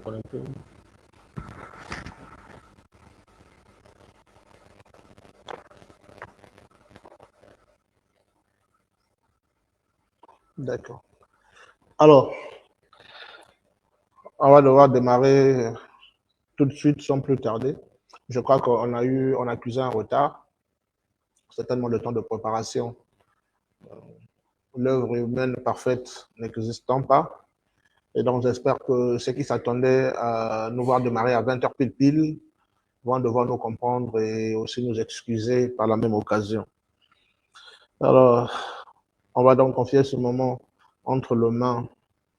prendre un peu. D'accord. Alors, on va devoir démarrer tout de suite sans plus tarder. Je crois on a accusé un retard, certainement le temps de préparation. L'œuvre humaine parfaite n'existant pas. Et donc, j'espère que ceux qui s'attendaient à nous voir démarrer à 20h pile vont devoir nous comprendre et aussi nous excuser par la même occasion. Alors, on va donc confier ce moment entre les mains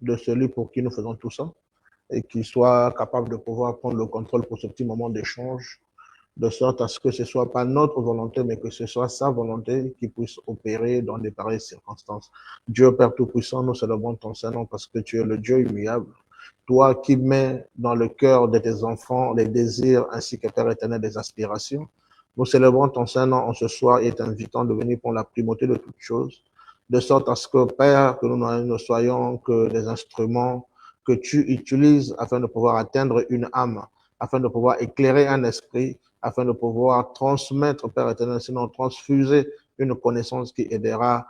de celui pour qui nous faisons tout ça et qui soit capable de pouvoir prendre le contrôle pour ce petit moment d'échange, de sorte à ce que ce ne soit pas notre volonté, mais que ce soit sa volonté qui puisse opérer dans de pareilles circonstances. Dieu Père Tout-Puissant, nous célébrons ton Saint-Nom parce que tu es le Dieu immuable. Toi qui mets dans le cœur de tes enfants les désirs ainsi que Père éternel des aspirations, nous célébrons ton Saint-Nom en ce soir et t'invitons de venir pour la primauté de toutes choses, de sorte à ce que, Père, que nous ne soyons que des instruments que tu utilises afin de pouvoir atteindre une âme, afin de pouvoir éclairer un esprit, afin de pouvoir transmettre, Père éternel, sinon transfuser une connaissance qui aidera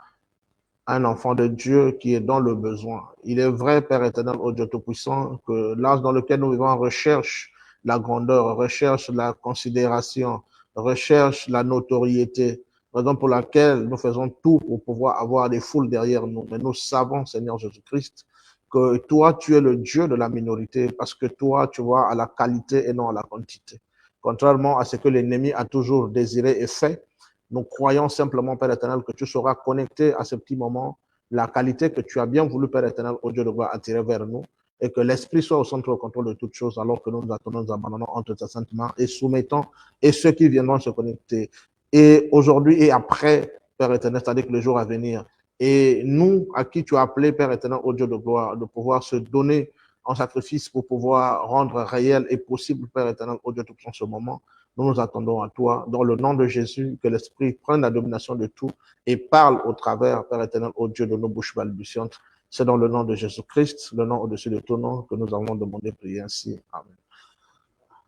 un enfant de Dieu qui est dans le besoin. Il est vrai, Père éternel, ô Dieu Tout-Puissant, que l'âge dans lequel nous vivons recherche la grandeur, recherche la considération, recherche la notoriété, raison pour laquelle nous faisons tout pour pouvoir avoir des foules derrière nous. Mais nous savons, Seigneur Jésus-Christ, que toi, tu es le Dieu de la minorité, parce que toi, tu vois à la qualité et non à la quantité. Contrairement à ce que l'ennemi a toujours désiré et fait, nous croyons simplement, Père éternel, que tu seras connecté à ce petit moment, la qualité que tu as bien voulu, Père éternel, au Dieu de gloire, attirer vers nous, et que l'Esprit soit au centre au contrôle de toutes choses, alors que nous nous attendons, nous abandonnons entre ta sainte main et soumettons, et ceux qui viendront se connecter, et aujourd'hui et après, Père éternel, c'est-à-dire que le jour à venir, et nous, à qui tu as appelé, Père éternel, au Dieu de gloire, de pouvoir se donner en sacrifice pour pouvoir rendre réel et possible, Père éternel, au Dieu tout en ce moment, nous nous attendons à toi, dans le nom de Jésus, que l'Esprit prenne la domination de tout et parle au travers, Père éternel, au Dieu de nos bouches balbutiantes. C'est dans le nom de Jésus-Christ, le nom au-dessus de tout nom, que nous avons demandé prier ainsi. Amen.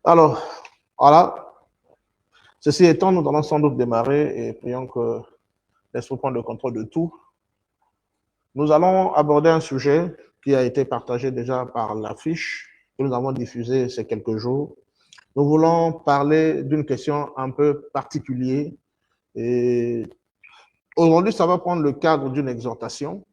Alors, voilà. Ceci étant, nous allons sans doute démarrer et prions que l'Esprit prenne le contrôle de tout. Nous allons aborder un sujet qui a été partagé déjà par l'affiche que nous avons diffusée ces quelques jours. Nous voulons parler d'une question un peu particulière. Et aujourd'hui, ça va prendre le cadre d'une exhortation,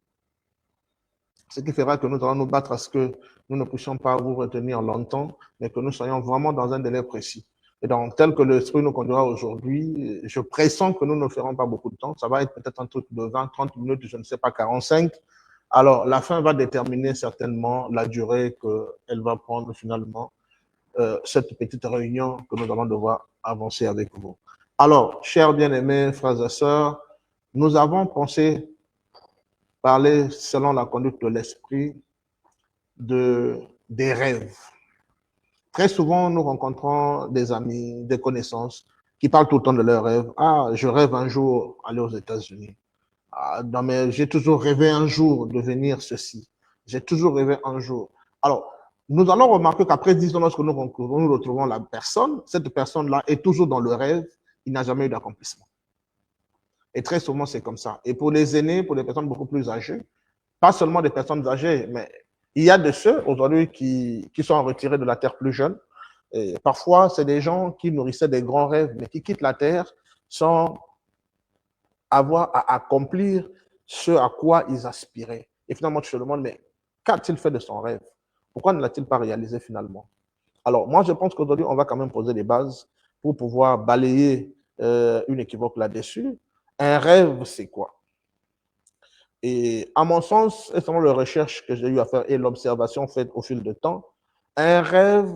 ce qui fera que nous allons nous battre à ce que nous ne puissions pas vous retenir longtemps, mais que nous soyons vraiment dans un délai précis. Et donc, tel que l'Esprit nous conduira aujourd'hui, je pressens que nous ne ferons pas beaucoup de temps. Ça va être peut-être un truc de 20, 30 minutes, je ne sais pas, 45. Alors, la fin va déterminer certainement la durée qu'elle va prendre finalement cette petite réunion que nous allons devoir avancer avec vous. Alors, chers bien-aimés frères et sœurs, nous avons pensé parler, selon la conduite de l'esprit, des rêves. Très souvent, nous rencontrons des amis, des connaissances qui parlent tout le temps de leurs rêves. Ah, je rêve un jour aller aux États-Unis. Ah, non, mais j'ai toujours rêvé un jour de venir ceci. J'ai toujours rêvé un jour. Alors, nous allons remarquer qu'après 10 ans, lorsque nous retrouvons la personne, cette personne-là est toujours dans le rêve, il n'a jamais eu d'accomplissement. Et très souvent, c'est comme ça. Et pour les aînés, pour les personnes beaucoup plus âgées, pas seulement des personnes âgées, mais il y a de ceux aujourd'hui qui sont retirés de la terre plus jeunes. Et parfois, c'est des gens qui nourrissaient des grands rêves, mais qui quittent la terre sans avoir à accomplir ce à quoi ils aspiraient. Et finalement, tu te demandes, mais qu'a-t-il fait de son rêve? Pourquoi ne l'a-t-il pas réalisé finalement? Alors, moi, je pense qu'aujourd'hui, on va quand même poser des bases pour pouvoir balayer une équivoque là-dessus. Un rêve, c'est quoi? Et à mon sens, et selon les recherches que j'ai eu à faire et l'observation faite au fil du temps, un rêve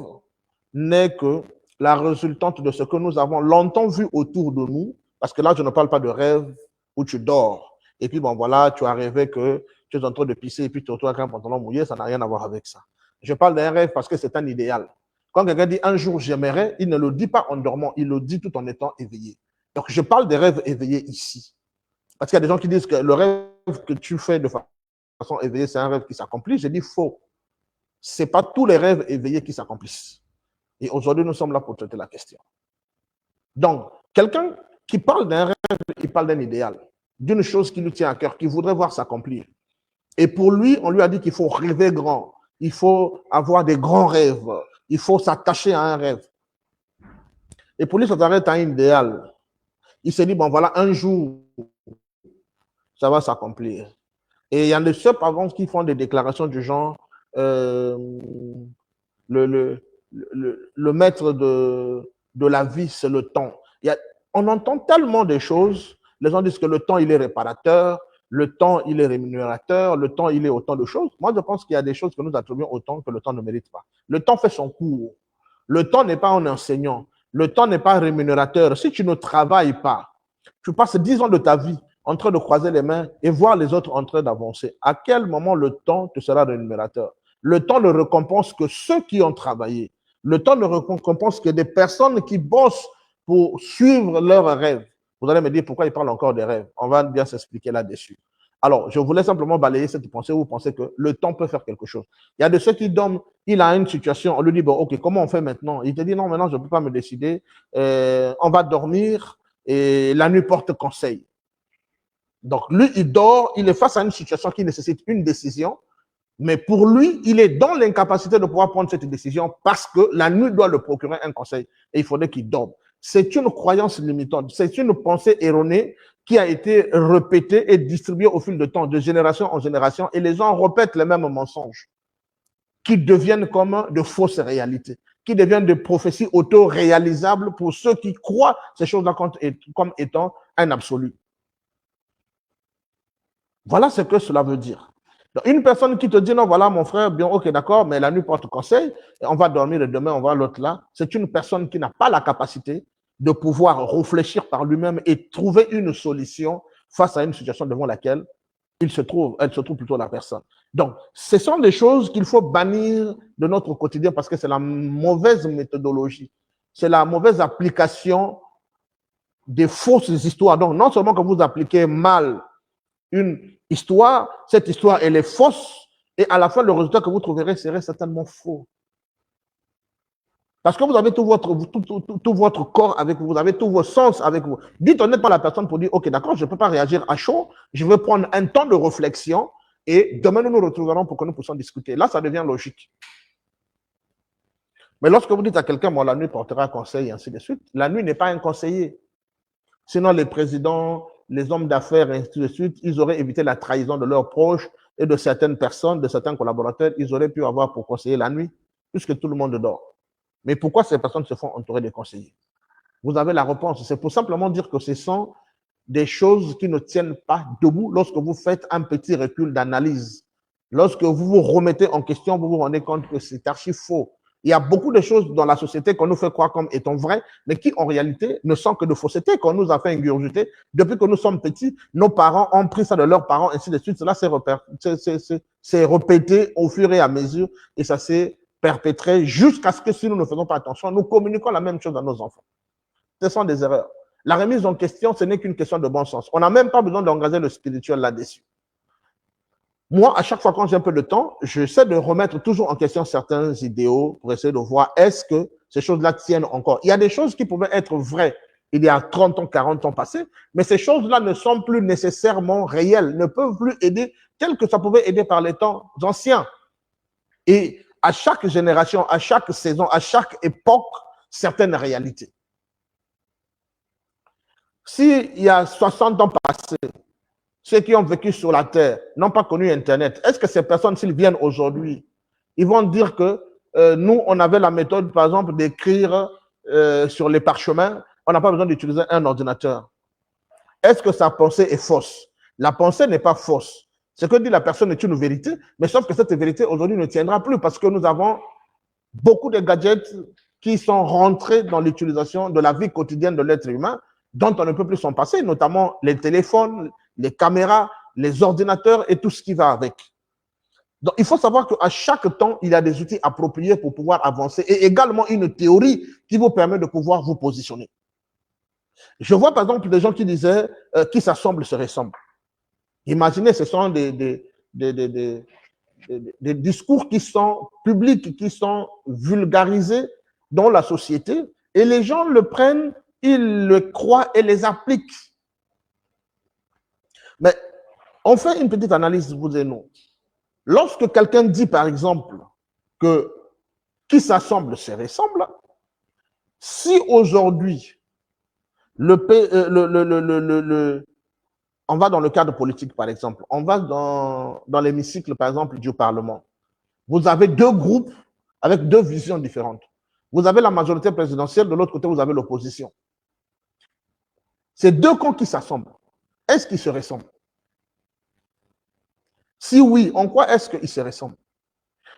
n'est que la résultante de ce que nous avons longtemps vu autour de nous, parce que là, je ne parle pas de rêve où tu dors, et puis bon, voilà, tu as rêvé que tu es en train de pisser, et puis tu te retrouves avec un pantalon mouillé, ça n'a rien à voir avec ça. Je parle d'un rêve parce que c'est un idéal. Quand quelqu'un dit un jour j'aimerais, il ne le dit pas en dormant, il le dit tout en étant éveillé. Donc, je parle des rêves éveillés ici. Parce qu'il y a des gens qui disent que le rêve que tu fais de façon éveillée, c'est un rêve qui s'accomplit. Je dis faux. Ce n'est pas tous les rêves éveillés qui s'accomplissent. Et aujourd'hui, nous sommes là pour traiter la question. Donc, quelqu'un qui parle d'un rêve, il parle d'un idéal, d'une chose qui lui tient à cœur, qui voudrait voir s'accomplir. Et pour lui, on lui a dit qu'il faut rêver grand, il faut avoir des grands rêves, il faut s'attacher à un rêve. Et pour lui, ça s'arrête à un idéal. Il se dit, bon voilà, un jour, ça va s'accomplir. Et il y a des ceux, par exemple, qui font des déclarations du genre, le maître de la vie, c'est le temps. On entend tellement de choses. Les gens disent que le temps, il est réparateur, le temps, il est rémunérateur, le temps, il est autant de choses. Moi, je pense qu'il y a des choses que nous attribuons au temps que le temps ne mérite pas. Le temps fait son cours. Le temps n'est pas un enseignant. Le temps n'est pas rémunérateur. Si tu ne travailles pas, tu passes 10 ans de ta vie en train de croiser les mains et voir les autres en train d'avancer. À quel moment le temps te sera rémunérateur? Le temps ne récompense que ceux qui ont travaillé. Le temps ne récompense que des personnes qui bossent pour suivre leurs rêves. Vous allez me dire pourquoi ils parlent encore des rêves. On va bien s'expliquer là-dessus. Alors, je voulais simplement balayer cette pensée où vous pensez que le temps peut faire quelque chose. Il y a de ceux qui dorment, il a une situation, on lui dit, bon, ok, comment on fait maintenant? Il te dit, non, maintenant, je ne peux pas me décider. On va dormir et la nuit porte conseil. Donc, lui, il dort, il est face à une situation qui nécessite une décision, mais pour lui, il est dans l'incapacité de pouvoir prendre cette décision parce que la nuit doit le procurer un conseil et il faudrait qu'il dorme. C'est une croyance limitante, c'est une pensée erronée qui a été répétée et distribuée au fil du temps, de génération en génération, et les gens répètent les mêmes mensonges qui deviennent comme de fausses réalités, qui deviennent des prophéties auto-réalisables pour ceux qui croient ces choses-là comme étant un absolu. Voilà ce que cela veut dire. Donc, une personne qui te dit, non, voilà, mon frère, bien, ok, d'accord, mais la nuit porte conseil, et on va dormir et demain, on va l'autre là. C'est une personne qui n'a pas la capacité de pouvoir réfléchir par lui-même et trouver une solution face à une situation devant laquelle elle se trouve plutôt la personne. Donc, ce sont des choses qu'il faut bannir de notre quotidien parce que c'est la mauvaise méthodologie. C'est la mauvaise application des fausses histoires. Donc, non seulement que vous appliquez mal une histoire, cette histoire, elle est fausse, et à la fin, le résultat que vous trouverez serait certainement faux. Parce que vous avez tout votre corps avec vous, vous avez tous vos sens avec vous. Dites honnêtement à la personne pour dire, ok, d'accord, je ne peux pas réagir à chaud, je vais prendre un temps de réflexion, et demain, nous nous retrouverons pour que nous puissions discuter. Là, ça devient logique. Mais lorsque vous dites à quelqu'un, moi, la nuit portera conseil, et ainsi de suite, la nuit n'est pas un conseiller. Sinon, les présidents, les hommes d'affaires, et ainsi de suite, ils auraient évité la trahison de leurs proches et de certaines personnes, de certains collaborateurs, ils auraient pu avoir pour conseiller la nuit, puisque tout le monde dort. Mais pourquoi ces personnes se font entourer des conseillers? Vous avez la réponse. C'est pour simplement dire que ce sont des choses qui ne tiennent pas debout lorsque vous faites un petit recul d'analyse. Lorsque vous vous remettez en question, vous vous rendez compte que c'est archi faux. Il y a beaucoup de choses dans la société qu'on nous fait croire comme étant vraies, mais qui en réalité ne sont que de fausseté qu'on nous a fait ingurgiter. Depuis que nous sommes petits, nos parents ont pris ça de leurs parents, ainsi de suite. Cela s'est répété au fur et à mesure et ça s'est perpétré jusqu'à ce que si nous ne faisons pas attention, nous communiquons la même chose à nos enfants. Ce sont des erreurs. La remise en question, ce n'est qu'une question de bon sens. On n'a même pas besoin d'engager le spirituel là-dessus. Moi, à chaque fois quand j'ai un peu de temps, j'essaie de remettre toujours en question certains idéaux pour essayer de voir est-ce que ces choses-là tiennent encore. Il y a des choses qui pouvaient être vraies il y a 30 ans, 40 ans passés, mais ces choses-là ne sont plus nécessairement réelles, ne peuvent plus aider, tel que ça pouvait aider par les temps anciens. Et à chaque génération, à chaque saison, à chaque époque, certaines réalités. S'il y a 60 ans passés, ceux qui ont vécu sur la terre n'ont pas connu Internet, est-ce que ces personnes, s'ils viennent aujourd'hui, ils vont dire que nous, on avait la méthode, par exemple, d'écrire sur les parchemins, on n'a pas besoin d'utiliser un ordinateur. Est-ce que sa pensée est fausse? La pensée n'est pas fausse. Ce que dit la personne est une vérité, mais sauf que cette vérité aujourd'hui ne tiendra plus parce que nous avons beaucoup de gadgets qui sont rentrés dans l'utilisation de la vie quotidienne de l'être humain, dont on ne peut plus s'en passer, notamment les téléphones, les caméras, les ordinateurs et tout ce qui va avec. Donc, il faut savoir qu'à chaque temps, il y a des outils appropriés pour pouvoir avancer et également une théorie qui vous permet de pouvoir vous positionner. Je vois par exemple des gens qui disaient qui s'assemblent se ressemblent. Imaginez, ce sont des des discours qui sont publics, qui sont vulgarisés dans la société, et les gens le prennent, ils le croient et les appliquent. Mais on fait une petite analyse, vous et nous. Lorsque quelqu'un dit, par exemple, que qui s'assemble se ressemble, si aujourd'hui, on va dans le cadre politique, par exemple, on va dans l'hémicycle, par exemple, du Parlement, vous avez deux groupes avec deux visions différentes. Vous avez la majorité présidentielle, de l'autre côté, vous avez l'opposition. C'est deux camps qui s'assemblent. Est-ce qu'ils se ressemblent? Si oui, en quoi est-ce qu'ils se ressemblent?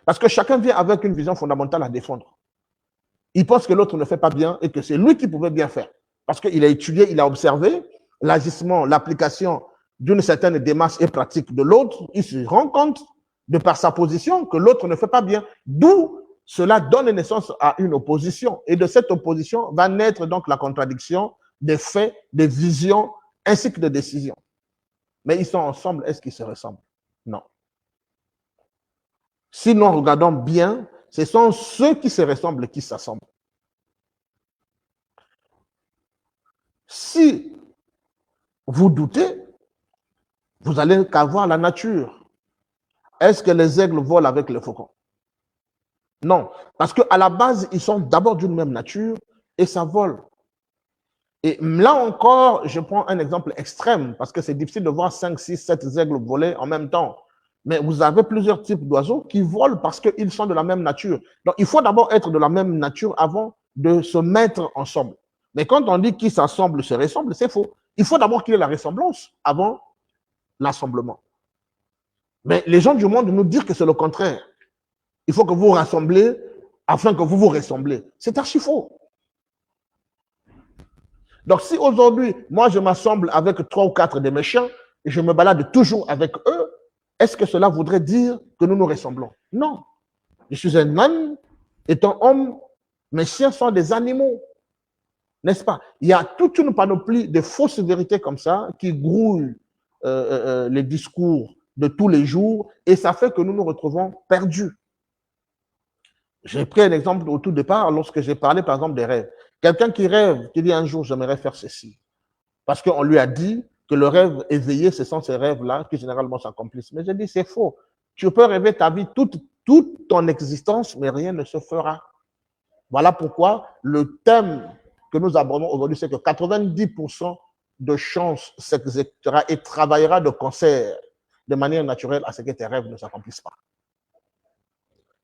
Parce que chacun vient avec une vision fondamentale à défendre. Il pense que l'autre ne fait pas bien et que c'est lui qui pouvait bien faire. Parce qu'il a étudié, il a observé l'agissement, l'application d'une certaine démarche et pratique de l'autre. Il se rend compte, de par sa position, que l'autre ne fait pas bien. D'où cela donne naissance à une opposition. Et de cette opposition va naître donc la contradiction des faits, des visions, ainsi que des décisions. Mais ils sont ensemble, est-ce qu'ils se ressemblent? Non. Si nous regardons bien, ce sont ceux qui se ressemblent qui s'assemblent. Si vous doutez, vous allez qu'à voir la nature. Est-ce que les aigles volent avec les faucons? Non, parce qu'à la base, ils sont d'abord d'une même nature et ça vole. Et là encore, je prends un exemple extrême parce que c'est difficile de voir 5, 6, 7 aigles voler en même temps. Mais vous avez plusieurs types d'oiseaux qui volent parce qu'ils sont de la même nature. Donc, il faut d'abord être de la même nature avant de se mettre ensemble. Mais quand on dit qu'ils s'assemblent, se ressemblent, c'est faux. Il faut d'abord qu'il y ait la ressemblance avant l'assemblement. Mais les gens du monde nous disent que c'est le contraire. Il faut que vous vous rassemblez afin que vous vous ressemblez. C'est archi faux. Donc, si aujourd'hui, moi, je m'assemble avec 3 ou 4 de mes chiens et je me balade toujours avec eux, est-ce que cela voudrait dire que nous nous ressemblons? Non. Je suis un âne, étant homme, mes chiens sont des animaux. N'est-ce pas? Il y a toute une panoplie de fausses vérités comme ça qui grouillent les discours de tous les jours et ça fait que nous nous retrouvons perdus. J'ai pris un exemple au tout départ lorsque j'ai parlé par exemple des rêves. Quelqu'un qui rêve, qui dit un jour j'aimerais faire ceci, parce qu'on lui a dit que le rêve éveillé, ce sont ces rêves-là qui généralement s'accomplissent. Mais j'ai dit c'est faux. Tu peux rêver ta vie, toute ton existence, mais rien ne se fera. Voilà pourquoi le thème que nous abordons aujourd'hui, c'est que 90% de chances s'exécutera et travaillera de concert de manière naturelle à ce que tes rêves ne s'accomplissent pas.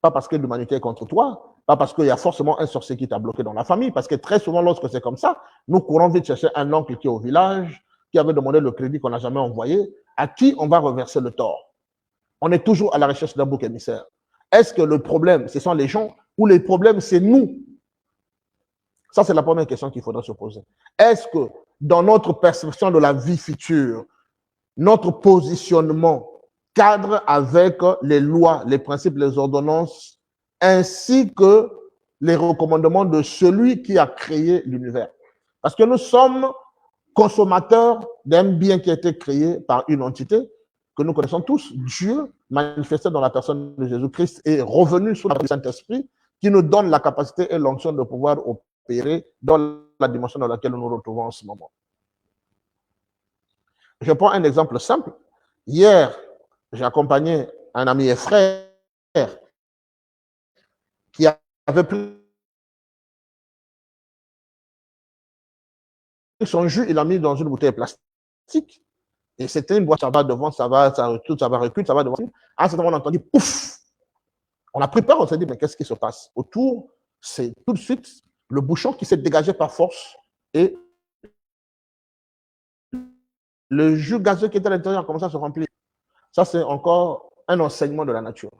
Pas parce que l'humanité est contre toi, pas parce qu'il y a forcément un sorcier qui t'a bloqué dans la famille, parce que très souvent, lorsque c'est comme ça, nous courons vite chercher un oncle qui est au village, qui avait demandé le crédit qu'on n'a jamais envoyé, à qui on va reverser le tort. On est toujours à la recherche d'un bouc émissaire. Est-ce que le problème, ce sont les gens, ou le problème, c'est nous? Ça, c'est la première question qu'il faudra se poser. Est-ce que dans notre perception de la vie future, notre positionnement cadre avec les lois, les principes, les ordonnances, ainsi que les recommandements de celui qui a créé l'univers? Parce que nous sommes consommateurs d'un bien qui a été créé par une entité que nous connaissons tous. Dieu, manifesté dans la personne de Jésus-Christ, est revenu sous la du Saint-Esprit, qui nous donne la capacité et l'onction de pouvoir opérer dans la dimension dans laquelle nous nous retrouvons en ce moment. Je prends un exemple simple. Hier, j'ai accompagné un ami et frère qui avait pris son jus, il l'a mis dans une bouteille plastique. Et c'était une boîte, ça va devant, ça recule, ça va recule, ça va devant. À un certain moment, on a entendu pouf. On a pris peur, on s'est dit, mais qu'est-ce qui se passe? Autour, c'est tout de suite le bouchon qui s'est dégagé par force et le jus gazeux qui était à l'intérieur a commencé à se remplir. Ça, c'est encore un enseignement de la nature.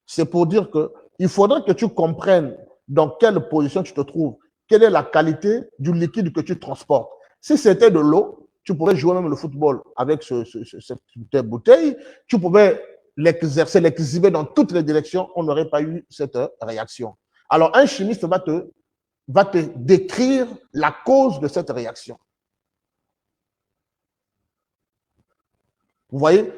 C'est pour dire qu'il faudrait que tu comprennes dans quelle position tu te trouves, quelle est la qualité du liquide que tu transportes. Si c'était de l'eau, tu pourrais jouer même le football avec cette bouteille, tu pouvais l'exercer, l'exhiber dans toutes les directions, on n'aurait pas eu cette réaction. Alors, un chimiste va te décrire la cause de cette réaction. Vous voyez?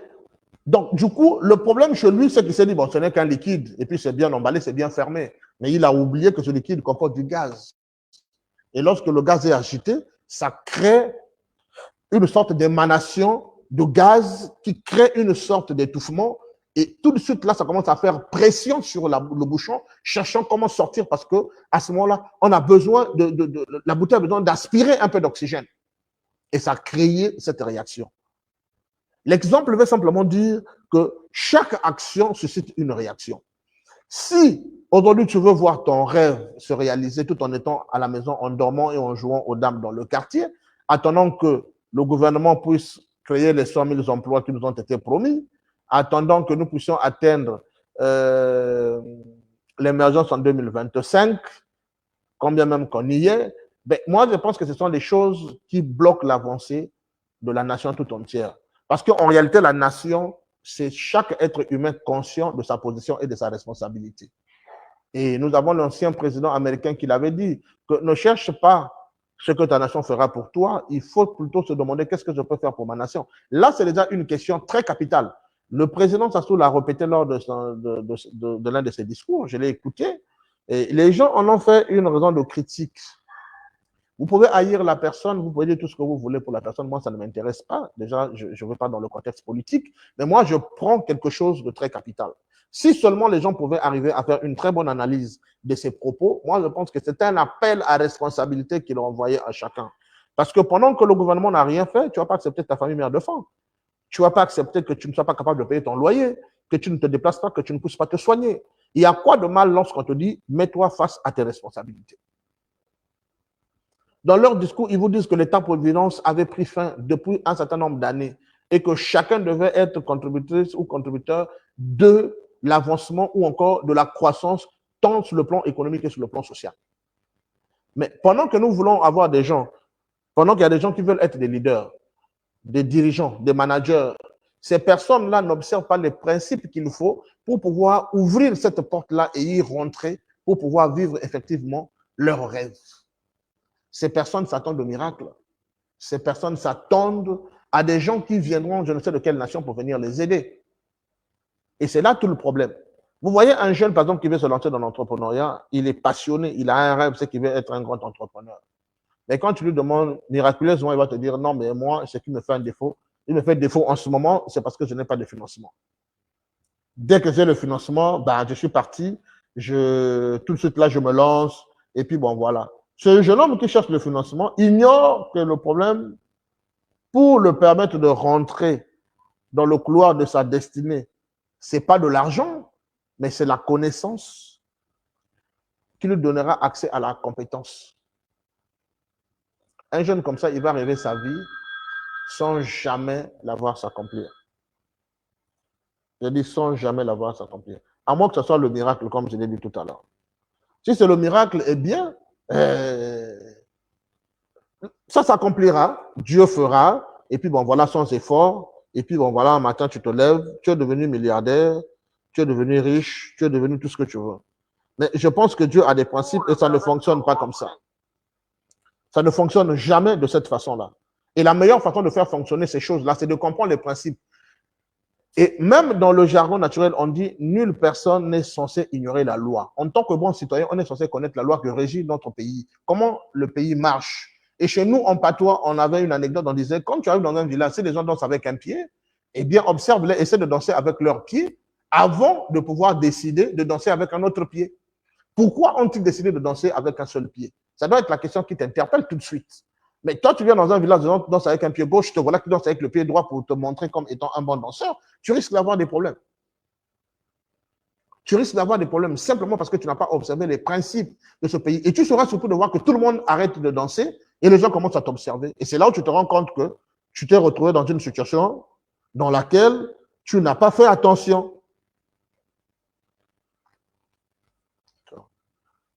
Donc, du coup, le problème chez lui, c'est qu'il s'est dit, bon, ce n'est qu'un liquide, et puis c'est bien emballé, c'est bien fermé. Mais il a oublié que ce liquide comporte du gaz. Et lorsque le gaz est agité, ça crée une sorte d'émanation de gaz qui crée une sorte d'étouffement. Et tout de suite, là, ça commence à faire pression sur le bouchon, cherchant comment sortir parce que à ce moment-là, on a besoin la bouteille a besoin d'aspirer un peu d'oxygène. Et ça a créé cette réaction. L'exemple veut simplement dire que chaque action suscite une réaction. Si aujourd'hui tu veux voir ton rêve se réaliser tout en étant à la maison, en dormant et en jouant aux dames dans le quartier, attendant que le gouvernement puisse créer les 100 000 emplois qui nous ont été promis, attendant que nous puissions atteindre l'émergence en 2025, combien même qu'on y est, ben, moi je pense que ce sont des choses qui bloquent l'avancée de la nation tout entière. Parce qu'en réalité, la nation, c'est chaque être humain conscient de sa position et de sa responsabilité. Et nous avons l'ancien président américain qui l'avait dit, que ne cherche pas ce que ta nation fera pour toi, il faut plutôt se demander qu'est-ce que je peux faire pour ma nation. Là, c'est déjà une question très capitale. Le président Sassou l'a répété lors de l'un de ses discours, je l'ai écouté, et les gens en ont fait une raison de critique. Vous pouvez haïr la personne, vous pouvez dire tout ce que vous voulez pour la personne. Moi, ça ne m'intéresse pas. Déjà, je ne veux pas dans le contexte politique. Mais moi, je prends quelque chose de très capital. Si seulement les gens pouvaient arriver à faire une très bonne analyse de ces propos, moi, je pense que c'est un appel à responsabilité qu'il envoyait à chacun. Parce que pendant que le gouvernement n'a rien fait, tu ne vas pas accepter ta famille mère de faim. Tu ne vas pas accepter que tu ne sois pas capable de payer ton loyer, que tu ne te déplaces pas, que tu ne puisses pas te soigner. Il y a quoi de mal lorsqu'on te dit, mets-toi face à tes responsabilités? Dans leur discours, ils vous disent que l'État-providence avait pris fin depuis un certain nombre d'années et que chacun devait être contributrice ou contributeur de l'avancement ou encore de la croissance, tant sur le plan économique que sur le plan social. Mais pendant que nous voulons avoir des gens, pendant qu'il y a des gens qui veulent être des leaders, des dirigeants, des managers, ces personnes-là n'observent pas les principes qu'il faut pour pouvoir ouvrir cette porte-là et y rentrer pour pouvoir vivre effectivement leurs rêves. Ces personnes s'attendent au miracle. Ces personnes s'attendent à des gens qui viendront, je ne sais de quelle nation, pour venir les aider. Et c'est là tout le problème. Vous voyez un jeune, par exemple, qui veut se lancer dans l'entrepreneuriat, il est passionné, il a un rêve, c'est qu'il veut être un grand entrepreneur. Mais quand tu lui demandes miraculeusement, il va te dire, non, mais moi, ce qui me fait un défaut, il me fait défaut en ce moment, c'est parce que je n'ai pas de financement. Dès que j'ai le financement, ben, je suis parti, tout de suite là, je me lance, et puis bon, voilà. Ce jeune homme qui cherche le financement ignore que le problème, pour le permettre de rentrer dans le couloir de sa destinée, ce n'est pas de l'argent, mais c'est la connaissance qui lui donnera accès à la compétence. Un jeune comme ça, il va rêver sa vie sans jamais la voir s'accomplir. Je dis sans jamais la voir s'accomplir. À moins que ce soit le miracle, comme je l'ai dit tout à l'heure. Si c'est le miracle, eh bien, ça s'accomplira, Dieu fera, et puis bon, voilà sans effort, et puis bon, voilà, un matin, tu te lèves, tu es devenu milliardaire, tu es devenu riche, tu es devenu tout ce que tu veux. Mais je pense que Dieu a des principes et ça ne fonctionne pas comme ça. Ça ne fonctionne jamais de cette façon-là. Et la meilleure façon de faire fonctionner ces choses-là, c'est de comprendre les principes. Et même dans le jargon naturel, on dit nulle personne n'est censée ignorer la loi. En tant que bon citoyen, on est censé connaître la loi qui régit notre pays. Comment le pays marche. Et chez nous, en patois, on avait une anecdote, on disait, quand tu arrives dans un village, si les gens dansent avec un pied, eh bien, observe-les, essaie de danser avec leur pied avant de pouvoir décider de danser avec un autre pied. Pourquoi ont-ils décidé de danser avec un seul pied? Ça doit être la question qui t'interpelle tout de suite. Mais toi, tu viens dans un village, tu danses avec un pied gauche, te voilà que tu danses avec le pied droit pour te montrer comme étant un bon danseur, tu risques d'avoir des problèmes. Tu risques d'avoir des problèmes simplement parce que tu n'as pas observé les principes de ce pays. Et tu seras surtout de voir que tout le monde arrête de danser et les gens commencent à t'observer. Et c'est là où tu te rends compte que tu t'es retrouvé dans une situation dans laquelle tu n'as pas fait attention.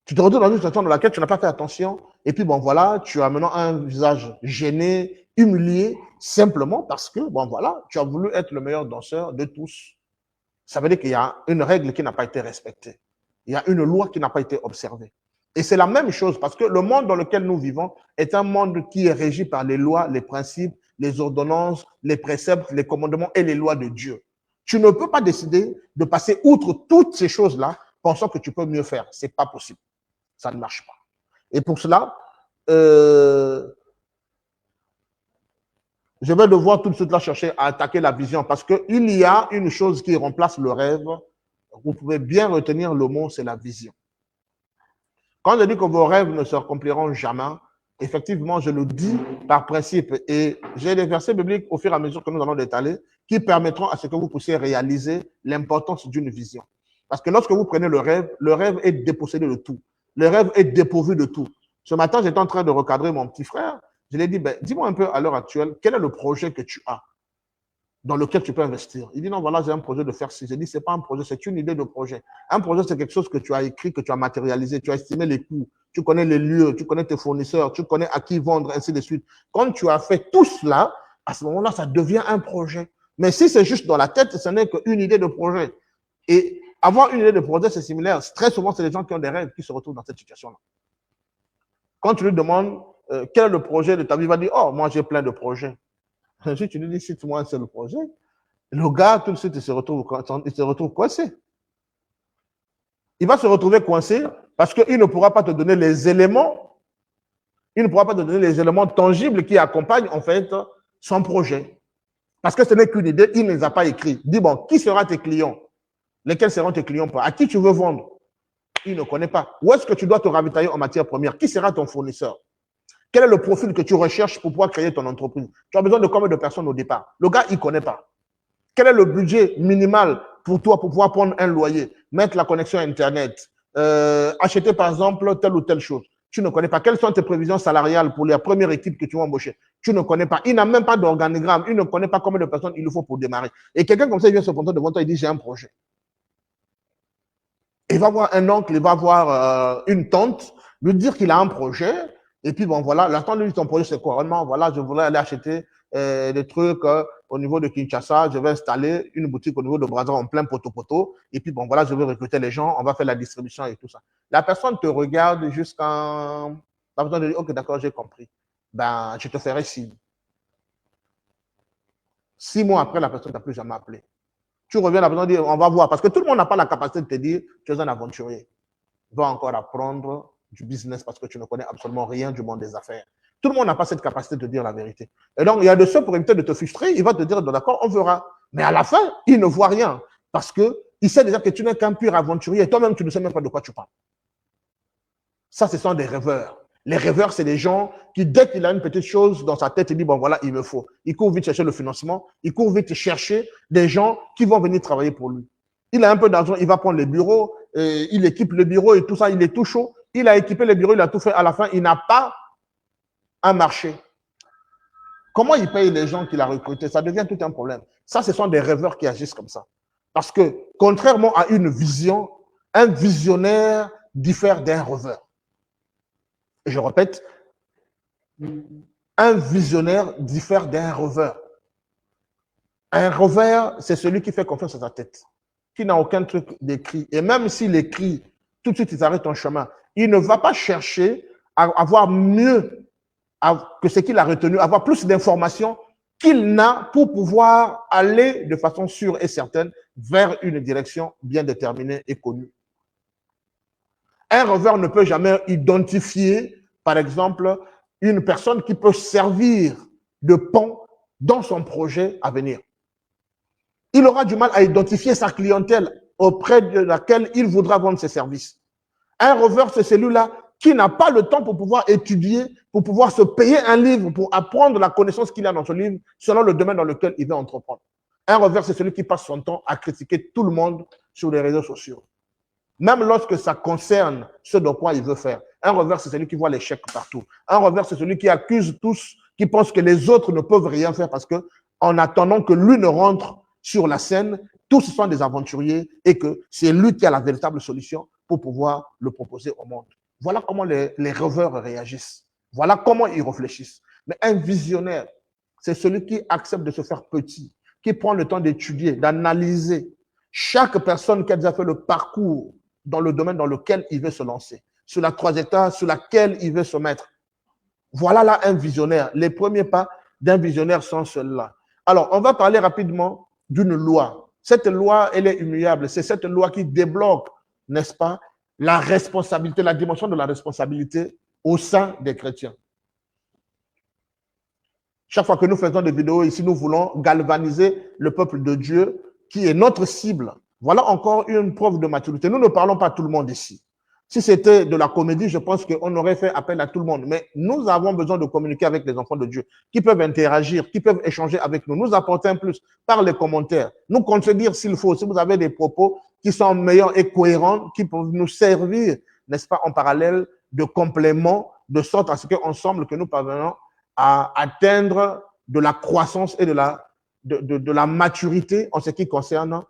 Tu te retrouves dans une situation dans laquelle tu n'as pas fait attention. Et puis, bon, voilà, tu as maintenant un visage gêné, humilié, simplement parce que, bon, voilà, tu as voulu être le meilleur danseur de tous. Ça veut dire qu'il y a une règle qui n'a pas été respectée. Il y a une loi qui n'a pas été observée. Et c'est la même chose parce que le monde dans lequel nous vivons est un monde qui est régi par les lois, les principes, les ordonnances, les préceptes, les commandements et les lois de Dieu. Tu ne peux pas décider de passer outre toutes ces choses-là, pensant que tu peux mieux faire. Ce n'est pas possible. Ça ne marche pas. Et pour cela, je vais devoir tout de suite là chercher à attaquer la vision parce qu'il y a une chose qui remplace le rêve. Vous pouvez bien retenir le mot, c'est la vision. Quand je dis que vos rêves ne se accompliront jamais, effectivement, je le dis par principe. Et j'ai des versets bibliques au fur et à mesure que nous allons détailler qui permettront à ce que vous puissiez réaliser l'importance d'une vision. Parce que lorsque vous prenez le rêve est dépossédé de tout. Le rêve est dépourvu de tout. Ce matin, j'étais en train de recadrer mon petit frère. Je lui ai dit, dis-moi un peu à l'heure actuelle, quel est le projet que tu as dans lequel tu peux investir? Il dit, non, voilà, j'ai un projet de faire ci. J'ai dit, ce n'est pas un projet, c'est une idée de projet. Un projet, c'est quelque chose que tu as écrit, que tu as matérialisé, tu as estimé les coûts, tu connais les lieux, tu connais tes fournisseurs, tu connais à qui vendre, ainsi de suite. Quand tu as fait tout cela, à ce moment-là, ça devient un projet. Mais si c'est juste dans la tête, ce n'est qu'une idée de projet. Et avoir une idée de projet, c'est similaire. Très souvent, c'est les gens qui ont des rêves qui se retrouvent dans cette situation-là. Quand tu lui demandes quel est le projet de ta vie, il va dire, oh, moi, j'ai plein de projets. Si tu lui dis, cite-moi un seul projet, le gars, tout de suite, il se retrouve coincé. Il va se retrouver coincé parce qu'il ne pourra pas te donner les éléments, il ne pourra pas te donner les éléments tangibles qui accompagnent, en fait, son projet. Parce que ce n'est qu'une idée, il ne les a pas écrits. Dis, bon, qui sera tes clients? Lesquels seront tes clients? À qui tu veux vendre? Il ne connaît pas. Où est-ce que tu dois te ravitailler en matière première? Qui sera ton fournisseur? Quel est le profil que tu recherches pour pouvoir créer ton entreprise? Tu as besoin de combien de personnes au départ? Le gars, il ne connaît pas. Quel est le budget minimal pour toi pour pouvoir prendre un loyer, mettre la connexion Internet, acheter par exemple telle ou telle chose? Tu ne connais pas. Quelles sont tes prévisions salariales pour les premières équipes que tu vas embaucher? Tu ne connais pas. Il n'a même pas d'organigramme. Il ne connaît pas combien de personnes il lui faut pour démarrer. Et quelqu'un comme ça, il vient se présenter devant toi, il dit, j'ai un projet. Il va voir un oncle, il va voir une tante, lui dire qu'il a un projet. Et puis, bon, voilà, la tante lui dit, ton projet, c'est quoi? Vraiment, voilà, je voudrais aller acheter des trucs au niveau de Kinshasa. Je vais installer une boutique au niveau de Brazza en plein poteau-poteau. Et puis, bon, voilà, je vais recruter les gens. On va faire la distribution et tout ça. La personne te regarde jusqu'à... La personne te dit, OK, d'accord, j'ai compris. Ben, je te ferai signe. 6 mois après, la personne ne t'a plus jamais appelé. Tu reviens, la personne dit, on va voir. Parce que tout le monde n'a pas la capacité de te dire, tu es un aventurier. Va encore apprendre du business parce que tu ne connais absolument rien du monde des affaires. Tout le monde n'a pas cette capacité de dire la vérité. Et donc, il y a de ceux pour éviter de te frustrer, il va te dire, d'accord, on verra. Mais à la fin, il ne voit rien parce qu'il sait déjà que tu n'es qu'un pur aventurier et toi-même, tu ne sais même pas de quoi tu parles. Ça, ce sont des rêveurs. Les rêveurs, c'est des gens qui, dès qu'il a une petite chose dans sa tête, il dit, bon, voilà, il me faut. Il court vite chercher le financement, il court vite chercher des gens qui vont venir travailler pour lui. Il a un peu d'argent, il va prendre les bureaux, il équipe le bureau et tout ça, il est tout chaud. Il a équipé les bureaux, il a tout fait. À la fin, il n'a pas un marché. Comment il paye les gens qu'il a recrutés? Ça devient tout un problème. Ça, ce sont des rêveurs qui agissent comme ça. Parce que, contrairement à une vision, un visionnaire diffère d'un rêveur. Je répète, un visionnaire diffère d'un rêveur. Un rêveur, c'est celui qui fait confiance à sa tête, qui n'a aucun truc d'écrit. Et même s'il écrit, tout de suite, il s'arrête en chemin. Il ne va pas chercher à avoir mieux que ce qu'il a retenu, avoir plus d'informations qu'il n'a pour pouvoir aller de façon sûre et certaine vers une direction bien déterminée et connue. Un rêveur ne peut jamais identifier, par exemple, une personne qui peut servir de pont dans son projet à venir. Il aura du mal à identifier sa clientèle auprès de laquelle il voudra vendre ses services. Un rêveur, c'est celui-là qui n'a pas le temps pour pouvoir étudier, pour pouvoir se payer un livre, pour apprendre la connaissance qu'il a dans ce livre, selon le domaine dans lequel il veut entreprendre. Un rêveur, c'est celui qui passe son temps à critiquer tout le monde sur les réseaux sociaux. Même lorsque ça concerne ce de quoi il veut faire. Un rêveur, c'est celui qui voit l'échec partout. Un rêveur, c'est celui qui accuse tous, qui pense que les autres ne peuvent rien faire parce que, en attendant que lui ne rentre sur la scène, tous sont des aventuriers et que c'est lui qui a la véritable solution pour pouvoir le proposer au monde. Voilà comment les rêveurs réagissent. Voilà comment ils réfléchissent. Mais un visionnaire, c'est celui qui accepte de se faire petit, qui prend le temps d'étudier, d'analyser chaque personne qui a déjà fait le parcours dans le domaine dans lequel il veut se lancer, sur la trajectoire sur laquelle il veut se mettre. Voilà là un visionnaire. Les premiers pas d'un visionnaire sont ceux-là. Alors, on va parler rapidement d'une loi. Cette loi, elle est immuable. C'est cette loi qui débloque, n'est-ce pas, la responsabilité, la dimension de la responsabilité au sein des chrétiens. Chaque fois que nous faisons des vidéos ici, nous voulons galvaniser le peuple de Dieu qui est notre cible. Voilà encore une preuve de maturité. Nous ne parlons pas à tout le monde ici. Si c'était de la comédie, je pense qu'on aurait fait appel à tout le monde. Mais nous avons besoin de communiquer avec les enfants de Dieu, qui peuvent interagir, qui peuvent échanger avec nous, nous apporter un plus par les commentaires, nous contredire s'il faut. Si vous avez des propos qui sont meilleurs et cohérents, qui peuvent nous servir, n'est-ce pas, en parallèle de compléments, de sorte à ce qu'ensemble, que nous parvenons à atteindre de la croissance et de la maturité en ce qui concerne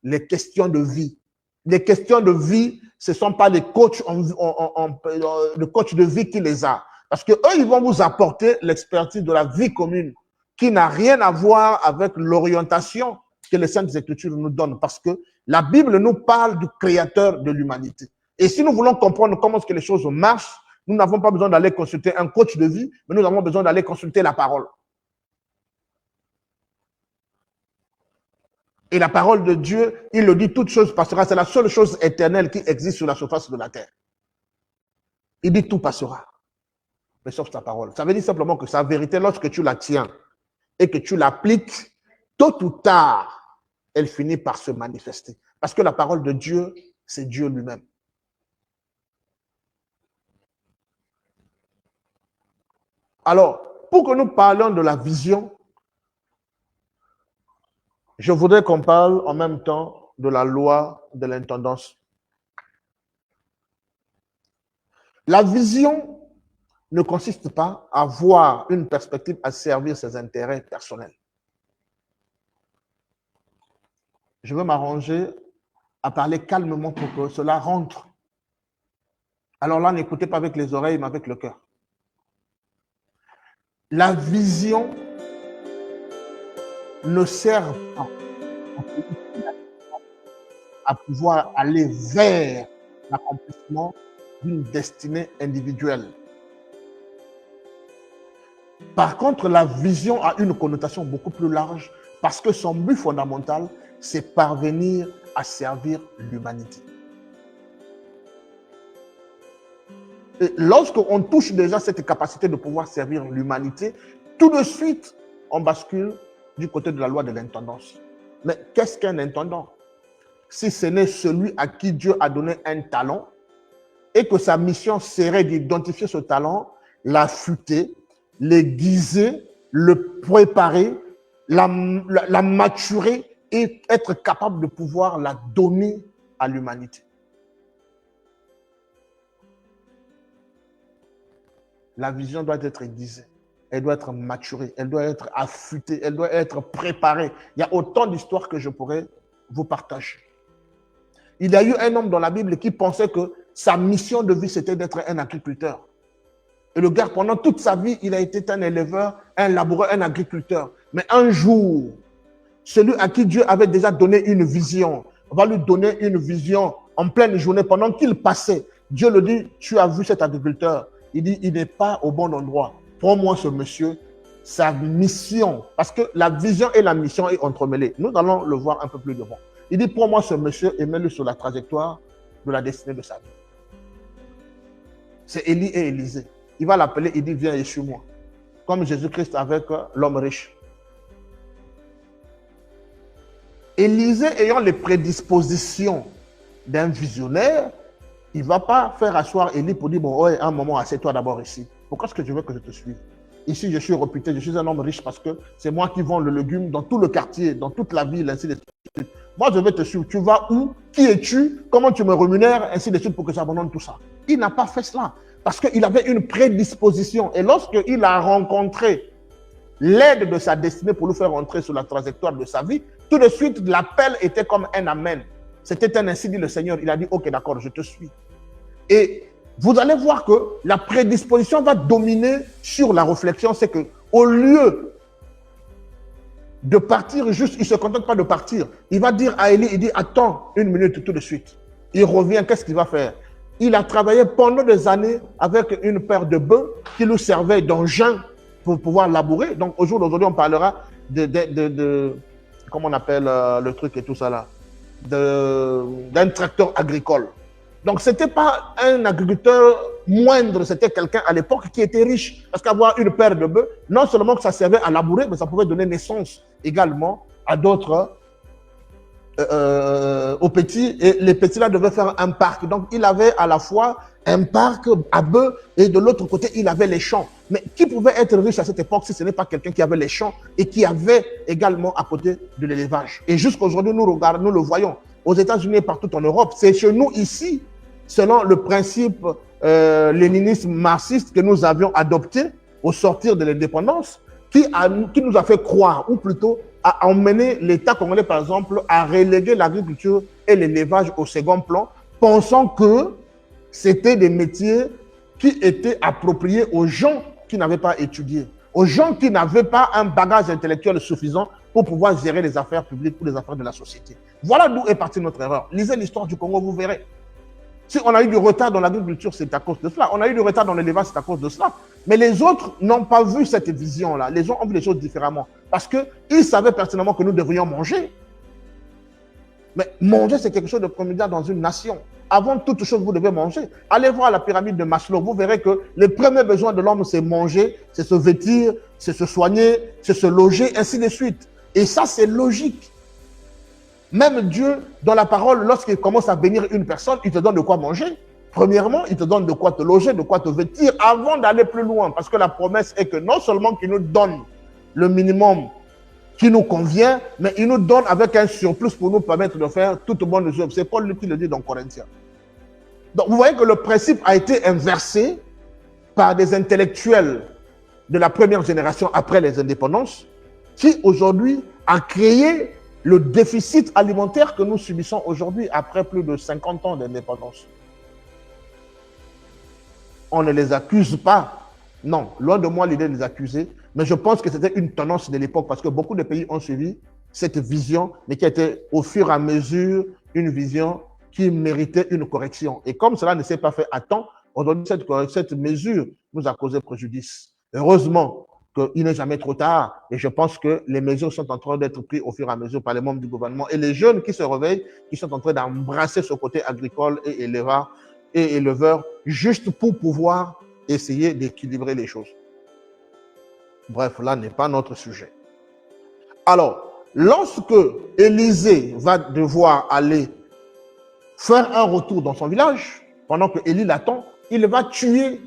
les questions de vie. Les questions de vie, ce ne sont pas les coachs, le coach de vie qui les a. Parce qu'eux, ils vont vous apporter l'expertise de la vie commune qui n'a rien à voir avec l'orientation que les Saintes Écritures nous donnent. Parce que la Bible nous parle du créateur de l'humanité. Et si nous voulons comprendre comment est-ce que les choses marchent, nous n'avons pas besoin d'aller consulter un coach de vie, mais nous avons besoin d'aller consulter la parole. Et la parole de Dieu, il le dit, toute chose passera. C'est la seule chose éternelle qui existe sur la surface de la terre. Il dit, tout passera. Mais sauf sa parole. Ça veut dire simplement que sa vérité, lorsque tu la tiens et que tu l'appliques, tôt ou tard, elle finit par se manifester. Parce que la parole de Dieu, c'est Dieu lui-même. Alors, pour que nous parlions de la vision, je voudrais qu'on parle en même temps de la loi de l'intendance. La vision ne consiste pas à voir une perspective à servir ses intérêts personnels. Je veux m'arranger à parler calmement pour que cela rentre. Alors là, n'écoutez pas avec les oreilles, mais avec le cœur. La vision ne sert pas à pouvoir aller vers l'accomplissement d'une destinée individuelle. Par contre, la vision a une connotation beaucoup plus large parce que son but fondamental, c'est parvenir à servir l'humanité. Et lorsqu'on touche déjà cette capacité de pouvoir servir l'humanité, tout de suite, on bascule du côté de la loi de l'intendance. Mais qu'est-ce qu'un intendant? Si ce n'est celui à qui Dieu a donné un talent et que sa mission serait d'identifier ce talent, l'affûter, l'aiguiser, le préparer, la maturer et être capable de pouvoir la donner à l'humanité. La vision doit être aiguisée, elle doit être maturée, elle doit être affûtée, elle doit être préparée. Il y a autant d'histoires que je pourrais vous partager. Il y a eu un homme dans la Bible qui pensait que sa mission de vie, c'était d'être un agriculteur. Et le gars, pendant toute sa vie, il a été un éleveur, un laboureur, un agriculteur. Mais un jour, celui à qui Dieu avait déjà donné une vision, va lui donner une vision en pleine journée. Pendant qu'il passait, Dieu le dit, tu as vu cet agriculteur. Il dit, il n'est pas au bon endroit. Prends-moi ce monsieur, sa mission. Parce que la vision et la mission est entremêlée. Nous allons le voir un peu plus devant. Il dit, prends-moi ce monsieur et mets-le sur la trajectoire de la destinée de sa vie. C'est Élie et Élisée. Il va l'appeler, il dit, viens et suis-moi. Comme Jésus-Christ avec l'homme riche. Élisée ayant les prédispositions d'un visionnaire, il ne va pas faire asseoir Élie pour dire, bon, ouais, un moment, assieds-toi d'abord ici. Pourquoi est-ce que tu veux que je te suive? Ici, je suis réputé, je suis un homme riche parce que c'est moi qui vends le légume dans tout le quartier, dans toute la ville, ainsi de suite. Moi, je vais te suivre. Tu vas où? Qui es-tu? Comment tu me rémunères? Ainsi de suite pour que j'abandonne tout ça. Il n'a pas fait cela parce qu'il avait une prédisposition. Et lorsqu'il a rencontré l'aide de sa destinée pour le faire entrer sur la trajectoire de sa vie, tout de suite, l'appel était comme un amen. C'était un ainsi dit le Seigneur. Il a dit, ok, d'accord, je te suis. Et vous allez voir que la prédisposition va dominer sur la réflexion. C'est qu'au lieu de partir juste, il ne se contente pas de partir. Il va dire à Élie, il dit, attends une minute tout de suite. Il revient, qu'est-ce qu'il va faire? Il a travaillé pendant des années avec une paire de bœufs qui lui servait d'engin pour pouvoir labourer. Donc, au jour d'aujourd'hui, on parlera comment on appelle le truc et tout ça là, d'un tracteur agricole. Donc, ce n'était pas un agriculteur moindre, c'était quelqu'un à l'époque qui était riche. Parce qu'avoir une paire de bœufs, non seulement que ça servait à labourer, mais ça pouvait donner naissance également à d'autres, aux petits. Et les petits là devaient faire un parc. Donc, il avait à la fois un parc à bœufs et de l'autre côté, il avait les champs. Mais qui pouvait être riche à cette époque si ce n'est pas quelqu'un qui avait les champs et qui avait également à côté de l'élevage. Et jusqu'aujourd'hui, nous le voyons. Aux États-Unis et partout en Europe, c'est chez nous ici, selon le principe léniniste marxiste que nous avions adopté au sortir de l'indépendance, qui nous a fait croire, ou plutôt a emmené l'État congolais, par exemple, à reléguer l'agriculture et l'élevage au second plan, pensant que c'était des métiers qui étaient appropriés aux gens qui n'avaient pas étudié, aux gens qui n'avaient pas un bagage intellectuel suffisant pour pouvoir gérer les affaires publiques ou les affaires de la société. Voilà d'où est partie notre erreur. Lisez l'histoire du Congo, vous verrez. Si on a eu du retard dans l'agriculture, c'est à cause de cela. On a eu du retard dans l'élevage, c'est à cause de cela. Mais les autres n'ont pas vu cette vision-là. Les gens ont vu les choses différemment. Parce qu'ils savaient pertinemment que nous devrions manger. Mais manger, c'est quelque chose de primordial dans une nation. Avant toute chose, vous devez manger. Allez voir la pyramide de Maslow. Vous verrez que les premiers besoins de l'homme, c'est manger, c'est se vêtir, c'est se soigner, c'est se loger, ainsi de suite. Et ça, c'est logique. Même Dieu, dans la parole, lorsqu'il commence à bénir une personne, il te donne de quoi manger. Premièrement, il te donne de quoi te loger, de quoi te vêtir, avant d'aller plus loin. Parce que la promesse est que non seulement qu'il nous donne le minimum qui nous convient, mais il nous donne avec un surplus pour nous permettre de faire toute bonne œuvre. C'est Paul qui le dit dans Corinthiens. Donc vous voyez que le principe a été inversé par des intellectuels de la première génération après les indépendances, qui aujourd'hui a créé le déficit alimentaire que nous subissons aujourd'hui après plus de 50 ans d'indépendance. On ne les accuse pas. Non, loin de moi l'idée de les accuser, mais je pense que c'était une tendance de l'époque parce que beaucoup de pays ont suivi cette vision, mais qui était au fur et à mesure une vision qui méritait une correction. Et comme cela ne s'est pas fait à temps, aujourd'hui cette mesure nous a causé préjudice. Heureusement qu'il n'est jamais trop tard. Et je pense que les mesures sont en train d'être prises au fur et à mesure par les membres du gouvernement. Et les jeunes qui se réveillent, qui sont en train d'embrasser ce côté agricole et éleveur, juste pour pouvoir essayer d'équilibrer les choses. Bref, là n'est pas notre sujet. Alors, lorsque Élisée va devoir aller faire un retour dans son village, pendant que Élie l'attend, il va tuer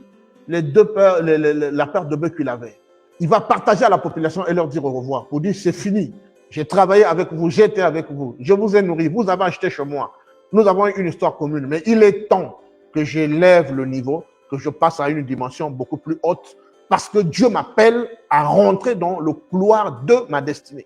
la paire de bœufs qu'il avait. Il va partager à la population et leur dire au revoir, pour dire c'est fini, j'ai travaillé avec vous, j'ai été avec vous, je vous ai nourri, vous avez acheté chez moi, nous avons une histoire commune, mais il est temps que j'élève le niveau, que je passe à une dimension beaucoup plus haute, parce que Dieu m'appelle à rentrer dans le couloir de ma destinée.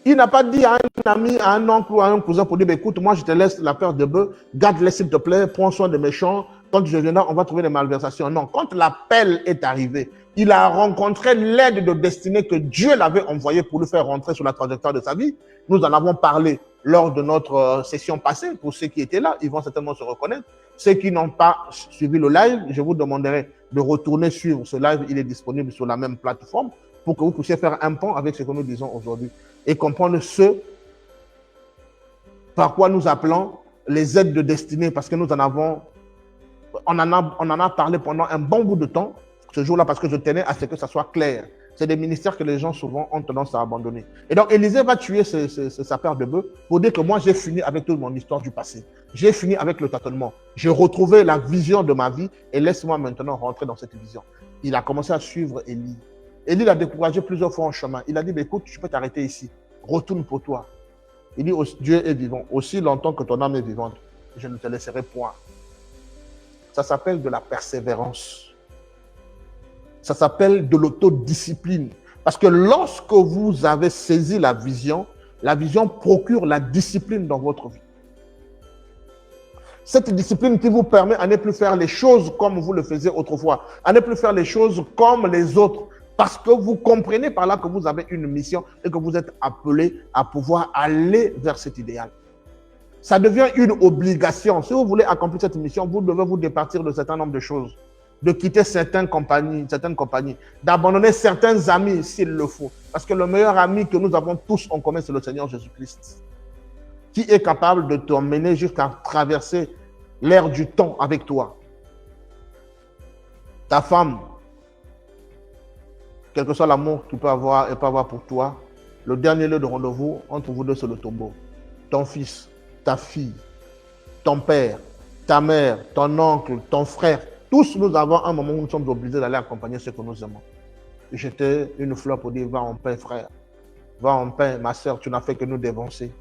Il n'a pas dit à un ami, à un oncle ou à un cousin pour dire, écoute, moi je te laisse la paire de bœufs, garde-les s'il te plaît, prends soin de mes champs, quand je viendrai, on va trouver des malversations. Non, quand l'appel est arrivé, il a rencontré l'aide de destinée que Dieu l'avait envoyé pour lui faire rentrer sur la trajectoire de sa vie. Nous en avons parlé lors de notre session passée. Pour ceux qui étaient là, ils vont certainement se reconnaître. Ceux qui n'ont pas suivi le live, je vous demanderai de retourner suivre ce live. Il est disponible sur la même plateforme pour que vous puissiez faire un pont avec ce que nous disons aujourd'hui et comprendre ce par quoi nous appelons les aides de destinée, parce que nous en avons... On en a parlé pendant un bon bout de temps, ce jour-là, parce que je tenais à ce que ça soit clair. C'est des ministères que les gens souvent ont tendance à abandonner. Et donc, Élisée va tuer sa paire de bœufs pour dire que moi, j'ai fini avec toute mon histoire du passé. J'ai fini avec le tâtonnement. J'ai retrouvé la vision de ma vie et laisse-moi maintenant rentrer dans cette vision. Il a commencé à suivre Élie. Élie l'a découragé plusieurs fois en chemin. Il a dit, écoute, tu peux t'arrêter ici. Retourne pour toi. Il dit, Dieu est vivant. Aussi longtemps que ton âme est vivante, je ne te laisserai point. Ça s'appelle de la persévérance. Ça s'appelle de l'autodiscipline. Parce que lorsque vous avez saisi la vision procure la discipline dans votre vie. Cette discipline qui vous permet à ne plus faire les choses comme vous le faisiez autrefois, à ne plus faire les choses comme les autres, parce que vous comprenez par là que vous avez une mission et que vous êtes appelé à pouvoir aller vers cet idéal. Ça devient une obligation. Si vous voulez accomplir cette mission, vous devez vous départir de certain nombre de choses. de quitter certaines compagnies, d'abandonner certains amis s'il le faut. Parce que le meilleur ami que nous avons tous en commun, c'est le Seigneur Jésus-Christ, qui est capable de t'emmener jusqu'à traverser l'ère du temps avec toi. Ta femme, quel que soit l'amour qu'il peut avoir et peut avoir pour toi, le dernier lieu de rendez-vous entre vous deux, c'est le tombeau. Ton fils, ta fille, ton père, ta mère, ton oncle, ton frère, tous nous avons un moment où nous sommes obligés d'aller accompagner ceux que nous aimons. Jeter une fleur pour dire, va en paix, frère. Va en paix, ma soeur, tu n'as fait que nous dévancer.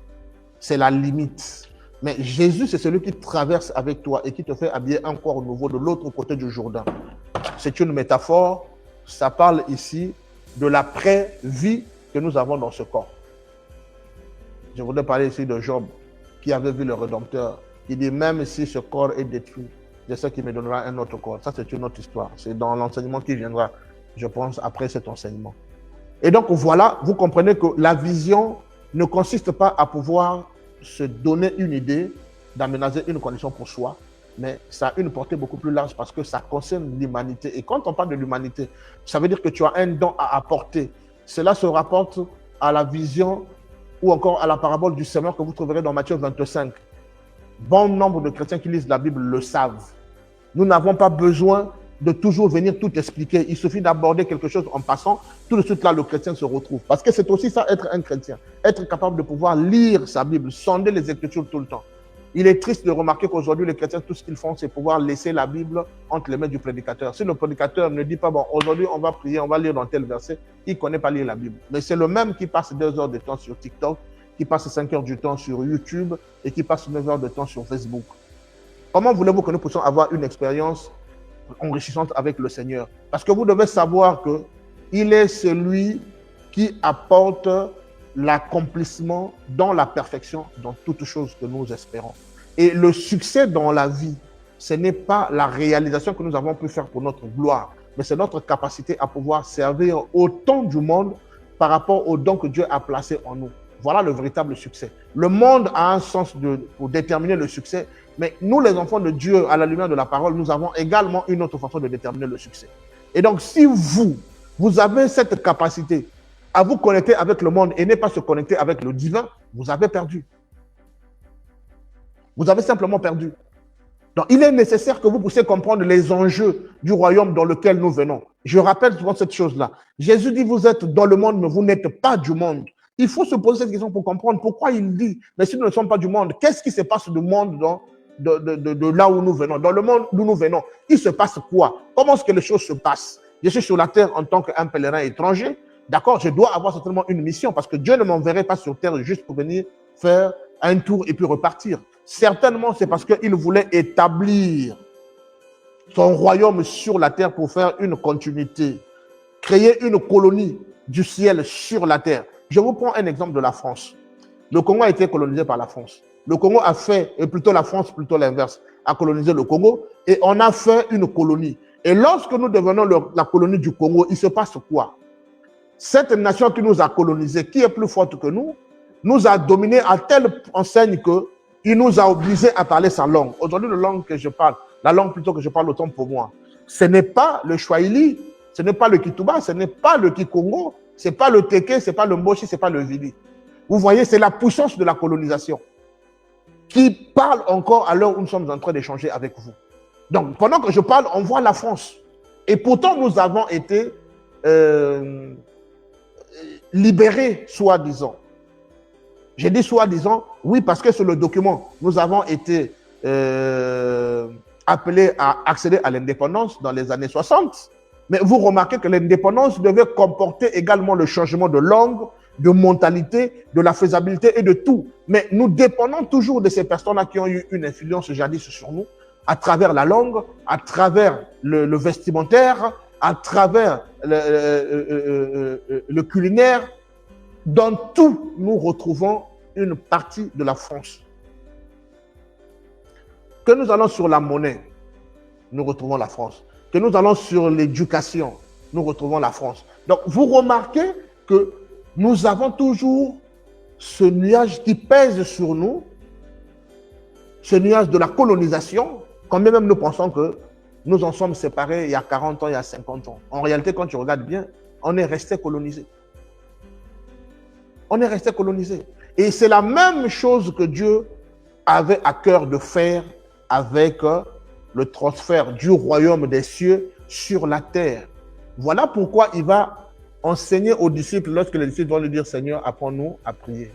C'est la limite. Mais Jésus, c'est celui qui traverse avec toi et qui te fait habiller un corps nouveau de l'autre côté du Jourdain. C'est une métaphore. Ça parle ici de l'après-vie que nous avons dans ce corps. Je voudrais parler ici de Job, qui avait vu le Rédempteur, qui dit, même si ce corps est détruit, je sais qu'il me donnera un autre corps. Ça, c'est une autre histoire. C'est dans l'enseignement qui viendra, je pense, après cet enseignement. Et donc, voilà, vous comprenez que la vision ne consiste pas à pouvoir se donner une idée, d'aménager une condition pour soi, mais ça a une portée beaucoup plus large parce que ça concerne l'humanité. Et quand on parle de l'humanité, ça veut dire que tu as un don à apporter. Cela se rapporte à la vision ou encore à la parabole du semeur que vous trouverez dans Matthieu 25. Bon nombre de chrétiens qui lisent la Bible le savent. Nous n'avons pas besoin de toujours venir tout expliquer. Il suffit d'aborder quelque chose en passant. Tout de suite là, le chrétien se retrouve. Parce que c'est aussi ça, être un chrétien. Être capable de pouvoir lire sa Bible, sonder les Écritures tout le temps. Il est triste de remarquer qu'aujourd'hui, les chrétiens, tout ce qu'ils font, c'est pouvoir laisser la Bible entre les mains du prédicateur. Si le prédicateur ne dit pas, bon, aujourd'hui, on va prier, on va lire dans tel verset, il ne connaît pas lire la Bible. Mais c'est le même qui passe 2 heures de temps sur TikTok, qui passe 5 heures du temps sur YouTube et qui passe 9 heures de temps sur Facebook. Comment voulez-vous que nous puissions avoir une expérience enrichissante avec le Seigneur? Parce que vous devez savoir qu'il est celui qui apporte l'accomplissement dans la perfection, dans toutes choses que nous espérons. Et le succès dans la vie, ce n'est pas la réalisation que nous avons pu faire pour notre gloire, mais c'est notre capacité à pouvoir servir autant du monde par rapport aux dons que Dieu a placés en nous. Voilà le véritable succès. Le monde a un sens pour déterminer le succès, mais nous, les enfants de Dieu, à la lumière de la parole, nous avons également une autre façon de déterminer le succès. Et donc, si vous avez cette capacité à vous connecter avec le monde et ne pas se connecter avec le divin, vous avez perdu. Vous avez simplement perdu. Donc, il est nécessaire que vous puissiez comprendre les enjeux du royaume dans lequel nous venons. Je rappelle souvent cette chose-là. Jésus dit, vous êtes dans le monde, mais vous n'êtes pas du monde. Il faut se poser cette question pour comprendre pourquoi il dit, mais si nous ne sommes pas du monde, qu'est-ce qui se passe du monde de là où nous venons? Dans le monde d'où nous venons, il se passe quoi? Comment est-ce que les choses se passent? Je suis sur la terre en tant qu'un pèlerin étranger. D'accord, je dois avoir certainement une mission parce que Dieu ne m'enverrait pas sur terre juste pour venir faire un tour et puis repartir. Certainement, c'est parce qu'il voulait établir son royaume sur la terre pour faire une continuité, créer une colonie du ciel sur la terre. Je vous prends un exemple de la France. Le Congo a été colonisé par la France. Le Congo a fait, et plutôt la France, plutôt l'inverse, a colonisé le Congo et on a fait une colonie. Et lorsque nous devenons la colonie du Congo, il se passe quoi? Cette nation qui nous a colonisés, qui est plus forte que nous a dominés à telle enseigne qu'il nous a obligés à parler sa langue. Aujourd'hui, la langue que je parle, la langue plutôt que je parle autant pour moi, ce n'est pas le Swahili, ce n'est pas le Kituba, ce n'est pas le Kikongo, ce n'est pas le Teke, ce n'est pas le Mboshi, ce n'est pas le Vili. Vous voyez, c'est la puissance de la colonisation qui parle encore à l'heure où nous sommes en train d'échanger avec vous. Donc, pendant que je parle, on voit la France. Et pourtant, nous avons été libérés, soi-disant. J'ai dit soi-disant, oui, parce que sur le document, nous avons été appelés à accéder à l'indépendance dans les années 60. Mais vous remarquez que l'indépendance devait comporter également le changement de langue, de mentalité, de la faisabilité et de tout. Mais nous dépendons toujours de ces personnes-là qui ont eu une influence jadis sur nous, à travers la langue, à travers le vestimentaire, à travers le culinaire. Dans tout, nous retrouvons une partie de la France. Que nous allons sur la monnaie, nous retrouvons la France. Que nous allons sur l'éducation, nous retrouvons la France. Donc, vous remarquez que nous avons toujours ce nuage qui pèse sur nous, ce nuage de la colonisation, quand même nous pensons que Nous en sommes séparés il y a 40 ans, il y a 50 ans. En réalité, quand tu regardes bien, on est resté colonisé. On est resté colonisé. Et c'est la même chose que Dieu avait à cœur de faire avec le transfert du royaume des cieux sur la terre. Voilà pourquoi il va enseigner aux disciples, lorsque les disciples vont lui dire, Seigneur, apprends-nous à prier.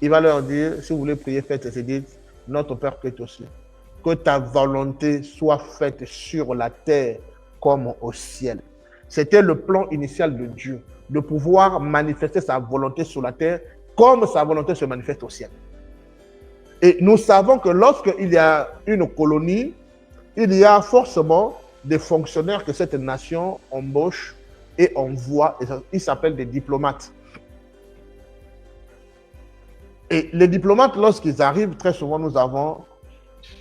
Il va leur dire, si vous voulez prier, faites ceci, dites, notre Père qui est aux cieux, que ta volonté soit faite sur la terre comme au ciel. C'était le plan initial de Dieu, de pouvoir manifester sa volonté sur la terre comme sa volonté se manifeste au ciel. Et nous savons que lorsqu'il y a une colonie, il y a forcément des fonctionnaires que cette nation embauche et envoie. Ils s'appellent des diplomates. Et les diplomates, lorsqu'ils arrivent, très souvent, nous avons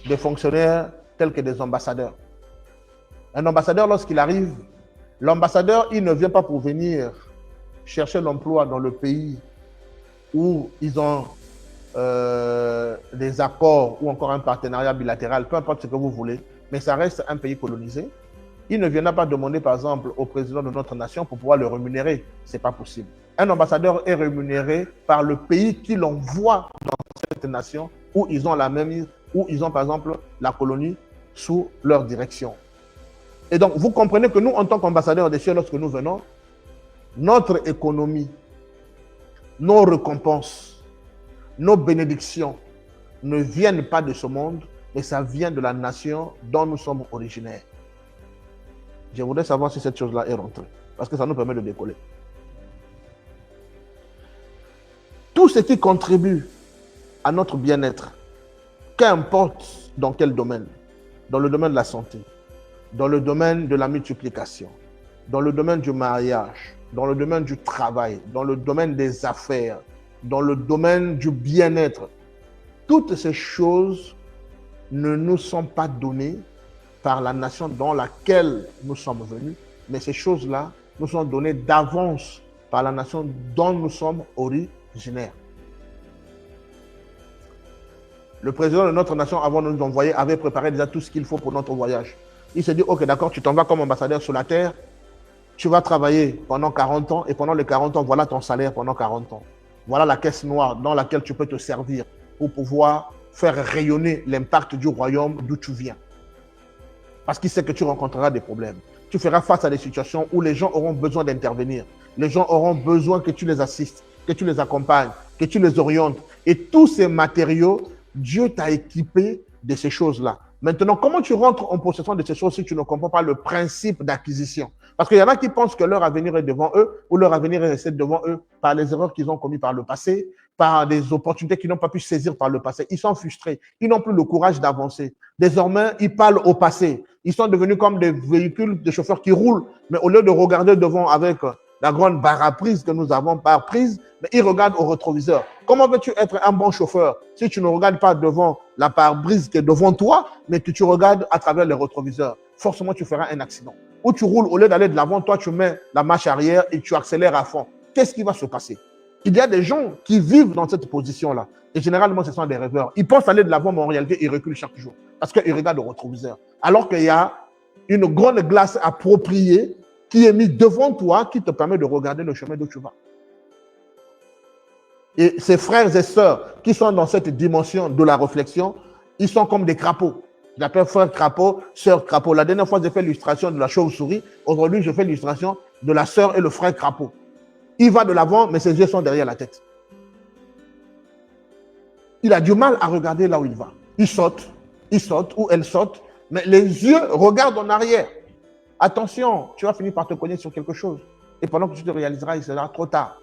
des fonctionnaires tels que des ambassadeurs. Un ambassadeur, lorsqu'il arrive, l'ambassadeur, il ne vient pas pour venir chercher l'emploi dans le pays où ils ont des accords ou encore un partenariat bilatéral, peu importe ce que vous voulez, mais ça reste un pays colonisé. Il ne viendra pas demander, par exemple, au président de notre nation pour pouvoir le rémunérer. Ce n'est pas possible. Un ambassadeur est rémunéré par le pays qui l'envoie dans cette nation où ils ont par exemple, la colonie sous leur direction. Et donc, vous comprenez que nous, en tant qu'ambassadeurs des cieux, lorsque nous venons, notre économie, nos récompenses, nos bénédictions ne viennent pas de ce monde, mais ça vient de la nation dont nous sommes originaires. Je voudrais savoir si cette chose-là est rentrée, parce que ça nous permet de décoller. Tout ce qui contribue à notre bien-être, qu'importe dans quel domaine, dans le domaine de la santé, dans le domaine de la multiplication, dans le domaine du mariage, dans le domaine du travail, dans le domaine des affaires, dans le domaine du bien-être, toutes ces choses ne nous sont pas données par la nation dans laquelle nous sommes venus, mais ces choses-là nous sont données d'avance par la nation dont nous sommes originaires. Le président de notre nation, avant de nous envoyer, avait préparé déjà tout ce qu'il faut pour notre voyage. Il s'est dit, ok, d'accord, tu t'en vas comme ambassadeur sur la terre, tu vas travailler pendant 40 ans, et pendant les 40 ans, voilà ton salaire pendant 40 ans. Voilà la caisse noire dans laquelle tu peux te servir pour pouvoir faire rayonner l'impact du royaume d'où tu viens. Parce qu'il sait que tu rencontreras des problèmes. Tu feras face à des situations où les gens auront besoin d'intervenir. Les gens auront besoin que tu les assistes, que tu les accompagnes, que tu les orientes. Et tous ces matériaux, Dieu t'a équipé de ces choses-là. Maintenant, comment tu rentres en possession de ces choses si tu ne comprends pas le principe d'acquisition? Parce qu'il y en a qui pensent que leur avenir est devant eux ou leur avenir est resté devant eux par les erreurs qu'ils ont commises par le passé, par des opportunités qu'ils n'ont pas pu saisir par le passé. Ils sont frustrés. Ils n'ont plus le courage d'avancer. Désormais, ils parlent au passé. Ils sont devenus comme des véhicules de chauffeurs qui roulent, mais au lieu de regarder devant avec la grande barre à prise que nous avons par prise, mais ils regardent au rétroviseur. Comment veux-tu être un bon chauffeur si tu ne regardes pas devant la pare-brise qui est devant toi, mais que tu regardes à travers les rétroviseurs? Forcément, tu feras un accident. Ou tu roules, au lieu d'aller de l'avant, toi, tu mets la marche arrière et tu accélères à fond. Qu'est-ce qui va se passer? Il y a des gens qui vivent dans cette position-là. Et généralement, ce sont des rêveurs. Ils pensent aller de l'avant, mais en réalité, ils reculent chaque jour. Parce qu'ils regardent au rétroviseur. Alors qu'il y a une grande glace appropriée qui est mise devant toi, qui te permet de regarder le chemin d'où tu vas. Et ces frères et sœurs qui sont dans cette dimension de la réflexion, ils sont comme des crapauds. J'appelle frère crapaud, sœur crapaud. La dernière fois, j'ai fait l'illustration de la chauve-souris. Aujourd'hui, je fais l'illustration de la sœur et le frère crapaud. Il va de l'avant, mais ses yeux sont derrière la tête. Il a du mal à regarder là où il va. Il saute ou elle saute, mais les yeux regardent en arrière. Attention, tu vas finir par te cogner sur quelque chose. Et pendant que tu te réaliseras, il sera trop tard.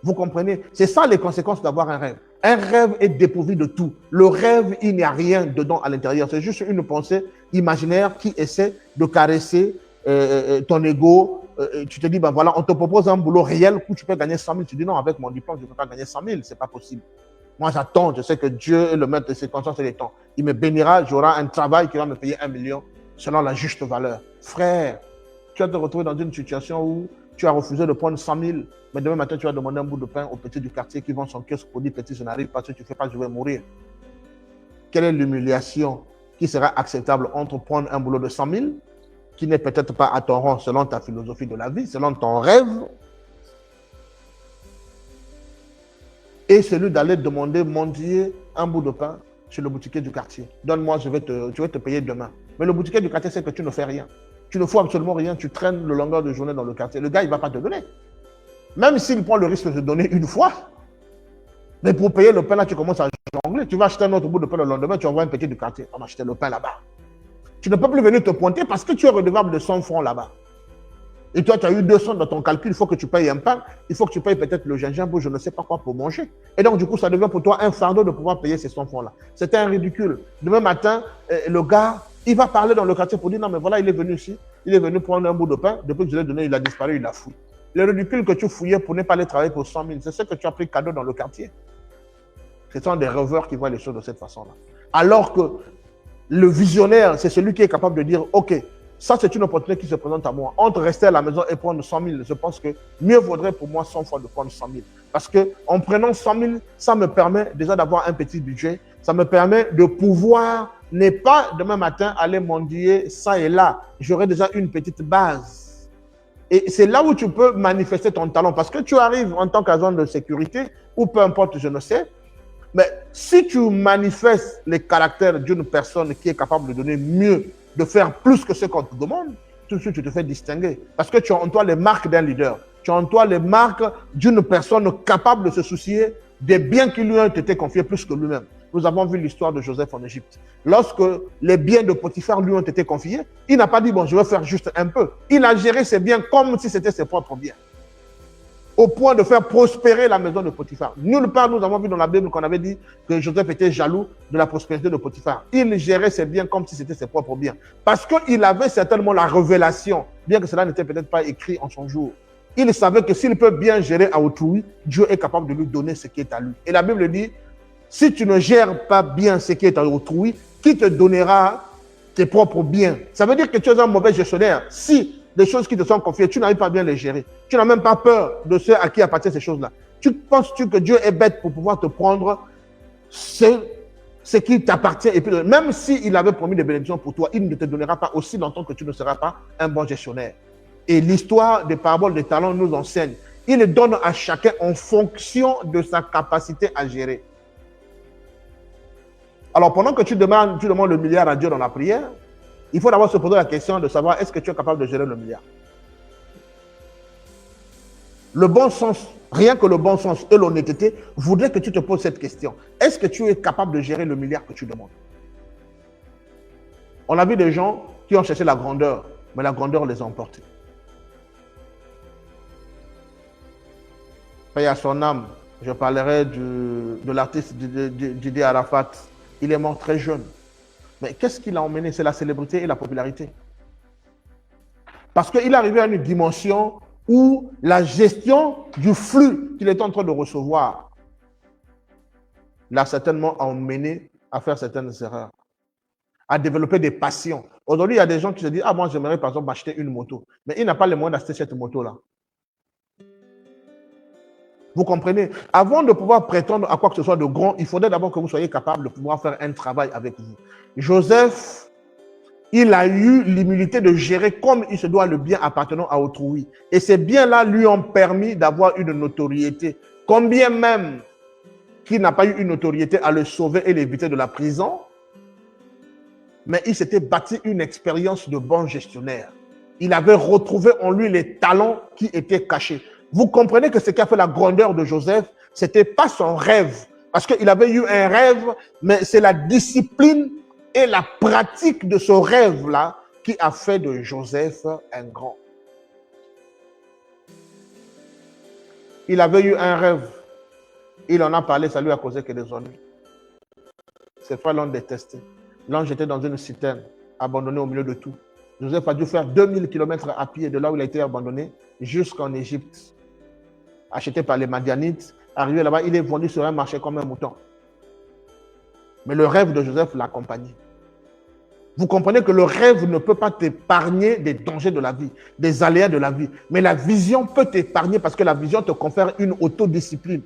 Vous comprenez? C'est ça les conséquences d'avoir un rêve. Un rêve est dépourvu de tout. Le rêve, il n'y a rien dedans à l'intérieur. C'est juste une pensée imaginaire qui essaie de caresser ton ego. Tu te dis, ben voilà, on te propose un boulot réel où tu peux gagner 100 000. Tu dis, non, avec mon diplôme, je ne peux pas gagner 100 000. Ce n'est pas possible. Moi, j'attends. Je sais que Dieu est le maître de ses consciences et des temps. Il me bénira. J'aurai un travail qui va me payer 1 million selon la juste valeur. Frère, tu vas te retrouver dans une situation où tu as refusé de prendre 100 000, mais demain matin, tu vas demander un bout de pain au petit du quartier qui vend son kiosque pour dire, petit, je n'arrive pas, si tu ne fais pas, je vais mourir. Quelle est l'humiliation qui sera acceptable entre prendre un boulot de 100 000, qui n'est peut-être pas à ton rang selon ta philosophie de la vie, selon ton rêve, et celui d'aller demander, mendier un bout de pain chez le boutiquier du quartier. Donne-moi, je vais te payer demain. Mais le boutiquier du quartier sait que tu ne fais rien. Tu ne fous absolument rien, tu traînes le longueur de journée dans le quartier. Le gars, il ne va pas te donner. Même s'il prend le risque de te donner une fois, mais pour payer le pain, là, tu commences à jongler. Tu vas acheter un autre bout de pain le lendemain, tu envoies un petit du quartier. On va acheter le pain là-bas. Tu ne peux plus venir te pointer parce que tu es redevable de 100 francs là-bas. Et toi, tu as eu 200 dans ton calcul, il faut que tu payes un pain, il faut que tu payes peut-être le gingembre, je ne sais pas quoi pour manger. Et donc, du coup, ça devient pour toi un fardeau de pouvoir payer ces 100 francs-là. C'était un ridicule. Demain matin, le gars, il va parler dans le quartier pour dire, non, mais voilà, il est venu ici, il est venu prendre un bout de pain, depuis que je l'ai donné, il a disparu, il a fouillé. Le ridicule que tu fouillais pour ne pas aller travailler pour 100 000, c'est ce que tu as pris cadeau dans le quartier. Ce sont des rêveurs qui voient les choses de cette façon-là. Alors que le visionnaire, c'est celui qui est capable de dire, OK, ça, c'est une opportunité qui se présente à moi. Entre rester à la maison et prendre 100 000, je pense que mieux vaudrait pour moi 100 fois de prendre 100 000. Parce qu'en prenant 100 000, ça me permet déjà d'avoir un petit budget. Ça me permet de pouvoir ne pas demain matin aller mendier ça et là. J'aurai déjà une petite base. Et c'est là où tu peux manifester ton talent. Parce que tu arrives en tant qu'agent de sécurité, ou peu importe, je ne sais. Mais si tu manifestes les caractères d'une personne qui est capable de donner mieux, de faire plus que ce qu'on te demande, tout de suite, tu te fais distinguer. Parce que tu as en toi les marques d'un leader. Tu as en toi les marques d'une personne capable de se soucier des biens qui lui ont été confiés plus que lui-même. Nous avons vu l'histoire de Joseph en Égypte. Lorsque les biens de Potiphar lui ont été confiés, il n'a pas dit, bon, je vais faire juste un peu. Il a géré ses biens comme si c'était ses propres biens, au point de faire prospérer la maison de Potiphar. Nulle part, nous avons vu dans la Bible qu'on avait dit que Joseph était jaloux de la prospérité de Potiphar. Il gérait ses biens comme si c'était ses propres biens. Parce qu'il avait certainement la révélation, bien que cela n'était peut-être pas écrit en son jour. Il savait que s'il peut bien gérer à autrui, Dieu est capable de lui donner ce qui est à lui. Et la Bible dit, si tu ne gères pas bien ce qui est à autrui, qui te donnera tes propres biens? Ça veut dire que tu es un mauvais gestionnaire. Si des choses qui te sont confiées, tu n'arrives pas bien les gérer. Tu n'as même pas peur de ceux à qui appartiennent ces choses-là. Penses-tu que Dieu est bête pour pouvoir te prendre ce qui t'appartient? Et puis, même s'il avait promis des bénédictions pour toi, il ne te donnera pas aussi longtemps que tu ne seras pas un bon gestionnaire. Et l'histoire des paraboles des talents nous enseigne. Il donne à chacun en fonction de sa capacité à gérer. Alors, pendant que tu demandes le milliard à Dieu dans la prière, il faut d'abord se poser la question de savoir est-ce que tu es capable de gérer le milliard. Le bon sens, rien que le bon sens et l'honnêteté voudrait que tu te poses cette question. Est-ce que tu es capable de gérer le milliard que tu demandes? On a vu des gens qui ont cherché la grandeur, mais la grandeur les a emportés. Paix à son âme, je parlerai de l'artiste Didier Arafat. Il est mort très jeune. Mais qu'est-ce qui l'a emmené? C'est la célébrité et la popularité. Parce qu'il est arrivé à une dimension où la gestion du flux qu'il est en train de recevoir l'a certainement emmené à faire certaines erreurs, à développer des passions. Aujourd'hui, il y a des gens qui se disent, ah, moi, j'aimerais par exemple m'acheter une moto. Mais il n'a pas les moyens d'acheter cette moto-là. Vous comprenez? Avant de pouvoir prétendre à quoi que ce soit de grand, il faudrait d'abord que vous soyez capable de pouvoir faire un travail avec vous. Joseph, il a eu l'humilité de gérer comme il se doit le bien appartenant à autrui. Et ces biens-là lui ont permis d'avoir une notoriété. Combien même qu'il n'a pas eu une notoriété à le sauver et l'éviter de la prison, mais il s'était bâti une expérience de bon gestionnaire. Il avait retrouvé en lui les talents qui étaient cachés. Vous comprenez que ce qui a fait la grandeur de Joseph, ce n'était pas son rêve. Parce qu'il avait eu un rêve, mais c'est la discipline et la pratique de ce rêve-là qui a fait de Joseph un grand. Il avait eu un rêve. Il en a parlé, ça lui a causé que des ennuis. Ses frères l'ont détesté. L'ont jeté dans une citerne, abandonné au milieu de tout. Joseph a dû faire 2000 km à pied de là où il a été abandonné jusqu'en Égypte. Acheté par les Madianites, arrivé là-bas, il est vendu sur un marché comme un mouton. Mais le rêve de Joseph l'accompagnait. Vous comprenez que le rêve ne peut pas t'épargner des dangers de la vie, des aléas de la vie. Mais la vision peut t'épargner parce que la vision te confère une autodiscipline.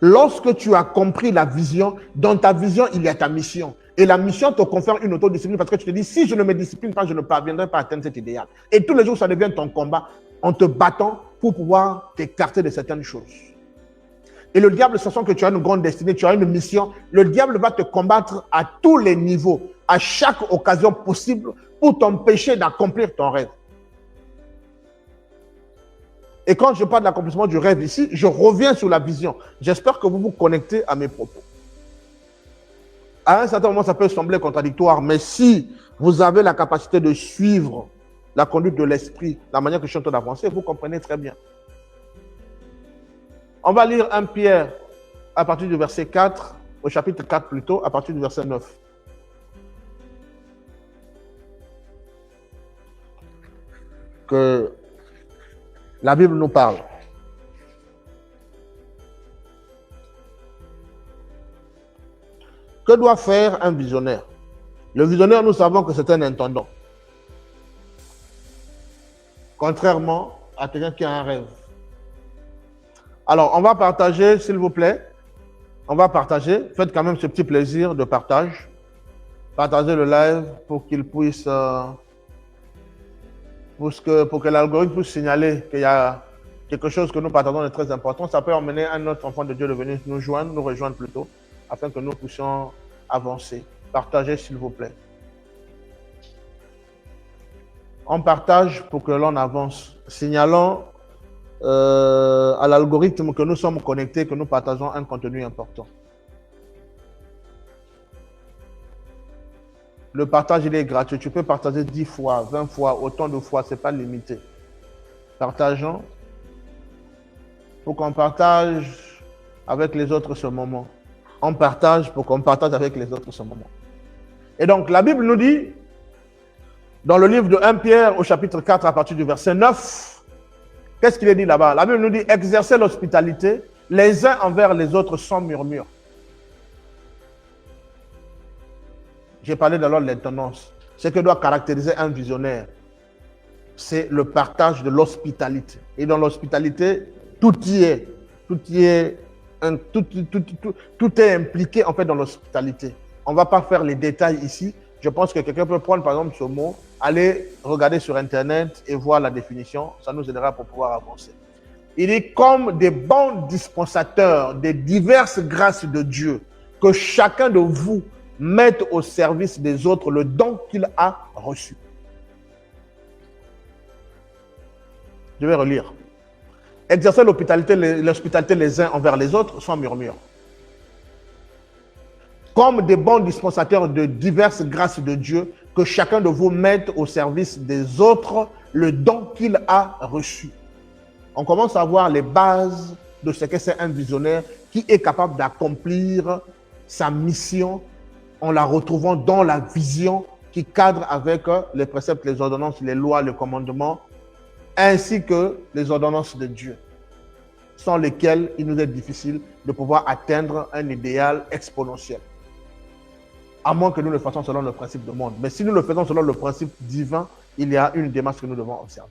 Lorsque tu as compris la vision, dans ta vision, il y a ta mission. Et la mission te confère une autodiscipline parce que tu te dis, si je ne me discipline pas, je ne parviendrai pas à atteindre cet idéal. Et tous les jours, ça devient ton combat en te battant pour pouvoir t'écarter de certaines choses. Et le diable, sachant que tu as une grande destinée, tu as une mission, le diable va te combattre à tous les niveaux, à chaque occasion possible pour t'empêcher d'accomplir ton rêve. Et quand je parle de l'accomplissement du rêve ici, je reviens sur la vision. J'espère que vous vous connectez à mes propos. À un certain moment, ça peut sembler contradictoire, mais si vous avez la capacité de suivre la conduite de l'esprit, la manière que je suis en train d'avancer, vous comprenez très bien. On va lire 1 Pierre à partir du verset 4, au chapitre 4 plutôt, à partir du verset 9. Que la Bible nous parle. Que doit faire un visionnaire? Le visionnaire, nous savons que c'est un intendant. Contrairement à quelqu'un qui a un rêve. Alors, on va partager, s'il vous plaît. On va partager. Faites quand même ce petit plaisir de partage. Partagez le live pour qu'il puisse... pour que l'algorithme puisse signaler qu'il y a quelque chose que nous partageons de très important. Ça peut emmener un autre enfant de Dieu de venir nous rejoindre plutôt, afin que nous puissions avancer. Partagez, s'il vous plaît. On partage pour que l'on avance. Signalons à l'algorithme que nous sommes connectés, que nous partageons un contenu important. Le partage, il est gratuit. Tu peux partager 10 fois, 20 fois, autant de fois, ce n'est pas limité. Partageons pour qu'on partage avec les autres ce moment. On partage pour qu'on partage avec les autres ce moment. Et donc, la Bible nous dit, dans le livre de 1 Pierre, au chapitre 4, à partir du verset 9, qu'est-ce qu'il est dit là-bas? La Bible nous dit, exercez l'hospitalité les uns envers les autres sans murmure. J'ai parlé d'alors de l'intendance. Ce que doit caractériser un visionnaire, c'est le partage de l'hospitalité. Et dans l'hospitalité, tout est impliqué en fait dans l'hospitalité. On ne va pas faire les détails ici. Je pense que quelqu'un peut prendre par exemple ce mot, aller regarder sur Internet et voir la définition. Ça nous aidera pour pouvoir avancer. Il est comme des bons dispensateurs des diverses grâces de Dieu, que chacun de vous mette au service des autres le don qu'il a reçu. Je vais relire. Exercez l'hospitalité les uns envers les autres sans murmure. Comme des bons dispensateurs de diverses grâces de Dieu, que chacun de vous mette au service des autres le don qu'il a reçu. On commence à voir les bases de ce que c'est un visionnaire qui est capable d'accomplir sa mission en la retrouvant dans la vision qui cadre avec les préceptes, les ordonnances, les lois, les commandements, ainsi que les ordonnances de Dieu, sans lesquelles il nous est difficile de pouvoir atteindre un idéal exponentiel. À moins que nous le fassions selon le principe du monde. Mais si nous le faisons selon le principe divin, il y a une démarche que nous devons observer.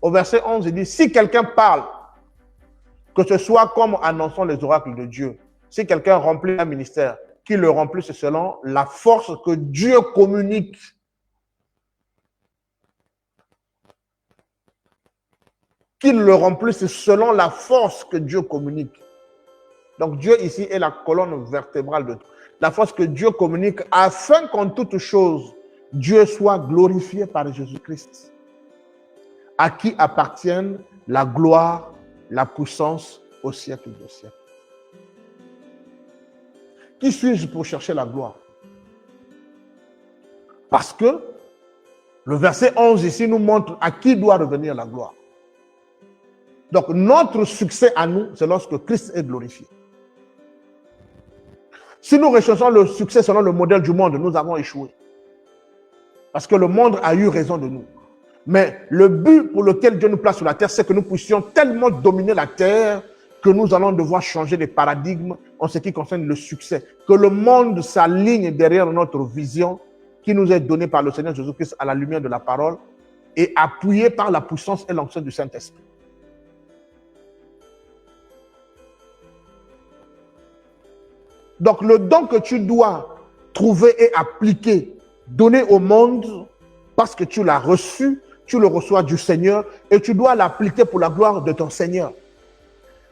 Au verset 11, il dit, si quelqu'un parle, que ce soit comme annonçant les oracles de Dieu, si quelqu'un remplit un ministère, qu'il le remplisse selon la force que Dieu communique. Qu'il le remplisse selon la force que Dieu communique. Donc Dieu ici est la colonne vertébrale de tout. La force que Dieu communique afin qu'en toute chose, Dieu soit glorifié par Jésus-Christ, à qui appartiennent la gloire, la puissance au siècle des siècles. Qui suis-je pour chercher la gloire? Parce que le verset 11 ici nous montre à qui doit revenir la gloire. Donc notre succès à nous, c'est lorsque Christ est glorifié. Si nous recherchons le succès selon le modèle du monde, nous avons échoué. Parce que le monde a eu raison de nous. Mais le but pour lequel Dieu nous place sur la terre, c'est que nous puissions tellement dominer la terre que nous allons devoir changer les paradigmes en ce qui concerne le succès. Que le monde s'aligne derrière notre vision qui nous est donnée par le Seigneur Jésus-Christ à la lumière de la parole et appuyée par la puissance et l'onction du Saint-Esprit. Donc, le don que tu dois trouver et appliquer, donner au monde, parce que tu l'as reçu, tu le reçois du Seigneur et tu dois l'appliquer pour la gloire de ton Seigneur.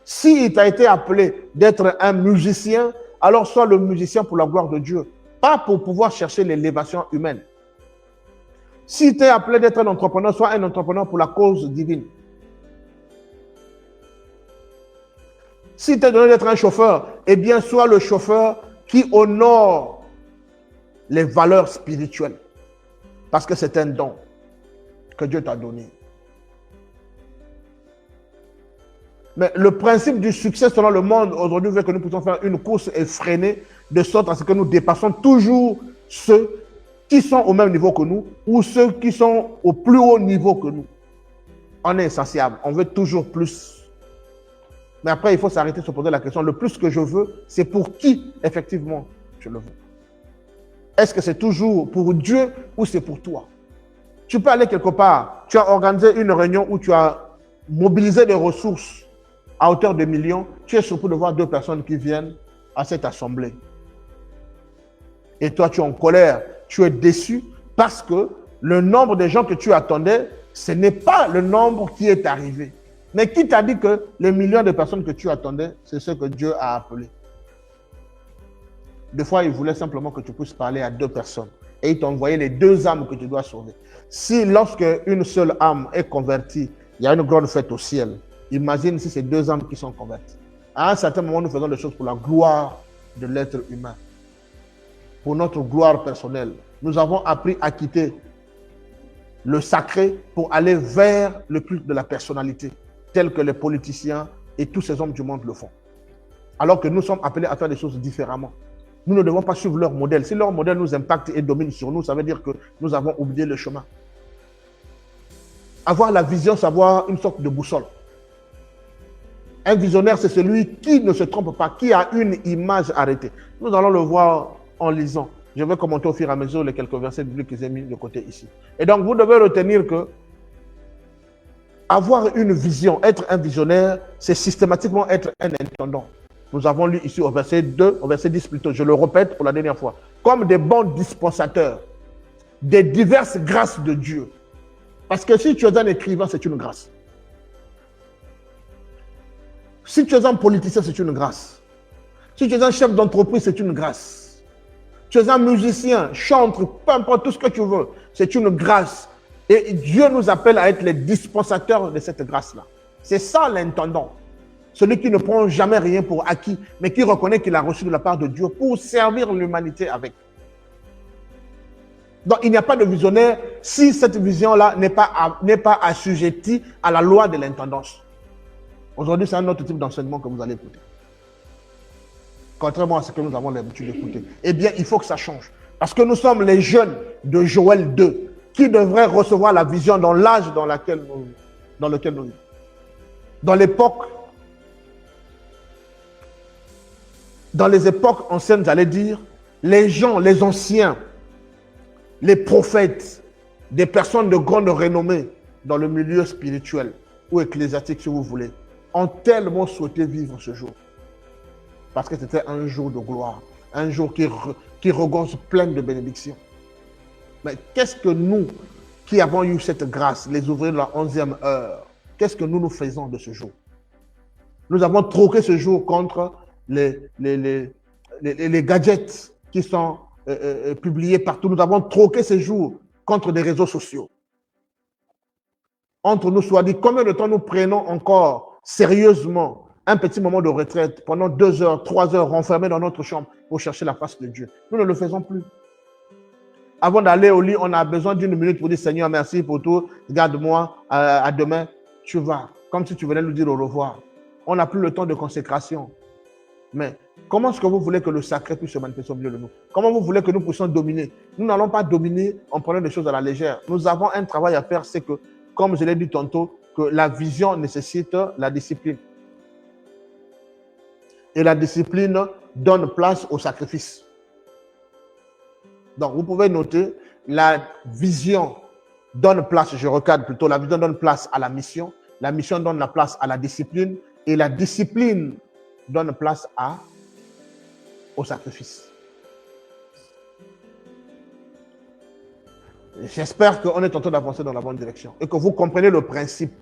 S'il t'a été appelé d'être un musicien, alors sois le musicien pour la gloire de Dieu, pas pour pouvoir chercher l'élévation humaine. Si tu es appelé d'être un entrepreneur, sois un entrepreneur pour la cause divine. Si tu es donné d'être un chauffeur, eh bien, sois le chauffeur qui honore les valeurs spirituelles. Parce que c'est un don que Dieu t'a donné. Mais le principe du succès selon le monde aujourd'hui veut que nous puissions faire une course effrénée de sorte à ce que nous dépassons toujours ceux qui sont au même niveau que nous ou ceux qui sont au plus haut niveau que nous. On est insatiable, on veut toujours plus. Mais après, il faut s'arrêter de se poser la question, le plus que je veux, c'est pour qui effectivement je le veux? Est-ce que c'est toujours pour Dieu ou c'est pour toi? Tu peux aller quelque part, tu as organisé une réunion où tu as mobilisé des ressources à hauteur de millions, tu es surpris de voir 2 personnes qui viennent à cette assemblée. Et toi, tu es en colère, tu es déçu parce que le nombre de gens que tu attendais, ce n'est pas le nombre qui est arrivé. Mais qui t'a dit que les millions de personnes que tu attendais, c'est ce que Dieu a appelé? Des fois, il voulait simplement que tu puisses parler à 2 personnes. Et il t'a envoyé les 2 âmes que tu dois sauver. Si lorsque une seule âme est convertie, il y a une grande fête au ciel. Imagine si c'est 2 âmes qui sont converties. À un certain moment, nous faisons des choses pour la gloire de l'être humain. Pour notre gloire personnelle. Nous avons appris à quitter le sacré pour aller vers le culte de la personnalité, tel que les politiciens et tous ces hommes du monde le font. Alors que nous sommes appelés à faire des choses différemment. Nous ne devons pas suivre leur modèle. Si leur modèle nous impacte et domine sur nous, ça veut dire que nous avons oublié le chemin. Avoir la vision, c'est avoir une sorte de boussole. Un visionnaire, c'est celui qui ne se trompe pas, qui a une image arrêtée. Nous allons le voir en lisant. Je vais commenter au fur et à mesure les quelques versets bibliques que j'ai mis de côté ici. Et donc, vous devez retenir que avoir une vision, être un visionnaire, c'est systématiquement être un intendant. Nous avons lu ici au verset 2, au verset 10 plutôt, je le répète pour la dernière fois, comme des bons dispensateurs des diverses grâces de Dieu. Parce que si tu es un écrivain, c'est une grâce. Si tu es un politicien, c'est une grâce. Si tu es un chef d'entreprise, c'est une grâce. Tu es un musicien, chantre, peu importe tout ce que tu veux, c'est une grâce. Et Dieu nous appelle à être les dispensateurs de cette grâce-là. C'est ça l'intendant. Celui qui ne prend jamais rien pour acquis, mais qui reconnaît qu'il a reçu de la part de Dieu pour servir l'humanité avec. Donc, il n'y a pas de visionnaire si cette vision-là n'est pas assujettie à la loi de l'intendance. Aujourd'hui, c'est un autre type d'enseignement que vous allez écouter. Contrairement à ce que nous avons l'habitude d'écouter. Eh bien, il faut que ça change. Parce que nous sommes les jeunes de Joël 2 qui devraient recevoir la vision dans l'âge dans lequel nous vivons. Dans l'époque, dans les époques anciennes, j'allais dire, les gens, les anciens, les prophètes, des personnes de grande renommée dans le milieu spirituel ou ecclésiastique, si vous voulez, ont tellement souhaité vivre ce jour. Parce que c'était un jour de gloire, un jour qui regorge plein de bénédictions. Mais qu'est-ce que nous, qui avons eu cette grâce, les ouvriers de la 11e heure, qu'est-ce que nous faisons de ce jour? Nous avons troqué ce jour contre les gadgets qui sont publiés partout. Nous avons troqué ce jour contre des réseaux sociaux. Entre nous soit dit, combien de temps nous prenons encore sérieusement un petit moment de retraite pendant 2 heures, 3 heures renfermés dans notre chambre pour chercher la face de Dieu? Nous ne le faisons plus. Avant d'aller au lit, on a besoin d'1 minute pour dire Seigneur, merci pour tout, garde-moi, à demain, tu vas. Comme si tu venais nous dire au revoir. On n'a plus le temps de consécration. Mais comment est-ce que vous voulez que le sacré puisse se manifester au milieu de nous? Comment vous voulez que nous puissions dominer? Nous n'allons pas dominer en prenant des choses à la légère. Nous avons un travail à faire, c'est que, comme je l'ai dit tantôt, que la vision nécessite la discipline. Et la discipline donne place au sacrifice. Donc, vous pouvez noter, la vision donne place, je recadre plutôt, la vision donne place à la mission donne la place à la discipline, et la discipline donne place à au sacrifice. J'espère qu'on est en train d'avancer dans la bonne direction et que vous comprenez le principe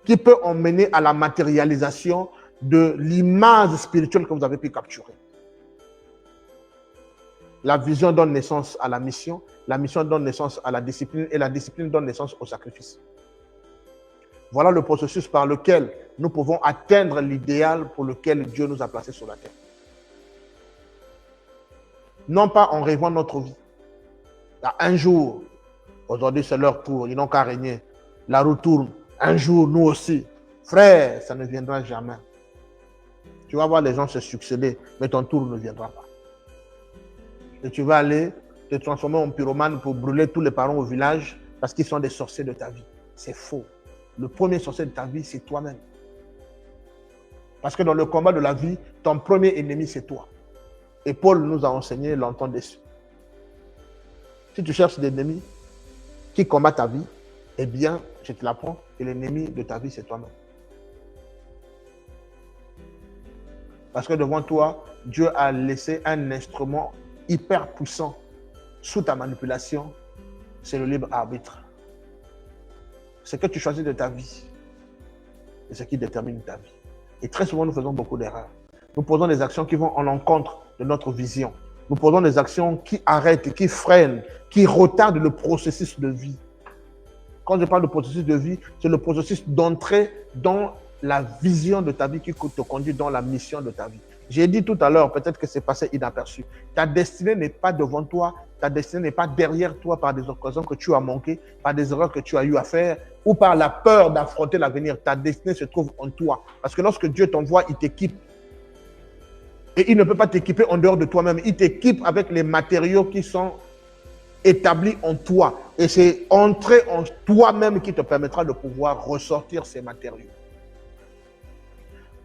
qui peut emmener à la matérialisation de l'image spirituelle que vous avez pu capturer. La vision donne naissance à la mission donne naissance à la discipline et la discipline donne naissance au sacrifice. Voilà le processus par lequel nous pouvons atteindre l'idéal pour lequel Dieu nous a placés sur la terre. Non pas en rêvant notre vie. Un jour, aujourd'hui c'est leur tour, ils n'ont qu'à régner. La roue tourne. Un jour, nous aussi. Frère, ça ne viendra jamais. Tu vas voir les gens se succéder, mais ton tour ne viendra pas. Et tu vas aller te transformer en pyromane pour brûler tous les parents au village parce qu'ils sont des sorciers de ta vie. C'est faux. Le premier sorcier de ta vie, c'est toi-même. Parce que dans le combat de la vie, ton premier ennemi, c'est toi. Et Paul nous a enseigné longtemps dessus. Si tu cherches des ennemis qui combattent ta vie, eh bien, je te l'apprends, que l'ennemi de ta vie, c'est toi-même. Parce que devant toi, Dieu a laissé un instrument hyper puissant sous ta manipulation, c'est le libre arbitre. Ce que tu choisis de ta vie, c'est ce qui détermine ta vie. Et très souvent, nous faisons beaucoup d'erreurs. Nous posons des actions qui vont en encontre de notre vision. Nous posons des actions qui arrêtent, qui freinent, qui retardent le processus de vie. Quand je parle de processus de vie, c'est le processus d'entrer dans la vision de ta vie qui te conduit dans la mission de ta vie. J'ai dit tout à l'heure, peut-être que c'est passé inaperçu. Ta destinée n'est pas devant toi, ta destinée n'est pas derrière toi par des occasions que tu as manquées, par des erreurs que tu as eu à faire ou par la peur d'affronter l'avenir. Ta destinée se trouve en toi. Parce que lorsque Dieu t'envoie, il t'équipe. Et il ne peut pas t'équiper en dehors de toi-même. Il t'équipe avec les matériaux qui sont établis en toi. Et c'est entrer en toi-même qui te permettra de pouvoir ressortir ces matériaux.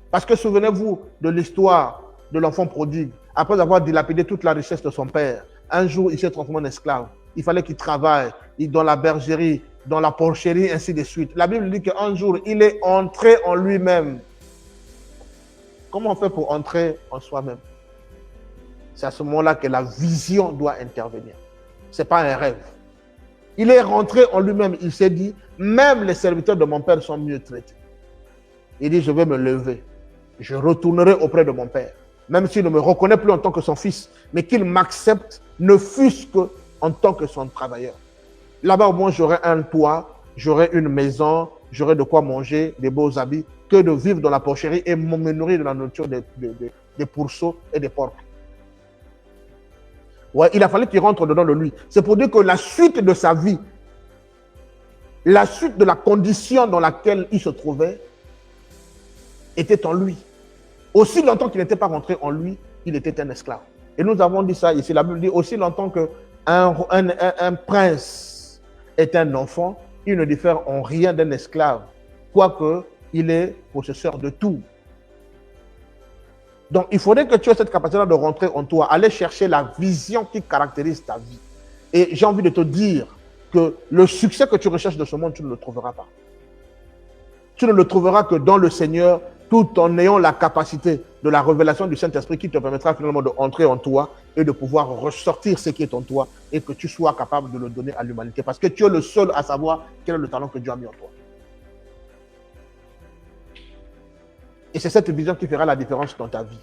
Parce que souvenez-vous de l'histoire de l'enfant prodigue. Après avoir dilapidé toute la richesse de son père, un jour, il s'est transformé en esclave. Il fallait qu'il travaille dans la bergerie, dans la porcherie, ainsi de suite. La Bible dit qu'un jour, il est entré en lui-même. Comment on fait pour entrer en soi-même? C'est à ce moment-là que la vision doit intervenir. Ce n'est pas un rêve. Il est rentré en lui-même. Il s'est dit, même les serviteurs de mon père sont mieux traités. Il dit, je vais me lever. Je retournerai auprès de mon père. Même s'il ne me reconnaît plus en tant que son fils, mais qu'il m'accepte, ne fût-ce qu'en tant que son travailleur. Là-bas, au moins, j'aurai un toit, j'aurai une maison, j'aurai de quoi manger, des beaux habits, que de vivre dans la porcherie et me nourrir de la nourriture des pourceaux et des porcs. Ouais, il a fallu qu'il rentre dedans de lui. C'est pour dire que la suite de sa vie, la suite de la condition dans laquelle il se trouvait, était en lui. Aussi longtemps qu'il n'était pas rentré en lui, il était un esclave. Et nous avons dit ça ici. La Bible dit aussi longtemps qu'un prince est un enfant, il ne diffère en rien d'un esclave, quoique il est possesseur de tout. Donc, il faudrait que tu aies cette capacité de rentrer en toi, aller chercher la vision qui caractérise ta vie. Et j'ai envie de te dire que le succès que tu recherches de ce monde, tu ne le trouveras pas. Tu ne le trouveras que dans le Seigneur, tout en ayant la capacité de la révélation du Saint-Esprit qui te permettra finalement d'entrer en toi et de pouvoir ressortir ce qui est en toi et que tu sois capable de le donner à l'humanité. Parce que tu es le seul à savoir quel est le talent que Dieu a mis en toi. Et c'est cette vision qui fera la différence dans ta vie.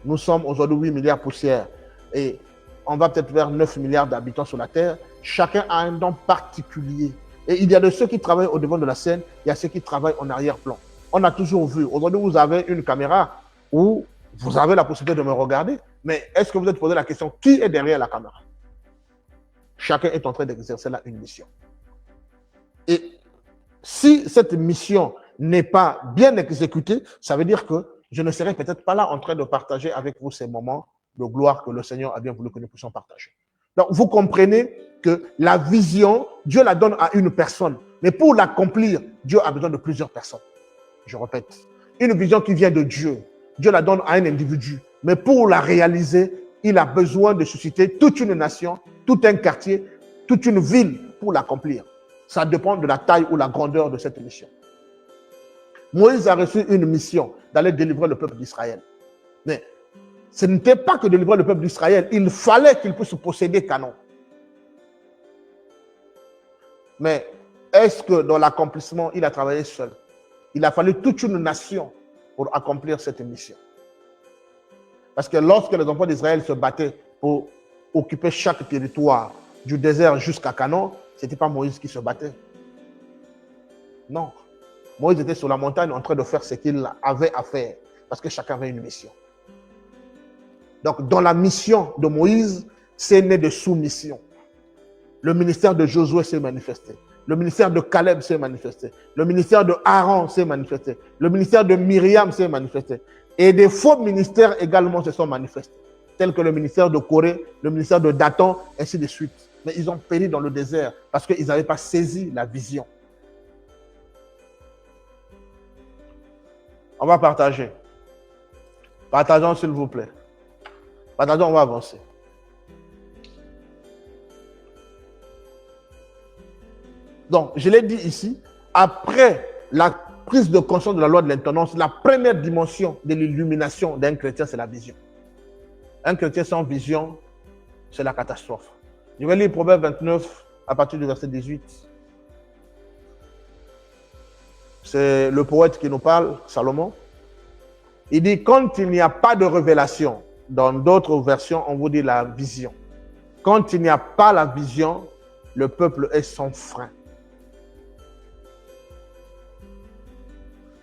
Nous sommes aujourd'hui 8 milliards poussières et on va peut-être vers 9 milliards d'habitants sur la Terre. Chacun a un don particulier. Et il y a de ceux qui travaillent au devant de la scène, il y a ceux qui travaillent en arrière-plan. On a toujours vu. Aujourd'hui, vous avez une caméra où vous avez la possibilité de me regarder. Mais est-ce que vous êtes posé la question, qui est derrière la caméra? Chacun est en train d'exercer là une mission. Et si cette mission n'est pas bien exécutée, ça veut dire que je ne serai peut-être pas là en train de partager avec vous ces moments de gloire que le Seigneur a bien voulu que nous puissions partager. Donc, vous comprenez que la vision, Dieu la donne à une personne. Mais pour l'accomplir, Dieu a besoin de plusieurs personnes. Je répète, une vision qui vient de Dieu, Dieu la donne à un individu. Mais pour la réaliser, il a besoin de susciter toute une nation, tout un quartier, toute une ville pour l'accomplir. Ça dépend de la taille ou la grandeur de cette mission. Moïse a reçu une mission d'aller délivrer le peuple d'Israël. Mais Ce n'était pas que de livrer le peuple d'Israël. Il fallait qu'il puisse posséder Canaan. Mais est-ce que dans l'accomplissement, il a travaillé seul? Il a fallu toute une nation pour accomplir cette mission. Parce que lorsque les enfants d'Israël se battaient pour occuper chaque territoire, du désert jusqu'à Canaan, ce n'était pas Moïse qui se battait. Non. Moïse était sur la montagne en train de faire ce qu'il avait à faire. Parce que chacun avait une mission. Donc, dans la mission de Moïse, c'est né de soumission. Le ministère de Josué s'est manifesté. Le ministère de Caleb s'est manifesté. Le ministère de Aaron s'est manifesté. Le ministère de Myriam s'est manifesté. Et des faux ministères également se sont manifestés, tels que le ministère de Corée, le ministère de Dathan, ainsi de suite. Mais ils ont péri dans le désert parce qu'ils n'avaient pas saisi la vision. On va partager. Partageons, s'il vous plaît. Partageons, on va avancer. Donc, je l'ai dit ici, après la prise de conscience de la loi de l'intendance, la première dimension de l'illumination d'un chrétien, c'est la vision. Un chrétien sans vision, c'est la catastrophe. Je vais lire Proverbe 29 à partir du verset 18. C'est le poète qui nous parle, Salomon. Il dit, quand il n'y a pas de révélation, dans d'autres versions, on vous dit la vision. Quand il n'y a pas la vision, le peuple est sans frein.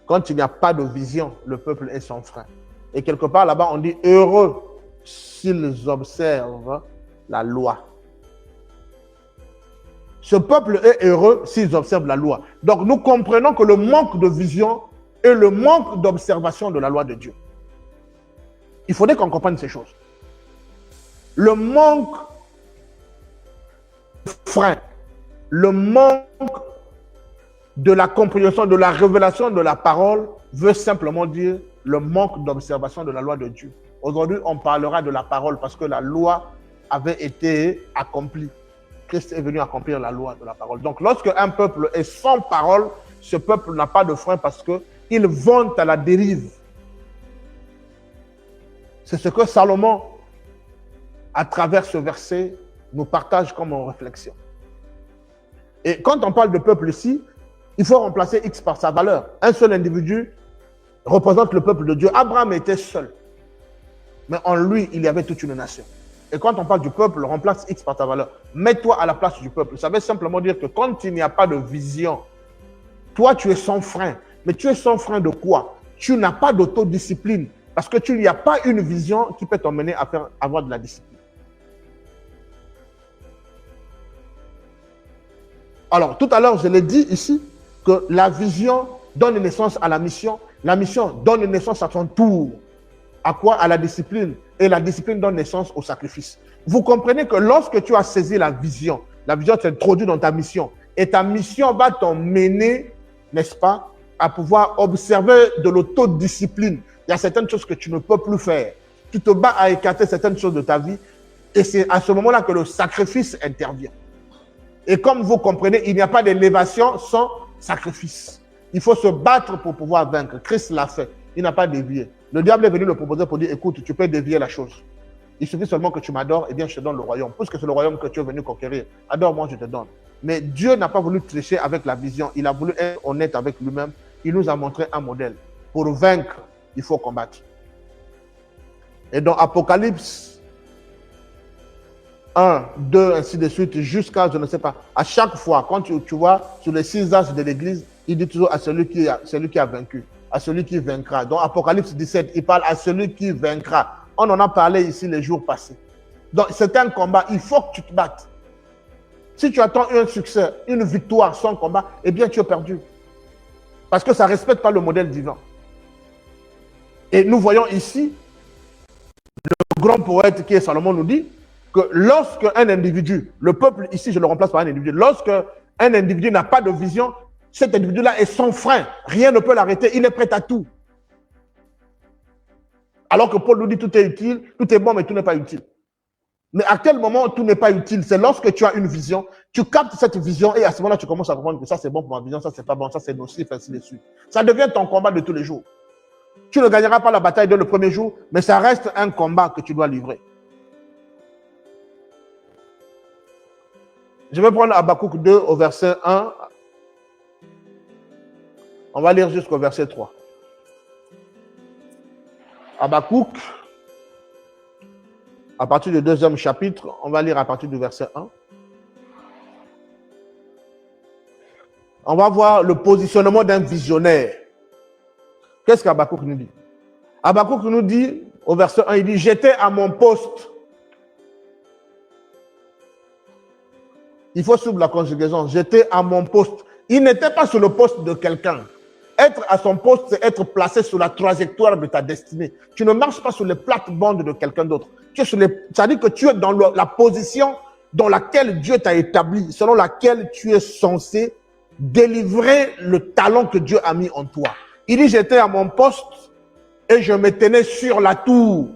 Quand il n'y a pas de vision, le peuple est sans frein. Et quelque part là-bas, on dit heureux s'ils observent la loi. Ce peuple est heureux s'ils observent la loi. Donc nous comprenons que le manque de vision est le manque d'observation de la loi de Dieu. Il faudrait qu'on comprenne ces choses. Le manque de frein, le manque de la compréhension, de la révélation de la parole veut simplement dire le manque d'observation de la loi de Dieu. Aujourd'hui, on parlera de la parole parce que la loi avait été accomplie. Christ est venu accomplir la loi de la parole. Donc, lorsque un peuple est sans parole, ce peuple n'a pas de frein parce qu'il vont à la dérive. C'est ce que Salomon, à travers ce verset, nous partage comme réflexion. Et quand on parle de peuple ici, il faut remplacer X par sa valeur. Un seul individu représente le peuple de Dieu. Abraham était seul. Mais en lui, il y avait toute une nation. Et quand on parle du peuple, remplace X par ta valeur. Mets-toi à la place du peuple. Ça veut simplement dire que quand il n'y a pas de vision, toi, tu es sans frein. Mais tu es sans frein de quoi? Tu n'as pas d'autodiscipline. Parce que tu n'y a pas une vision qui peut t'emmener à avoir de la discipline. Alors, tout à l'heure, je l'ai dit ici, que la vision donne naissance à la mission donne naissance à son tour. À quoi? À la discipline. Et la discipline donne naissance au sacrifice. Vous comprenez que lorsque tu as saisi la vision s'introduit dans ta mission. Et ta mission va t'emmener, n'est-ce pas, à pouvoir observer de l'autodiscipline. Il y a certaines choses que tu ne peux plus faire. Tu te bats à écarter certaines choses de ta vie. Et c'est à ce moment-là que le sacrifice intervient. Et comme vous comprenez, il n'y a pas d'élévation sans sacrifice. Il faut se battre pour pouvoir vaincre. Christ l'a fait. Il n'a pas dévié. Le diable est venu le proposer pour dire, écoute, tu peux dévier la chose. Il suffit seulement que tu m'adores, et bien je te donne le royaume. Puisque c'est le royaume que tu es venu conquérir. Adore-moi, je te donne. Mais Dieu n'a pas voulu tricher avec la vision. Il a voulu être honnête avec lui-même. Il nous a montré un modèle. Pour vaincre, il faut combattre. Et dans Apocalypse 1, 2, ainsi de suite, jusqu'à, je ne sais pas, à chaque fois, quand tu vois sur les 6 axes de l'église, il dit toujours à celui qui a vaincu, à celui qui vaincra. Dans Apocalypse 17, il parle à celui qui vaincra. On en a parlé ici les jours passés. Donc, c'est un combat, il faut que tu te battes. Si tu attends un succès, une victoire sans combat, eh bien, tu es perdu. Parce que ça ne respecte pas le modèle divin. Et nous voyons ici, le grand poète qui est Salomon nous dit que lorsque un individu, le peuple ici, je le remplace par un individu, lorsque un individu n'a pas de vision, cet individu-là est sans frein. Rien ne peut l'arrêter, il est prêt à tout. Alors que Paul nous dit tout est utile, tout est bon, mais tout n'est pas utile. Mais à quel moment tout n'est pas utile? C'est lorsque tu as une vision, tu captes cette vision et à ce moment-là, tu commences à comprendre que ça c'est bon pour ma vision, ça c'est pas bon, ça c'est nocif, ainsi de suite. Ça devient ton combat de tous les jours. Tu ne gagneras pas la bataille dès le premier jour, mais ça reste un combat que tu dois livrer. Je vais prendre Habakkuk 2 au verset 1. On va lire jusqu'au verset 3. Habakkuk, à partir du 2e chapitre, on va lire à partir du verset 1. On va voir le positionnement d'un visionnaire. Qu'est-ce qu'Habakkuk nous dit? Habakkuk nous dit, au verset 1, il dit « J'étais à mon poste ». Il faut suivre la conjugaison. « J'étais à mon poste ». Il n'était pas sur le poste de quelqu'un. Être à son poste, c'est être placé sur la trajectoire de ta destinée. Tu ne marches pas sur les plates-bandes de quelqu'un d'autre. C'est-à-dire que tu es dans la position dans laquelle Dieu t'a établi, selon laquelle tu es censé délivrer le talent que Dieu a mis en toi. Il dit, j'étais à mon poste et je me tenais sur la tour.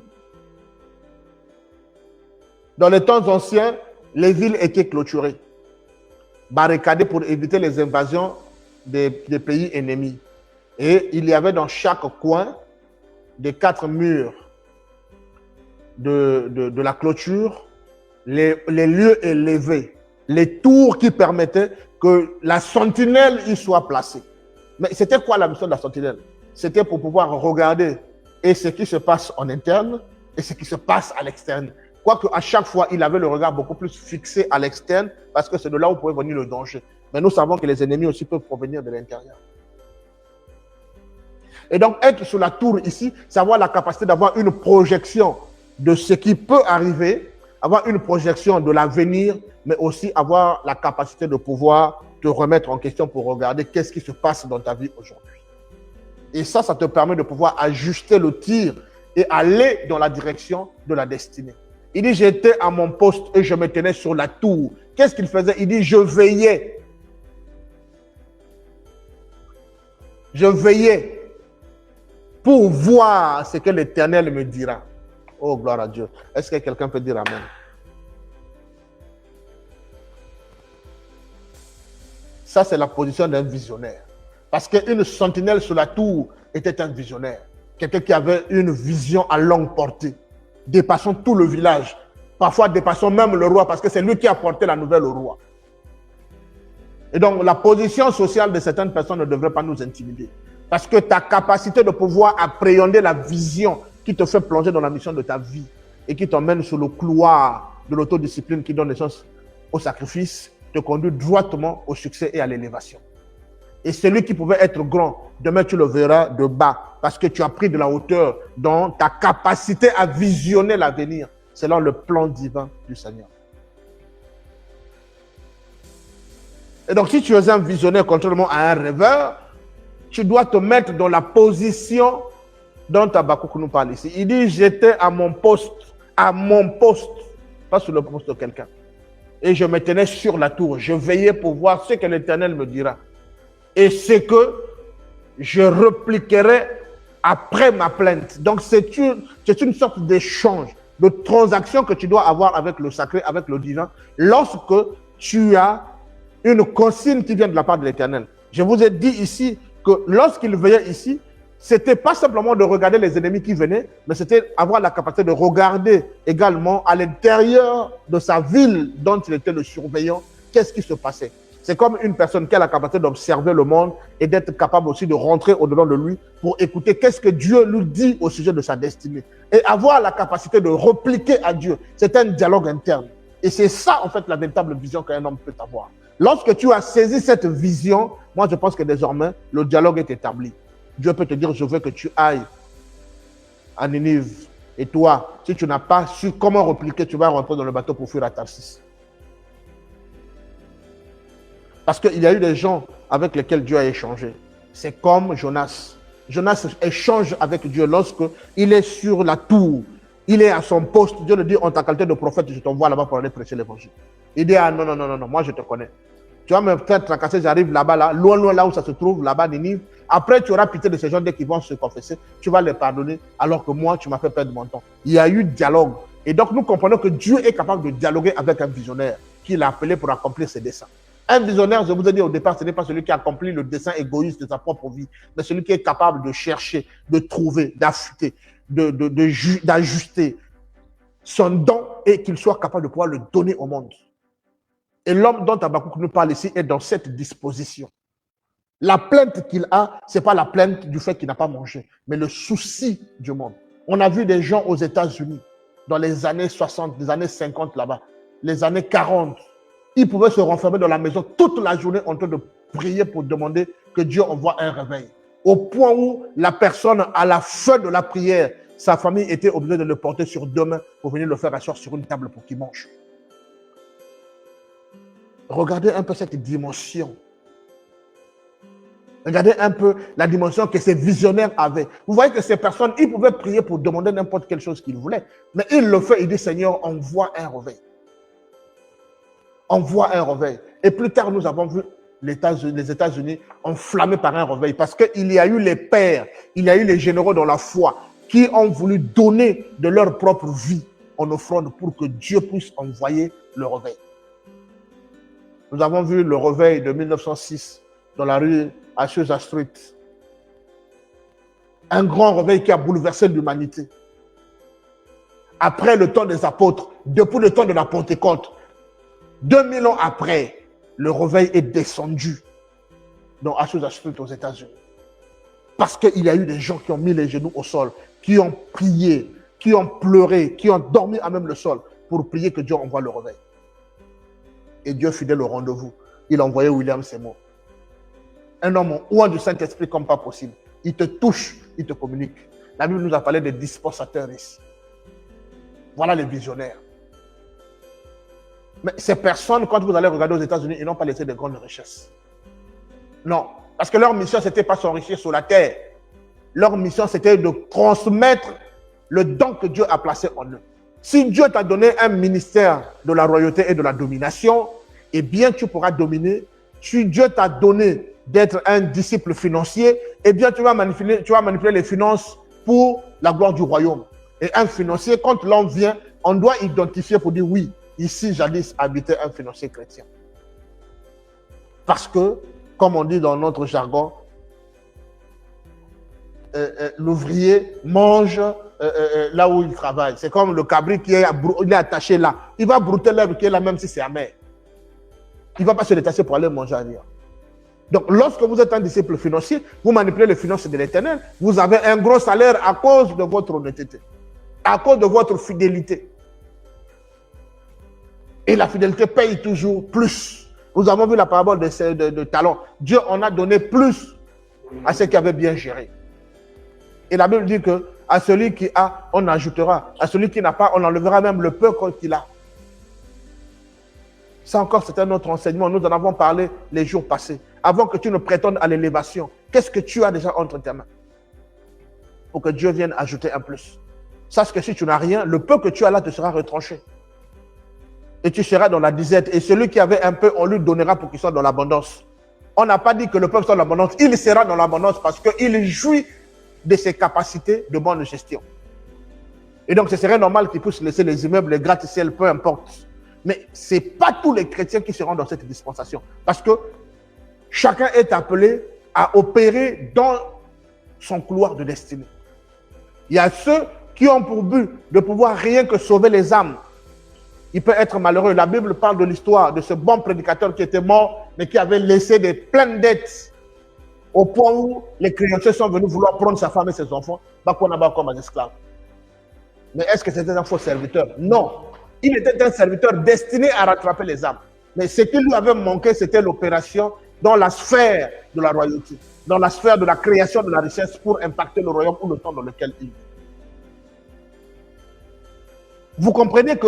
Dans les temps anciens, les villes étaient clôturées, barricadées pour éviter les invasions des pays ennemis. Et il y avait dans chaque coin des 4 murs de la clôture, les lieux élevés, les tours qui permettaient que la sentinelle y soit placée. Mais c'était quoi la mission de la sentinelle? C'était pour pouvoir regarder et ce qui se passe en interne et ce qui se passe à l'externe. Quoique à chaque fois, il avait le regard beaucoup plus fixé à l'externe parce que c'est de là où pouvait venir le danger. Mais nous savons que les ennemis aussi peuvent provenir de l'intérieur. Et donc, être sur la tour ici, c'est avoir la capacité d'avoir une projection de ce qui peut arriver, avoir une projection de l'avenir, mais aussi avoir la capacité de pouvoir te remettre en question pour regarder qu'est-ce qui se passe dans ta vie aujourd'hui. Et ça te permet de pouvoir ajuster le tir et aller dans la direction de la destinée. Il dit, j'étais à mon poste et je me tenais sur la tour. Qu'est-ce qu'il faisait? Il dit, je veillais. Je veillais pour voir ce que l'Éternel me dira. Oh, gloire à Dieu. Est-ce que quelqu'un peut dire Amen? Ça, c'est la position d'un visionnaire. Parce qu'une sentinelle sur la tour était un visionnaire. Quelqu'un qui avait une vision à longue portée, dépassant tout le village, parfois dépassant même le roi, parce que c'est lui qui a porté la nouvelle au roi. Et donc, la position sociale de certaines personnes ne devrait pas nous intimider. Parce que ta capacité de pouvoir appréhender la vision qui te fait plonger dans la mission de ta vie et qui t'emmène sur le couloir de l'autodiscipline qui donne naissance au sacrifice, te conduit droitement au succès et à l'élévation. Et celui qui pouvait être grand, demain tu le verras de bas, parce que tu as pris de la hauteur dans ta capacité à visionner l'avenir, selon le plan divin du Seigneur. Et donc si tu es un visionnaire contrairement à un rêveur, tu dois te mettre dans la position dont Habakkuk nous parle ici. Il dit, j'étais à mon poste, pas sur le poste de quelqu'un. Et je me tenais sur la tour, je veillais pour voir ce que l'Éternel me dira. Et ce que je repliquerai après ma plainte. Donc c'est une sorte d'échange, de transaction que tu dois avoir avec le sacré, avec le divin, lorsque tu as une consigne qui vient de la part de l'Éternel. Je vous ai dit ici que lorsqu'il veillait ici, c'était pas simplement de regarder les ennemis qui venaient, mais c'était avoir la capacité de regarder également à l'intérieur de sa ville dont il était le surveillant, qu'est-ce qui se passait. C'est comme une personne qui a la capacité d'observer le monde et d'être capable aussi de rentrer au-dedans de lui pour écouter qu'est-ce que Dieu lui dit au sujet de sa destinée. Et avoir la capacité de repliquer à Dieu. C'est un dialogue interne. Et c'est ça, en fait, la véritable vision qu'un homme peut avoir. Lorsque tu as saisi cette vision, moi, je pense que désormais, le dialogue est établi. Dieu peut te dire, je veux que tu ailles à Ninive. Et toi, si tu n'as pas su comment repliquer, tu vas rentrer dans le bateau pour fuir à Tarsis. Parce qu'il y a eu des gens avec lesquels Dieu a échangé. C'est comme Jonas. Jonas échange avec Dieu lorsqu'il est sur la tour. Il est à son poste. Dieu lui dit, en ta qualité de prophète, je t'envoie là-bas pour aller prêcher l'évangile. Il dit, ah non, moi je te connais. Tu vas me faire tracasser, j'arrive là-bas, loin là où ça se trouve, là-bas, Ninive. Après, tu auras pitié de ces gens dès qu'ils vont se confesser. Tu vas les pardonner, alors que moi, tu m'as fait perdre mon temps. Il y a eu dialogue. Et donc, nous comprenons que Dieu est capable de dialoguer avec un visionnaire qu'il a appelé pour accomplir ses desseins. Un visionnaire, je vous ai dit au départ, ce n'est pas celui qui accomplit le dessein égoïste de sa propre vie, mais celui qui est capable de chercher, de trouver, d'affûter, d'ajuster son don et qu'il soit capable de pouvoir le donner au monde. Et l'homme dont Habakkuk nous parle ici est dans cette disposition. La plainte qu'il a, ce n'est pas la plainte du fait qu'il n'a pas mangé, mais le souci du monde. On a vu des gens aux États-Unis, dans les années 60, les années 50 là-bas, les années 40, ils pouvaient se renfermer dans la maison toute la journée en train de prier pour demander que Dieu envoie un réveil. Au point où la personne, à la fin de la prière, sa famille était obligée de le porter sur deux mains pour venir le faire asseoir sur une table pour qu'il mange. Regardez un peu cette dimension. Regardez un peu la dimension que ces visionnaires avaient. Vous voyez que ces personnes, ils pouvaient prier pour demander n'importe quelle chose qu'ils voulaient. Mais ils le font, ils disent, Seigneur, envoie un réveil. Envoie un réveil. Et plus tard, nous avons vu les États-Unis enflammés par un réveil. Parce qu'il y a eu les pères, il y a eu les généraux dans la foi qui ont voulu donner de leur propre vie en offrande pour que Dieu puisse envoyer le réveil. Nous avons vu le réveil de 1906 dans la rue Azusa Street. Un grand réveil qui a bouleversé l'humanité. Après le temps des apôtres, depuis le temps de la Pentecôte, 2000 ans après, le réveil est descendu dans Azusa Street aux États-Unis. Parce qu'il y a eu des gens qui ont mis les genoux au sol, qui ont prié, qui ont pleuré, qui ont dormi à même le sol pour prier que Dieu envoie le réveil. Et Dieu fidèle au rendez-vous. Il a envoyé William Seymour. Un homme oint du Saint-Esprit comme pas possible. Il te touche, il te communique. La Bible nous a parlé des dispensateurs ici. Voilà les visionnaires. Mais ces personnes, quand vous allez regarder aux États-Unis, ils n'ont pas laissé de grandes richesses. Non. Parce que leur mission, ce n'était pas s'enrichir sur la terre. Leur mission, c'était de transmettre le don que Dieu a placé en eux. Si Dieu t'a donné un ministère de la royauté et de la domination, eh bien, tu pourras dominer. Si Dieu t'a donné d'être un disciple financier, eh bien, tu vas manipuler les finances pour la gloire du royaume. Et un financier, quand l'homme vient, on doit identifier pour dire oui, ici, jadis, habitait un financier chrétien. Parce que, comme on dit dans notre jargon, l'ouvrier mange là où il travaille. C'est comme le cabri qui est attaché là. Il va brouter l'herbe qui est là même si c'est amer. Il ne va pas se détacher pour aller manger ailleurs. Donc, lorsque vous êtes un disciple financier, vous manipulez les finances de l'Éternel, vous avez un gros salaire à cause de votre honnêteté, à cause de votre fidélité. Et la fidélité paye toujours plus. Nous avons vu la parabole de talents. Dieu en a donné plus à ceux qui avaient bien géré. Et la Bible dit que à celui qui a, on ajoutera. À celui qui n'a pas, on enlèvera même le peu qu'il a. Ça encore, c'est un autre enseignement. Nous en avons parlé les jours passés. Avant que tu ne prétendes à l'élévation, qu'est-ce que tu as déjà entre tes mains? Pour que Dieu vienne ajouter un plus. Sache que si tu n'as rien, le peu que tu as là te sera retranché. Et tu seras dans la disette. Et celui qui avait un peu, on lui donnera pour qu'il soit dans l'abondance. On n'a pas dit que le peuple soit dans l'abondance. Il sera dans l'abondance parce qu'il jouit de ses capacités de bonne gestion. Et donc, ce serait normal qu'il puisse laisser les immeubles, les gratte-ciel, peu importe. Mais ce n'est pas tous les chrétiens qui seront dans cette dispensation. Parce que chacun est appelé à opérer dans son couloir de destinée. Il y a ceux qui ont pour but de pouvoir rien que sauver les âmes. Il peut être malheureux. La Bible parle de l'histoire de ce bon prédicateur qui était mort, mais qui avait laissé des pleines dettes, au point où les créanciers sont venus vouloir prendre sa femme et ses enfants, comme un esclave. Mais est-ce que c'était un faux serviteur? Non. Il était un serviteur destiné à rattraper les âmes. Mais ce qui lui avait manqué, c'était l'opération dans la sphère de la royauté, dans la sphère de la création de la richesse pour impacter le royaume ou le temps dans lequel il vit. Vous comprenez que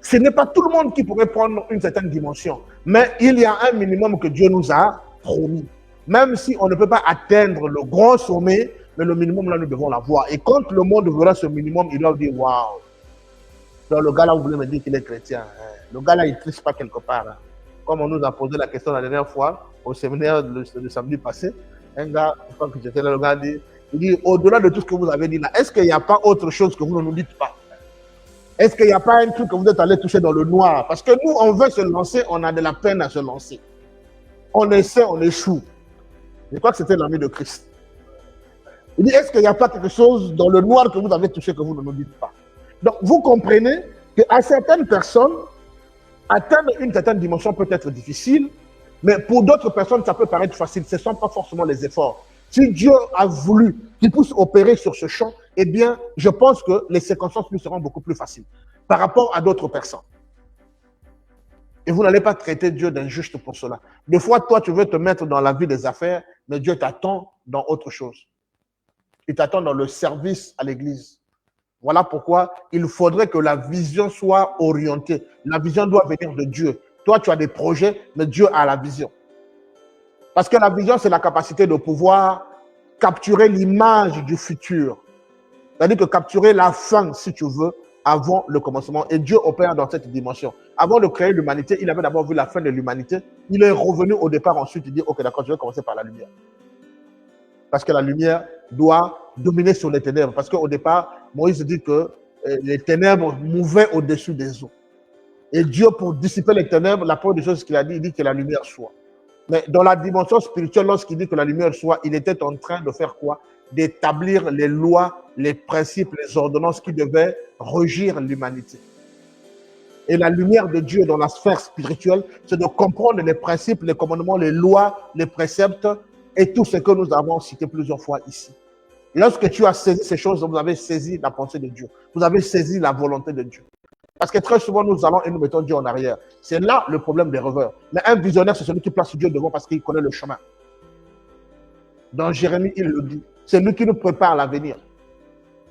ce n'est pas tout le monde qui pourrait prendre une certaine dimension, mais il y a un minimum que Dieu nous a promis. Même si on ne peut pas atteindre le grand sommet, mais le minimum là, nous devons l'avoir. Et quand le monde verra ce minimum, il doit dire waouh. Donc le gars là, vous voulez me dire qu'il est chrétien. Le gars là, il ne triche pas quelque part. Hein. Comme on nous a posé la question la dernière fois, au séminaire le samedi passé, un gars, je crois que j'étais là, le gars il dit au-delà de tout ce que vous avez dit là, est-ce qu'il n'y a pas autre chose que vous ne nous dites pas? Est-ce qu'il n'y a pas un truc que vous êtes allé toucher dans le noir? Parce que nous, on veut se lancer, on a de la peine à se lancer. On essaie, on échoue. Je crois que c'était l'ami de Christ. Il dit, est-ce qu'il n'y a pas quelque chose dans le noir que vous avez touché que vous ne nous dites pas? Donc, vous comprenez qu'à certaines personnes, atteindre une certaine dimension peut être difficile, mais pour d'autres personnes, ça peut paraître facile. Ce ne sont pas forcément les efforts. Si Dieu a voulu qu'il puisse opérer sur ce champ, eh bien, je pense que les circonstances lui seront beaucoup plus faciles par rapport à d'autres personnes. Et vous n'allez pas traiter Dieu d'injuste pour cela. Des fois, toi, tu veux te mettre dans la vie des affaires, mais Dieu t'attend dans autre chose. Il t'attend dans le service à l'église. Voilà pourquoi il faudrait que la vision soit orientée. La vision doit venir de Dieu. Toi, tu as des projets, mais Dieu a la vision. Parce que la vision, c'est la capacité de pouvoir capturer l'image du futur. C'est-à-dire que capturer la fin, si tu veux, avant le commencement. Et Dieu opère dans cette dimension. Avant de créer l'humanité, il avait d'abord vu la fin de l'humanité. Il est revenu au départ ensuite. Il dit, ok, d'accord, je vais commencer par la lumière. Parce que la lumière doit dominer sur les ténèbres. Parce qu'au départ, Moïse dit que les ténèbres mouvaient au-dessus des eaux. Et Dieu, pour dissiper les ténèbres, la première des choses qu'il a dit, il dit que la lumière soit. Mais dans la dimension spirituelle, lorsqu'il dit que la lumière soit, il était en train de faire quoi? D'établir les lois, les principes, les ordonnances qui devaient régir l'humanité. Et la lumière de Dieu dans la sphère spirituelle, c'est de comprendre les principes, les commandements, les lois, les préceptes et tout ce que nous avons cité plusieurs fois ici. Lorsque tu as saisi ces choses, vous avez saisi la pensée de Dieu. Vous avez saisi la volonté de Dieu. Parce que très souvent, nous allons et nous mettons Dieu en arrière. C'est là le problème des rêveurs. Mais un visionnaire, c'est celui qui place Dieu devant parce qu'il connaît le chemin. Dans Jérémie, il le dit. C'est lui qui nous prépare l'avenir.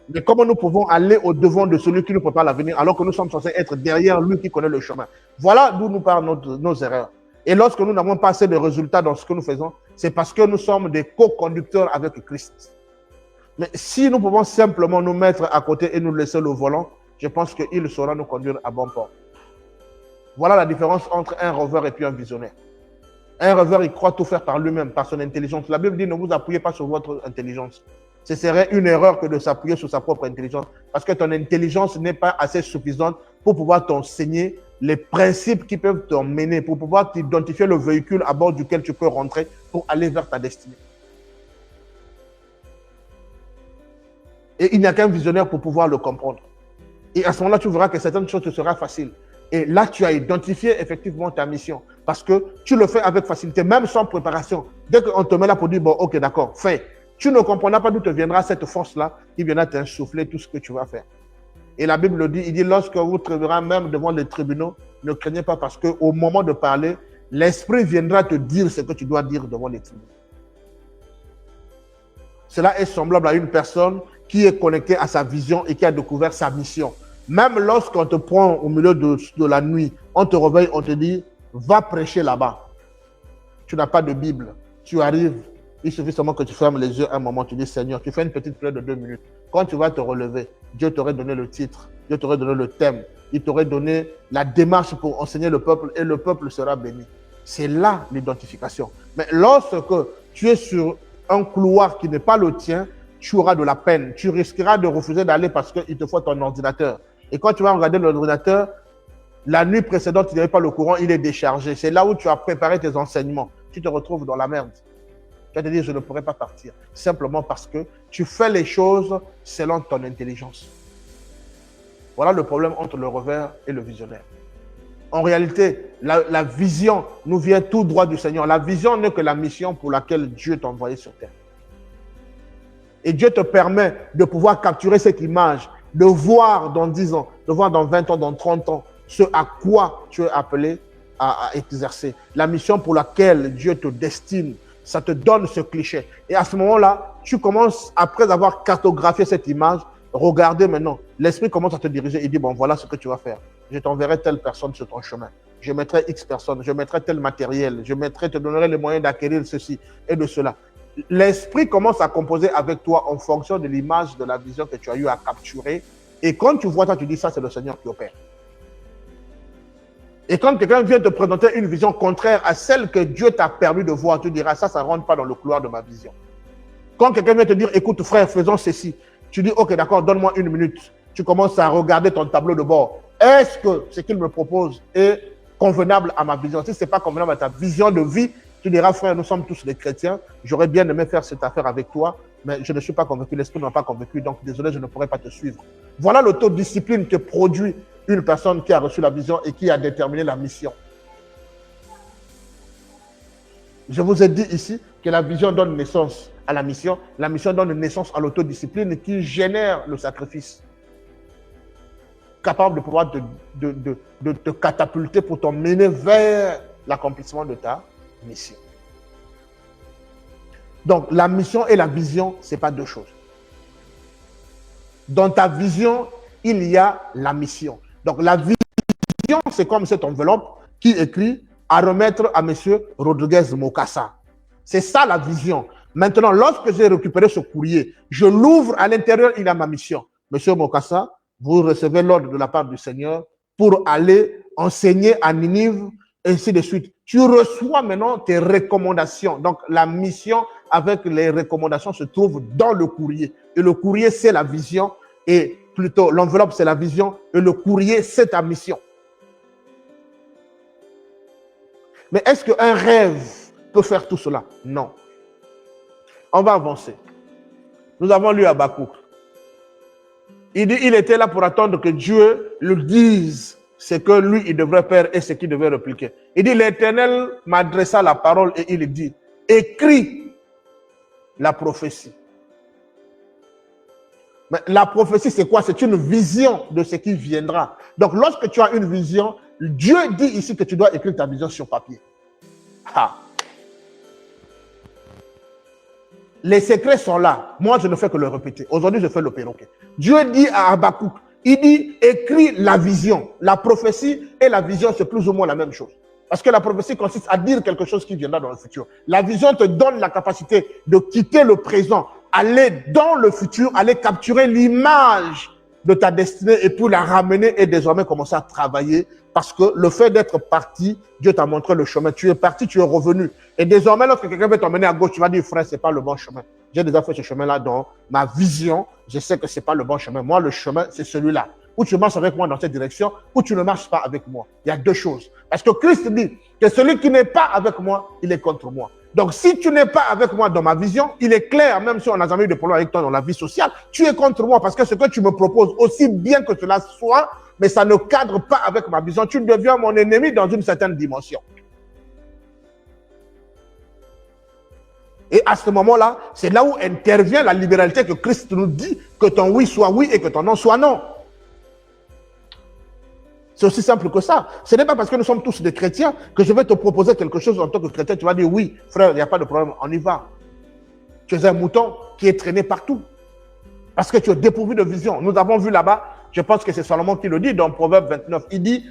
Mais comment nous pouvons aller au-devant de celui qui nous prépare l'avenir alors que nous sommes censés être derrière lui qui connaît le chemin? Voilà d'où nous parlent nos erreurs. Et lorsque nous n'avons pas assez de résultats dans ce que nous faisons, c'est parce que nous sommes des co-conducteurs avec Christ. Mais si nous pouvons simplement nous mettre à côté et nous laisser le volant, je pense qu'il saura nous conduire à bon port. Voilà la différence entre un rêveur et puis un visionnaire. Un rêveur, il croit tout faire par lui-même, par son intelligence. La Bible dit, ne vous appuyez pas sur votre intelligence. Ce serait une erreur que de s'appuyer sur sa propre intelligence, parce que ton intelligence n'est pas assez suffisante pour pouvoir t'enseigner les principes qui peuvent t'emmener, pour pouvoir t'identifier le véhicule à bord duquel tu peux rentrer pour aller vers ta destinée. Et il n'y a qu'un visionnaire pour pouvoir le comprendre. Et à ce moment-là, tu verras que certaines choses te seront faciles. Et là, tu as identifié effectivement ta mission. Parce que tu le fais avec facilité, même sans préparation. Dès qu'on te met là pour dire, bon, ok, d'accord, fais. Tu ne comprendras pas d'où te viendra cette force-là qui viendra t'insuffler tout ce que tu vas faire. Et la Bible le dit, il dit, lorsque vous trouverez même devant les tribunaux, ne craignez pas parce qu'au moment de parler, l'Esprit viendra te dire ce que tu dois dire devant les tribunaux. Cela est semblable à une personne qui est connectée à sa vision et qui a découvert sa mission. Même lorsqu'on te prend au milieu de la nuit, on te réveille, on te dit, va prêcher là-bas. Tu n'as pas de Bible. Tu arrives, il suffit seulement que tu fermes les yeux un moment, tu dis, Seigneur, tu fais une petite prière de 2 minutes. Quand tu vas te relever, Dieu t'aurait donné le titre, Dieu t'aurait donné le thème, il t'aurait donné la démarche pour enseigner le peuple et le peuple sera béni. C'est là l'identification. Mais lorsque tu es sur un couloir qui n'est pas le tien, tu auras de la peine. Tu risqueras de refuser d'aller parce qu'il te faut ton ordinateur. Et quand tu vas regarder l'ordinateur, la nuit précédente, tu n'avais pas le courant, il est déchargé. C'est là où tu as préparé tes enseignements. Tu te retrouves dans la merde. Tu vas te dire, je ne pourrais pas partir. Simplement parce que tu fais les choses selon ton intelligence. Voilà le problème entre le rêveur et le visionnaire. En réalité, la vision nous vient tout droit du Seigneur. La vision n'est que la mission pour laquelle Dieu t'a envoyé sur terre. Et Dieu te permet de pouvoir capturer cette image, de voir dans 10 ans, de voir dans 20 ans, dans 30 ans, ce à quoi tu es appelé à exercer. La mission pour laquelle Dieu te destine, ça te donne ce cliché. Et à ce moment-là, tu commences, après avoir cartographié cette image, regarder maintenant. L'esprit commence à te diriger. Il dit, bon, voilà ce que tu vas faire. Je t'enverrai telle personne sur ton chemin. Je mettrai X personnes, je mettrai tel matériel, te donnerai les moyens d'acquérir ceci et de cela. L'esprit commence à composer avec toi en fonction de l'image, de la vision que tu as eu à capturer. Et quand tu vois ça, tu dis, ça, c'est le Seigneur qui opère. Et quand quelqu'un vient te présenter une vision contraire à celle que Dieu t'a permis de voir, tu diras, ça ne rentre pas dans le couloir de ma vision. Quand quelqu'un vient te dire, écoute frère, faisons ceci, tu dis, ok, d'accord, donne-moi 1 minute. tu commences à regarder ton tableau de bord. Est-ce que ce qu'il me propose est convenable à ma vision? Si ce n'est pas convenable à ta vision de vie, tu diras, frère, nous sommes tous des chrétiens, j'aurais bien aimé faire cette affaire avec toi, mais je ne suis pas convaincu, l'esprit ne m'a pas convaincu, donc désolé, je ne pourrai pas te suivre. Voilà l'autodiscipline que produit une personne qui a reçu la vision et qui a déterminé la mission. Je vous ai dit ici que la vision donne naissance à la mission donne naissance à l'autodiscipline qui génère le sacrifice. Capable de pouvoir de te catapulter pour t'emmener vers l'accomplissement de ta mission. Donc, la mission et la vision, ce n'est pas deux choses. Dans ta vision, il y a la mission. Donc, la vision, c'est comme cette enveloppe qui écrit à remettre à M. Rodriguez Mokassa. C'est ça la vision. Maintenant, lorsque j'ai récupéré ce courrier, je l'ouvre, à l'intérieur, il y a ma mission. Monsieur Mokassa, vous recevez l'ordre de la part du Seigneur pour aller enseigner à Ninive, ainsi de suite. Tu reçois maintenant tes recommandations. Donc, la mission avec les recommandations se trouve dans le courrier. Et le courrier, c'est la vision. Et plutôt, l'enveloppe, c'est la vision. Et le courrier, c'est ta mission. Mais est-ce qu'un rêve peut faire tout cela? Non. On va avancer. Nous avons lu Habakkuk. Il dit, il était là pour attendre que Dieu lui dise ce que lui, il devrait faire et ce qu'il devait répliquer. Il dit, l'Éternel m'adressa la parole et il dit, écris la prophétie. Mais la prophétie, c'est quoi? C'est une vision de ce qui viendra. Donc, lorsque tu as une vision, Dieu dit ici que tu dois écrire ta vision sur papier. Ah. Les secrets sont là. Moi, je ne fais que le répéter. Aujourd'hui, je fais le perroquet. Dieu dit à Habakkuk, il dit, écris la vision. La prophétie et la vision, c'est plus ou moins la même chose. Parce que la prophétie consiste à dire quelque chose qui viendra dans le futur. La vision te donne la capacité de quitter le présent, aller dans le futur, aller capturer l'image de ta destinée et puis la ramener et désormais commencer à travailler. Parce que le fait d'être parti, Dieu t'a montré le chemin. Tu es parti, tu es revenu. Et désormais, lorsque quelqu'un veut t'emmener à gauche, tu vas dire, frère, ce n'est pas le bon chemin. J'ai déjà fait ce chemin-là dans ma vision. Je sais que ce n'est pas le bon chemin. Moi, le chemin, c'est celui-là. Ou tu marches avec moi dans cette direction, ou tu ne marches pas avec moi. Il y a deux choses. Parce que Christ dit que celui qui n'est pas avec moi, il est contre moi. Donc, si tu n'es pas avec moi dans ma vision, il est clair, même si on n'a jamais eu de problème avec toi dans la vie sociale, tu es contre moi parce que ce que tu me proposes, aussi bien que cela soit, mais ça ne cadre pas avec ma vision. Tu deviens mon ennemi dans une certaine dimension. Et à ce moment-là, c'est là où intervient la libéralité que Christ nous dit, que ton oui soit oui et que ton non soit non. C'est aussi simple que ça. Ce n'est pas parce que nous sommes tous des chrétiens que je vais te proposer quelque chose en tant que chrétien. Tu vas dire oui, frère, il n'y a pas de problème, on y va. Tu es un mouton qui est traîné partout. Parce que tu es dépourvu de vision. Nous avons vu là-bas, je pense que c'est Salomon qui le dit dans Proverbe 29. Il dit,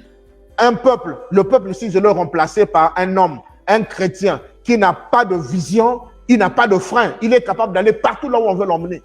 un peuple, le peuple ici, je l'ai remplacé par un homme, un chrétien qui n'a pas de vision, il n'a pas de frein. Il est capable d'aller partout là où on veut l'emmener.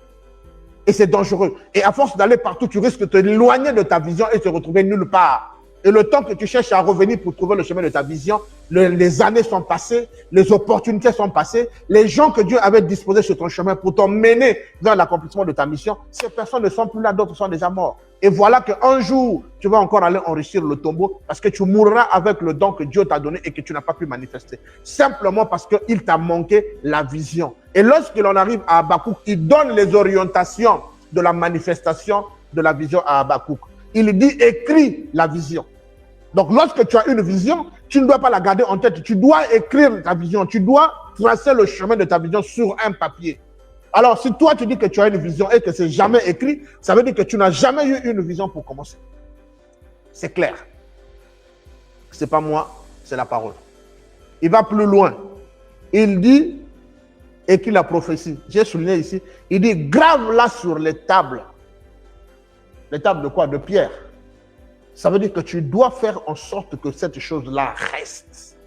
Et c'est dangereux. Et à force d'aller partout, tu risques de t'éloigner de ta vision et de te retrouver nulle part. Et le temps que tu cherches à revenir pour trouver le chemin de ta vision, les années sont passées, les opportunités sont passées, les gens que Dieu avait disposés sur ton chemin pour t'emmener vers l'accomplissement de ta mission, ces personnes ne sont plus là, d'autres sont déjà morts. Et voilà qu'un jour, tu vas encore aller enrichir le tombeau parce que tu mourras avec le don que Dieu t'a donné et que tu n'as pas pu manifester. Simplement parce qu'il t'a manqué la vision. Et lorsqu'il en arrive à Habakkuk, il donne les orientations de la manifestation de la vision à Habakkuk. Il dit, écris la vision. Donc, lorsque tu as une vision, tu ne dois pas la garder en tête. Tu dois écrire ta vision. Tu dois tracer le chemin de ta vision sur un papier. Alors, si toi, tu dis que tu as une vision et que c'est jamais écrit, ça veut dire que tu n'as jamais eu une vision pour commencer. C'est clair. C'est pas moi, c'est la parole. Il va plus loin. Il dit, écris la prophétie. J'ai souligné ici. Il dit, grave-la sur les tables. Les tables de quoi? De pierre. Ça veut dire que tu dois faire en sorte que cette chose-là reste.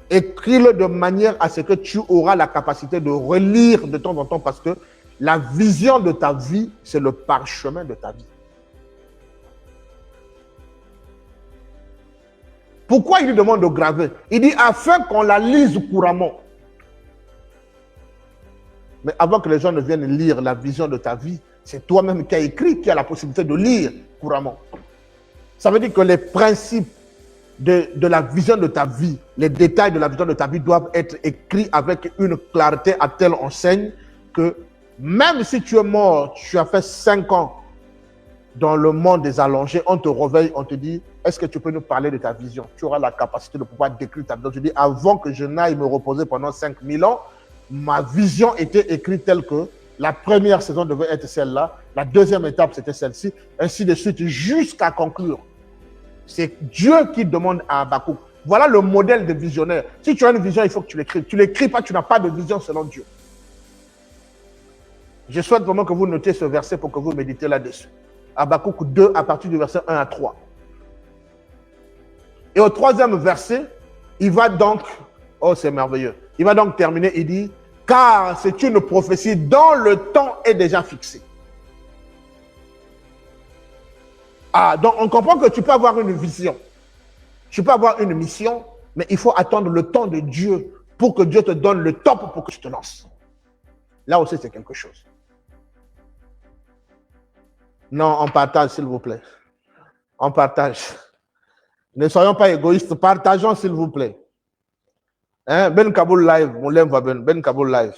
Écris-le de manière à ce que tu auras la capacité de relire de temps en temps parce que la vision de ta vie, c'est le parchemin de ta vie. Pourquoi il lui demande de graver? Il dit afin qu'on la lise couramment. Mais avant que les gens ne viennent lire la vision de ta vie, c'est toi-même qui as écrit, qui as la possibilité de lire couramment. Ça veut dire que les principes de la vision de ta vie, les détails de la vision de ta vie doivent être écrits avec une clarté à telle enseigne que même si tu es mort, tu as fait 5 ans dans le monde des allongés, on te réveille, on te dit, est-ce que tu peux nous parler de ta vision? Tu auras la capacité de pouvoir décrire ta vision. Tu dis, avant que je n'aille me reposer pendant 5000 ans, ma vision était écrite telle que la première saison devait être celle-là, la deuxième étape c'était celle-ci, ainsi de suite, jusqu'à conclure. C'est Dieu qui demande à Habakkuk. Voilà le modèle de visionnaire. Si tu as une vision, il faut que tu l'écrives. Tu ne l'écris pas, tu n'as pas de vision selon Dieu. Je souhaite vraiment que vous notez ce verset pour que vous méditez là-dessus. Habakkuk 2 à partir du verset 1 à 3. Et au troisième verset, il va donc, oh c'est merveilleux, il va donc terminer, il dit, car c'est une prophétie dont le temps est déjà fixé. Ah, donc on comprend que tu peux avoir une vision, tu peux avoir une mission, mais il faut attendre le temps de Dieu pour que Dieu te donne le top pour que tu te lances. Là aussi, c'est quelque chose. Non, on partage, s'il vous plaît. On partage. Ne soyons pas égoïstes, partageons, s'il vous plaît. Hein? Ben Kaboul Live, on l'aime, Ben Kaboul Live.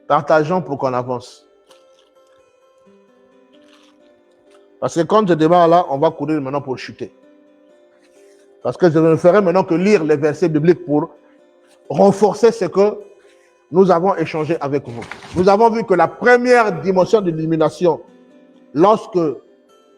Partageons pour qu'on avance. Parce que quand je démarre là, on va courir maintenant pour chuter. Parce que je ne ferai maintenant que lire les versets bibliques pour renforcer ce que nous avons échangé avec vous. Nous avons vu que la première dimension de l'illumination, lorsque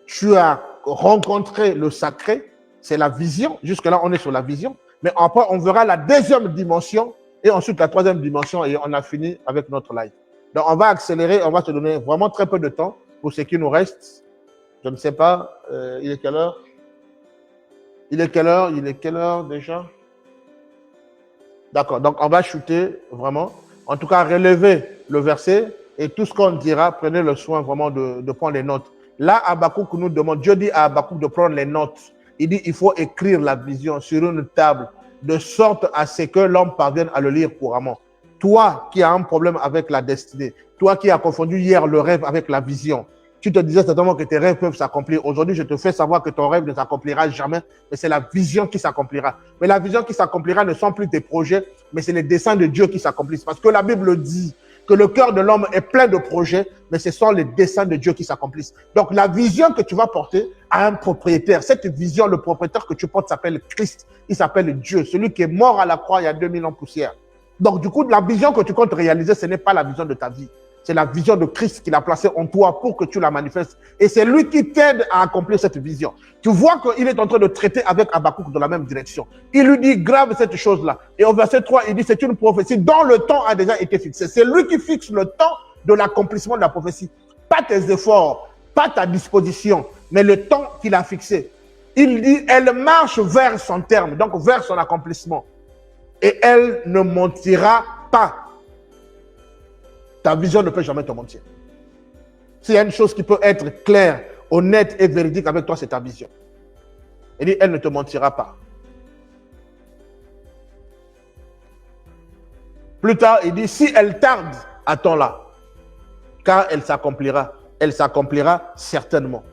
tu as rencontré le sacré, c'est la vision. Jusque-là, on est sur la vision. Mais après, on verra la deuxième dimension et ensuite la troisième dimension et on a fini avec notre live. Donc, on va accélérer, on va te donner vraiment très peu de temps pour ce qui nous reste. Je ne sais pas, il est quelle heure? Il est quelle heure déjà? D'accord, donc on va shooter vraiment. En tout cas, relevez le verset et tout ce qu'on dira, prenez le soin vraiment de prendre les notes. Là, Habakkuk nous demande, Dieu dit à Habakkuk de prendre les notes. Il dit, il faut écrire la vision sur une table de sorte à ce que l'homme parvienne à le lire couramment. Toi qui as un problème avec la destinée, toi qui as confondu hier le rêve avec la vision, tu te disais certainement que tes rêves peuvent s'accomplir. Aujourd'hui, je te fais savoir que ton rêve ne s'accomplira jamais, mais c'est la vision qui s'accomplira. Mais la vision qui s'accomplira ne sont plus tes projets, mais c'est les desseins de Dieu qui s'accomplissent. Parce que la Bible dit que le cœur de l'homme est plein de projets, mais ce sont les desseins de Dieu qui s'accomplissent. Donc la vision que tu vas porter a un propriétaire. Cette vision, le propriétaire que tu portes s'appelle Christ. Il s'appelle Dieu, celui qui est mort à la croix il y a 2000 ans poussière. Donc du coup, la vision que tu comptes réaliser, ce n'est pas la vision de ta vie. C'est la vision de Christ qu'il a placée en toi pour que tu la manifestes. Et c'est lui qui t'aide à accomplir cette vision. Tu vois qu'il est en train de traiter avec Habakkuk dans la même direction. Il lui dit, grave cette chose-là. Et au verset 3, il dit, c'est une prophétie dont le temps a déjà été fixé. C'est lui qui fixe le temps de l'accomplissement de la prophétie. Pas tes efforts, pas ta disposition, mais le temps qu'il a fixé. Il dit, elle marche vers son terme, donc vers son accomplissement. Et elle ne mentira pas. Ta vision ne peut jamais te mentir. S'il y a une chose qui peut être claire, honnête et véridique avec toi, c'est ta vision. Il dit, elle ne te mentira pas. Plus tard, il dit, si elle tarde, attends-la. Car elle s'accomplira. Elle s'accomplira certainement.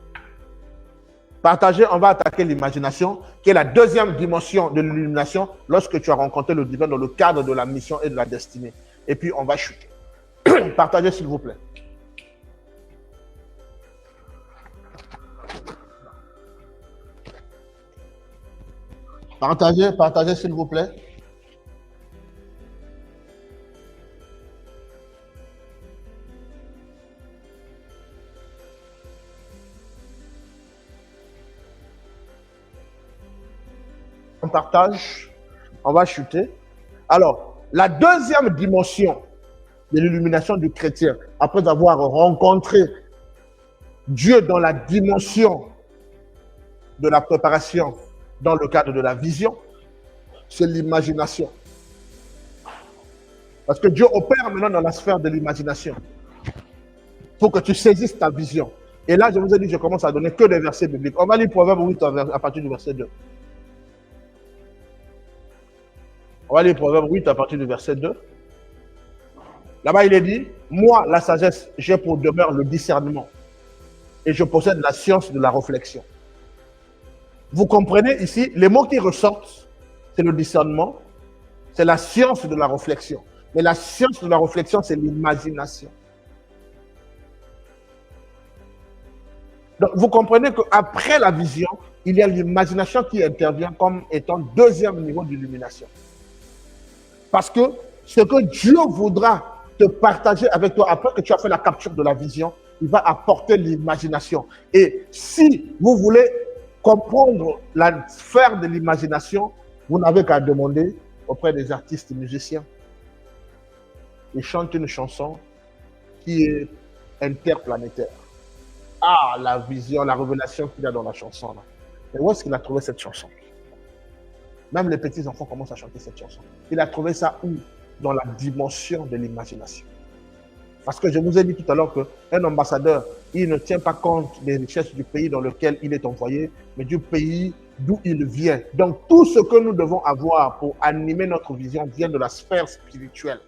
Partagez, on va attaquer l'imagination, qui est la deuxième dimension de l'illumination lorsque tu as rencontré le divin dans le cadre de la mission et de la destinée. Et puis, on va chuter. Partagez, s'il vous plaît. Partagez, s'il vous plaît. On partage, on va chuter. Alors, la deuxième dimension de l'illumination du chrétien, après avoir rencontré Dieu dans la dimension de la préparation, dans le cadre de la vision, c'est l'imagination. Parce que Dieu opère maintenant dans la sphère de l'imagination pour que tu saisisses ta vision. Et là, je vous ai dit, je commence à donner que des versets bibliques. On va lire Proverbe 8 à partir du verset 2. On va lire Proverbe 8 à partir du verset 2. Là-bas, il est dit, moi, la sagesse, j'ai pour demeure le discernement. Et je possède la science de la réflexion. Vous comprenez ici, les mots qui ressortent, c'est le discernement, c'est la science de la réflexion. Mais la science de la réflexion, c'est l'imagination. Donc, vous comprenez qu'après la vision, il y a l'imagination qui intervient comme étant deuxième niveau d'illumination. Parce que ce que Dieu voudra te partager avec toi après que tu as fait la capture de la vision, il va apporter l'imagination. Et si vous voulez comprendre la sphère de l'imagination, vous n'avez qu'à demander auprès des artistes musiciens. Ils chantent une chanson qui est interplanétaire. Ah, la vision, la révélation qu'il y a dans la chanson. Là. Mais où est-ce qu'il a trouvé cette chanson? Même les petits-enfants commencent à chanter cette chanson. Il a trouvé ça où? Dans la dimension de l'imagination. Parce que je vous ai dit tout à l'heure qu'un ambassadeur, il ne tient pas compte des richesses du pays dans lequel il est envoyé, mais du pays d'où il vient. Donc tout ce que nous devons avoir pour animer notre vision vient de la sphère spirituelle.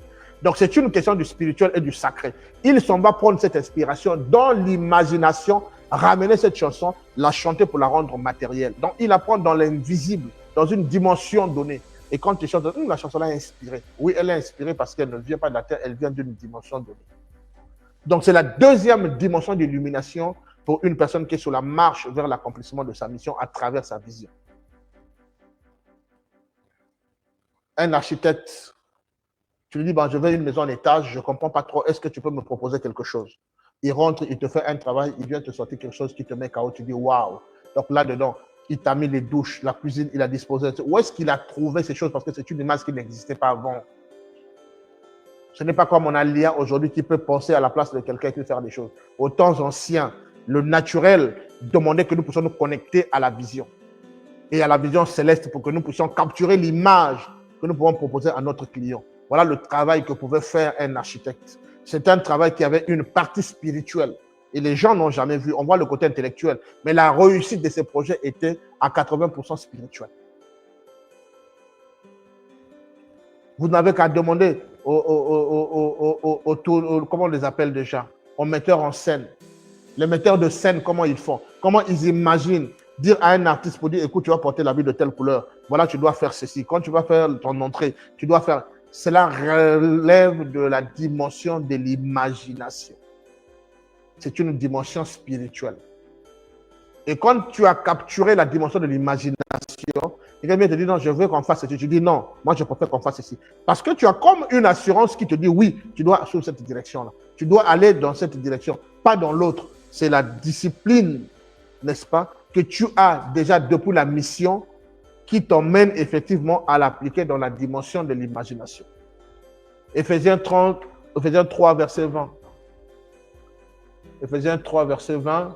Donc c'est une question du spirituel et du sacré. Il s'en va prendre cette inspiration dans l'imagination, ramener cette chanson, la chanter pour la rendre matérielle. Donc il apprend dans l'invisible, dans une dimension donnée. Et quand tu chantes, la chanson-là est inspirée. Oui, elle est inspirée parce qu'elle ne vient pas de la terre, elle vient d'une dimension donnée. Donc c'est la deuxième dimension d'illumination pour une personne qui est sur la marche vers l'accomplissement de sa mission à travers sa vision. Un architecte, tu lui dis, je veux une maison en étage, je ne comprends pas trop, est-ce que tu peux me proposer quelque chose? Il rentre, il te fait un travail, il vient te sortir quelque chose qui te met KO, tu dis, waouh. Donc là-dedans, il t'a mis les douches, la cuisine, il a disposé. Où est-ce qu'il a trouvé ces choses? Parce que c'est une image qui n'existait pas avant. Ce n'est pas comme on a l'IA aujourd'hui qui peut penser à la place de quelqu'un qui peut faire des choses. Aux temps anciens, le naturel demandait que nous puissions nous connecter à la vision et à la vision céleste pour que nous puissions capturer l'image que nous pouvons proposer à notre client. Voilà le travail que pouvait faire un architecte. C'est un travail qui avait une partie spirituelle. Et les gens n'ont jamais vu. On voit le côté intellectuel. Mais la réussite de ces projets était à 80% spirituelle. Vous n'avez qu'à demander comment on les appelle déjà, aux metteurs en scène. Les metteurs de scène, comment ils font? Comment ils imaginent dire à un artiste pour dire, écoute, tu vas porter l'habit de telle couleur. Voilà, tu dois faire ceci. Quand tu vas faire ton entrée, tu dois faire... Cela relève de la dimension de l'imagination. C'est une dimension spirituelle. Et quand tu as capturé la dimension de l'imagination, quelqu'un te dit non, je veux qu'on fasse ceci. Tu dis non, moi je préfère qu'on fasse ceci. Parce que tu as comme une assurance qui te dit oui, tu dois sur cette direction-là. Tu dois aller dans cette direction, pas dans l'autre. C'est la discipline, n'est-ce pas, que tu as déjà depuis la mission qui t'emmène effectivement à l'appliquer dans la dimension de l'imagination. Éphésiens 3, verset 20. Éphésiens 3, verset 20.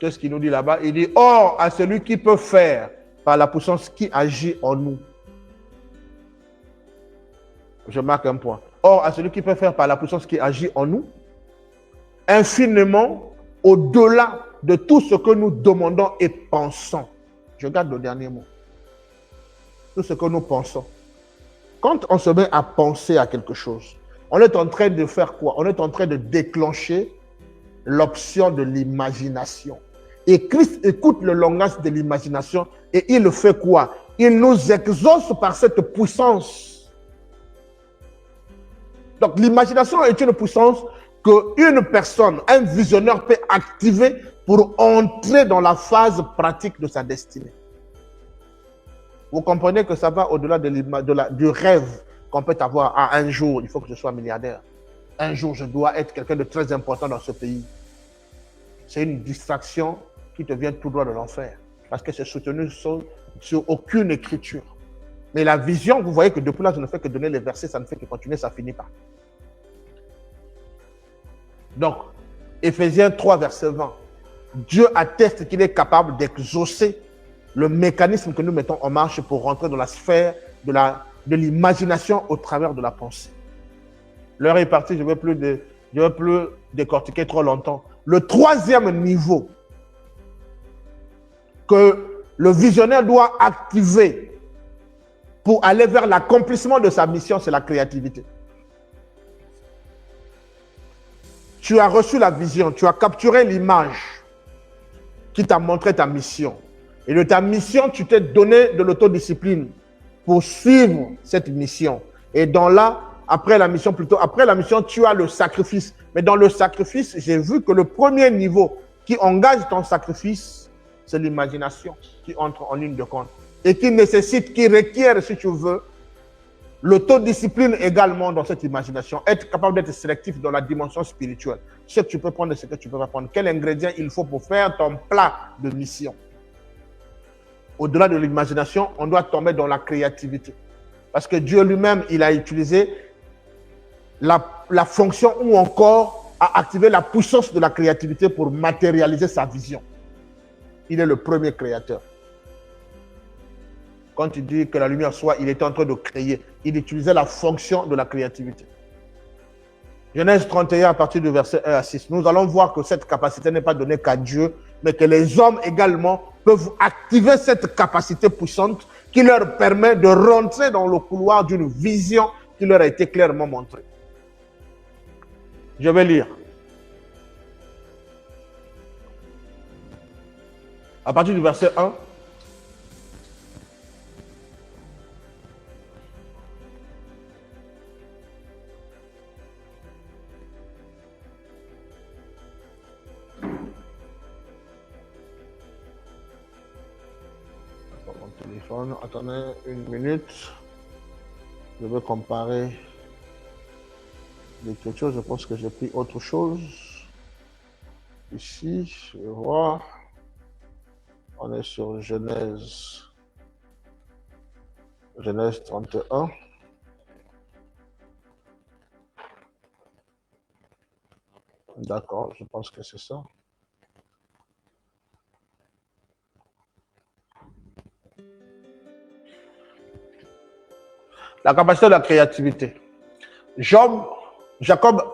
Qu'est-ce qu'il nous dit là-bas? Il dit, or, à celui qui peut faire par la puissance qui agit en nous. Je marque un point. Or, à celui qui peut faire par la puissance qui agit en nous, infiniment au-delà de tout ce que nous demandons et pensons. Je garde le dernier mot. Tout ce que nous pensons. Quand on se met à penser à quelque chose, on est en train de faire quoi? On est en train de déclencher l'option de l'imagination. Et Christ écoute le langage de l'imagination et il le fait quoi? Il nous exauce par cette puissance. Donc l'imagination est une puissance qu'une personne, un visionnaire peut activer pour entrer dans la phase pratique de sa destinée. Vous comprenez que ça va au-delà du rêve qu'on peut avoir. Ah, un jour, il faut que je sois milliardaire. Un jour, je dois être quelqu'un de très important dans ce pays. C'est une distraction qui te vient tout droit de l'enfer. Parce que c'est soutenu sur aucune écriture. Mais la vision, vous voyez que depuis là, je ne fais que donner les versets, ça ne fait que continuer, ça ne finit pas. Donc, Éphésiens 3, verset 20. Dieu atteste qu'il est capable d'exaucer le mécanisme que nous mettons en marche pour rentrer dans la sphère de l'imagination au travers de la pensée. L'heure est partie, je ne vais plus décortiquer trop longtemps. Le troisième niveau que le visionnaire doit activer pour aller vers l'accomplissement de sa mission, c'est la créativité. tu as reçu la vision, tu as capturé l'image qui t'a montré ta mission. Et de ta mission, tu t'es donné de l'autodiscipline pour suivre cette mission. Et dans là, après la mission, tu as le sacrifice. Mais dans le sacrifice, j'ai vu que le premier niveau qui engage ton sacrifice, c'est l'imagination qui entre en ligne de compte. Et qui requiert, si tu veux, l'autodiscipline également dans cette imagination. Être capable d'être sélectif dans la dimension spirituelle. Ce que tu peux prendre et ce que tu peux pas prendre. Quel ingrédient il faut pour faire ton plat de mission. Au-delà de l'imagination, on doit tomber dans la créativité. Parce que Dieu lui-même, il a utilisé la fonction ou encore a activé la puissance de la créativité pour matérialiser sa vision. Il est le premier créateur. Quand il dit que la lumière soit, il était en train de créer. Il utilisait la fonction de la créativité. Genèse 31, à partir du verset 1 à 6, nous allons voir que cette capacité n'est pas donnée qu'à Dieu, mais que les hommes également peuvent activer cette capacité puissante qui leur permet de rentrer dans le couloir d'une vision qui leur a été clairement montrée. Je vais lire. À partir du verset 1, attendez une minute. Je vais comparer l'écriture. Je pense que j'ai pris autre chose. Ici, je vais voir. On est sur Genèse 31. D'accord, je pense que c'est ça. La capacité de la créativité. Jacob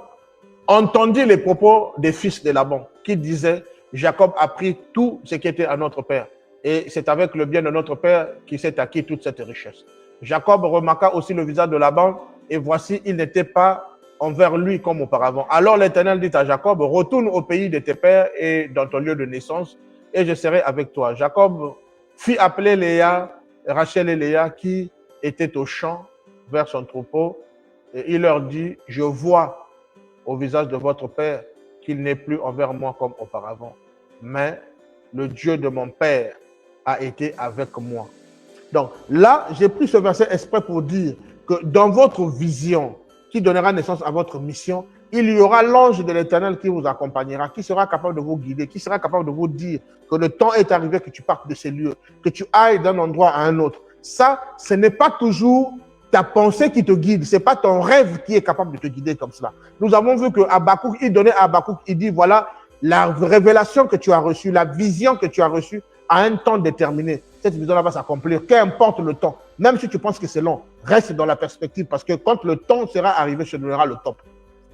entendit les propos des fils de Laban qui disaient « Jacob a pris tout ce qui était à notre père et c'est avec le bien de notre père qu'il s'est acquis toute cette richesse. » Jacob remarqua aussi le visage de Laban et voici, il n'était pas envers lui comme auparavant. Alors l'Éternel dit à Jacob « Retourne au pays de tes pères et dans ton lieu de naissance et je serai avec toi. » Jacob fit appeler Léa, Rachel et Léa qui étaient au champ vers son troupeau et il leur dit « Je vois au visage de votre père qu'il n'est plus envers moi comme auparavant, mais le Dieu de mon père a été avec moi. » Donc là, j'ai pris ce verset exprès pour dire que dans votre vision qui donnera naissance à votre mission, il y aura l'ange de l'Éternel qui vous accompagnera, qui sera capable de vous guider, qui sera capable de vous dire que le temps est arrivé que tu partes de ces lieux, que tu ailles d'un endroit à un autre. Ça, ce n'est pas toujours ta pensée qui te guide, ce n'est pas ton rêve qui est capable de te guider comme cela. Nous avons vu que Habakkuk, il donnait à Habakkuk, il dit voilà, la révélation que tu as reçue, la vision que tu as reçue à un temps déterminé. Cette vision-là va s'accomplir, qu'importe le temps. Même si tu penses que c'est long, reste dans la perspective parce que quand le temps sera arrivé, ce sera le top.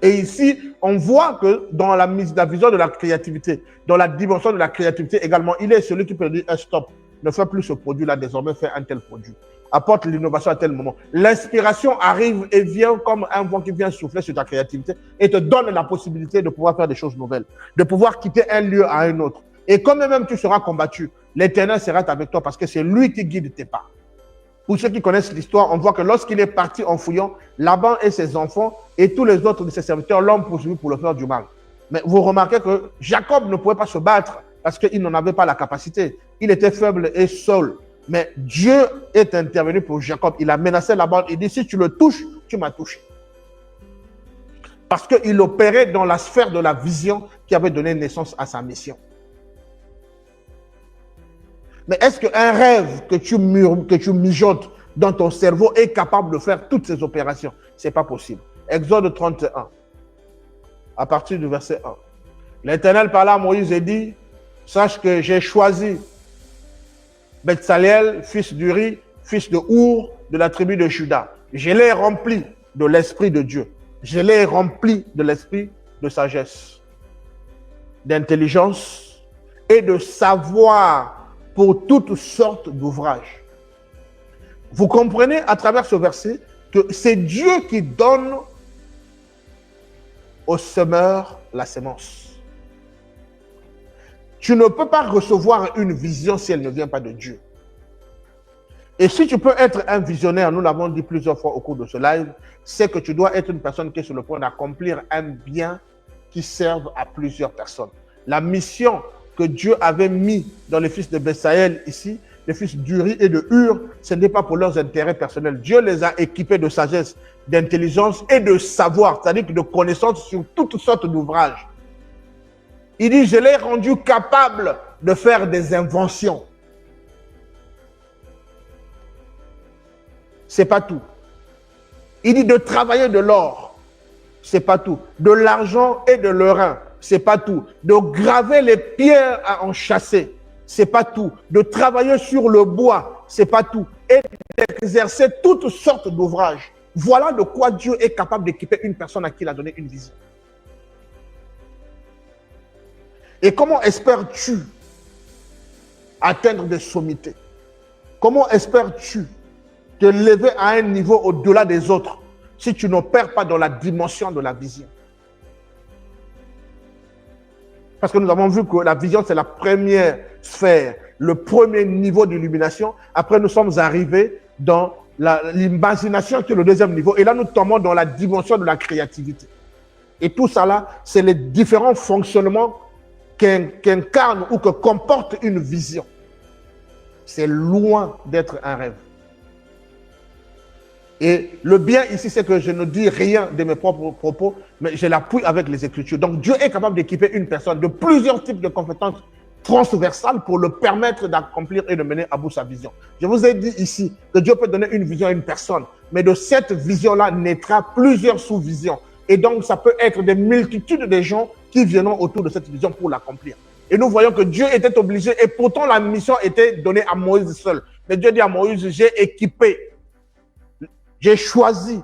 Et ici, on voit que dans la vision de la créativité, dans la dimension de la créativité également, il est celui qui peut dire stop, ne fais plus ce produit-là, désormais fais un tel produit. Apporte l'innovation à tel moment. L'inspiration arrive et vient comme un vent qui vient souffler sur ta créativité et te donne la possibilité de pouvoir faire des choses nouvelles, de pouvoir quitter un lieu à un autre. Et quand même tu seras combattu, l'Éternel sera avec toi parce que c'est lui qui guide tes pas. Pour ceux qui connaissent l'histoire, on voit que lorsqu'il est parti en fouillant, Laban et ses enfants et tous les autres de ses serviteurs l'ont poursuivi pour le faire du mal. Mais vous remarquez que Jacob ne pouvait pas se battre parce qu'il n'en avait pas la capacité. Il était faible et seul. Mais Dieu est intervenu pour Jacob. Il a menacé Laban. Il dit, si tu le touches, tu m'as touché. Parce qu'il opérait dans la sphère de la vision qui avait donné naissance à sa mission. Mais est-ce qu'un rêve que tu mijotes dans ton cerveau est capable de faire toutes ces opérations? Ce n'est pas possible. Exode 31, à partir du verset 1. L'Éternel parla à Moïse et dit, sache que j'ai choisi Betsalel, fils d'Uri, fils de Our, de la tribu de Juda. Je l'ai rempli de l'Esprit de Dieu. Je l'ai rempli de l'Esprit de sagesse, d'intelligence et de savoir pour toutes sortes d'ouvrages. Vous comprenez à travers ce verset que c'est Dieu qui donne au semeur la sémence. Tu ne peux pas recevoir une vision si elle ne vient pas de Dieu. Et si tu peux être un visionnaire, nous l'avons dit plusieurs fois au cours de ce live, c'est que tu dois être une personne qui est sur le point d'accomplir un bien qui serve à plusieurs personnes. La mission que Dieu avait mis dans les fils de Betsaël ici, les fils d'Uri et de Hur, ce n'est pas pour leurs intérêts personnels. Dieu les a équipés de sagesse, d'intelligence et de savoir, c'est-à-dire de connaissances sur toutes sortes d'ouvrages. Il dit, je l'ai rendu capable de faire des inventions. C'est pas tout. Il dit de travailler de l'or. C'est pas tout. De l'argent et de l'orin. C'est pas tout. De graver les pierres à enchâsser. C'est pas tout. De travailler sur le bois. C'est pas tout. Et d'exercer toutes sortes d'ouvrages. Voilà de quoi Dieu est capable d'équiper une personne à qui il a donné une vision. Et comment espères-tu atteindre des sommités? Comment espères-tu te lever à un niveau au-delà des autres si tu n'opères pas dans la dimension de la vision? Parce que nous avons vu que la vision, c'est la première sphère, le premier niveau d'illumination. Après, nous sommes arrivés dans l'imagination qui est le deuxième niveau. Et là, nous tombons dans la dimension de la créativité. Et tout ça là, c'est les différents fonctionnements qu'incarne ou que comporte une vision. C'est loin d'être un rêve. Et le bien ici, c'est que je ne dis rien de mes propres propos, mais je l'appuie avec les Écritures. Donc Dieu est capable d'équiper une personne de plusieurs types de compétences transversales pour le permettre d'accomplir et de mener à bout sa vision. Je vous ai dit ici que Dieu peut donner une vision à une personne, mais de cette vision-là naîtra plusieurs sous-visions. Et donc, ça peut être des multitudes de gens qui viendront autour de cette vision pour l'accomplir. Et nous voyons que Dieu était obligé, et pourtant la mission était donnée à Moïse seul. Mais Dieu dit à Moïse, j'ai équipé, j'ai choisi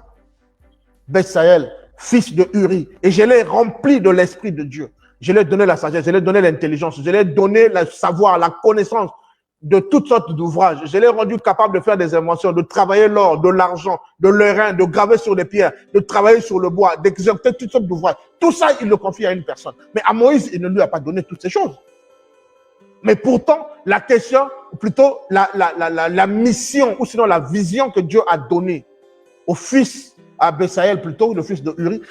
Betsaël, fils de Uri, et je l'ai rempli de l'Esprit de Dieu. Je lui ai donné la sagesse, je lui ai donné l'intelligence, je lui ai donné le savoir, la connaissance de toutes sortes d'ouvrages. Je l'ai rendu capable de faire des inventions, de travailler l'or, de l'argent, de l'airain, de graver sur les pierres, de travailler sur le bois, d'exercer toutes sortes d'ouvrages. Tout ça, il le confie à une personne. Mais à Moïse, il ne lui a pas donné toutes ces choses. Mais pourtant, la question, ou plutôt la mission, ou sinon la vision que Dieu a donnée au fils, à Betsaël plutôt, le fils de Uri,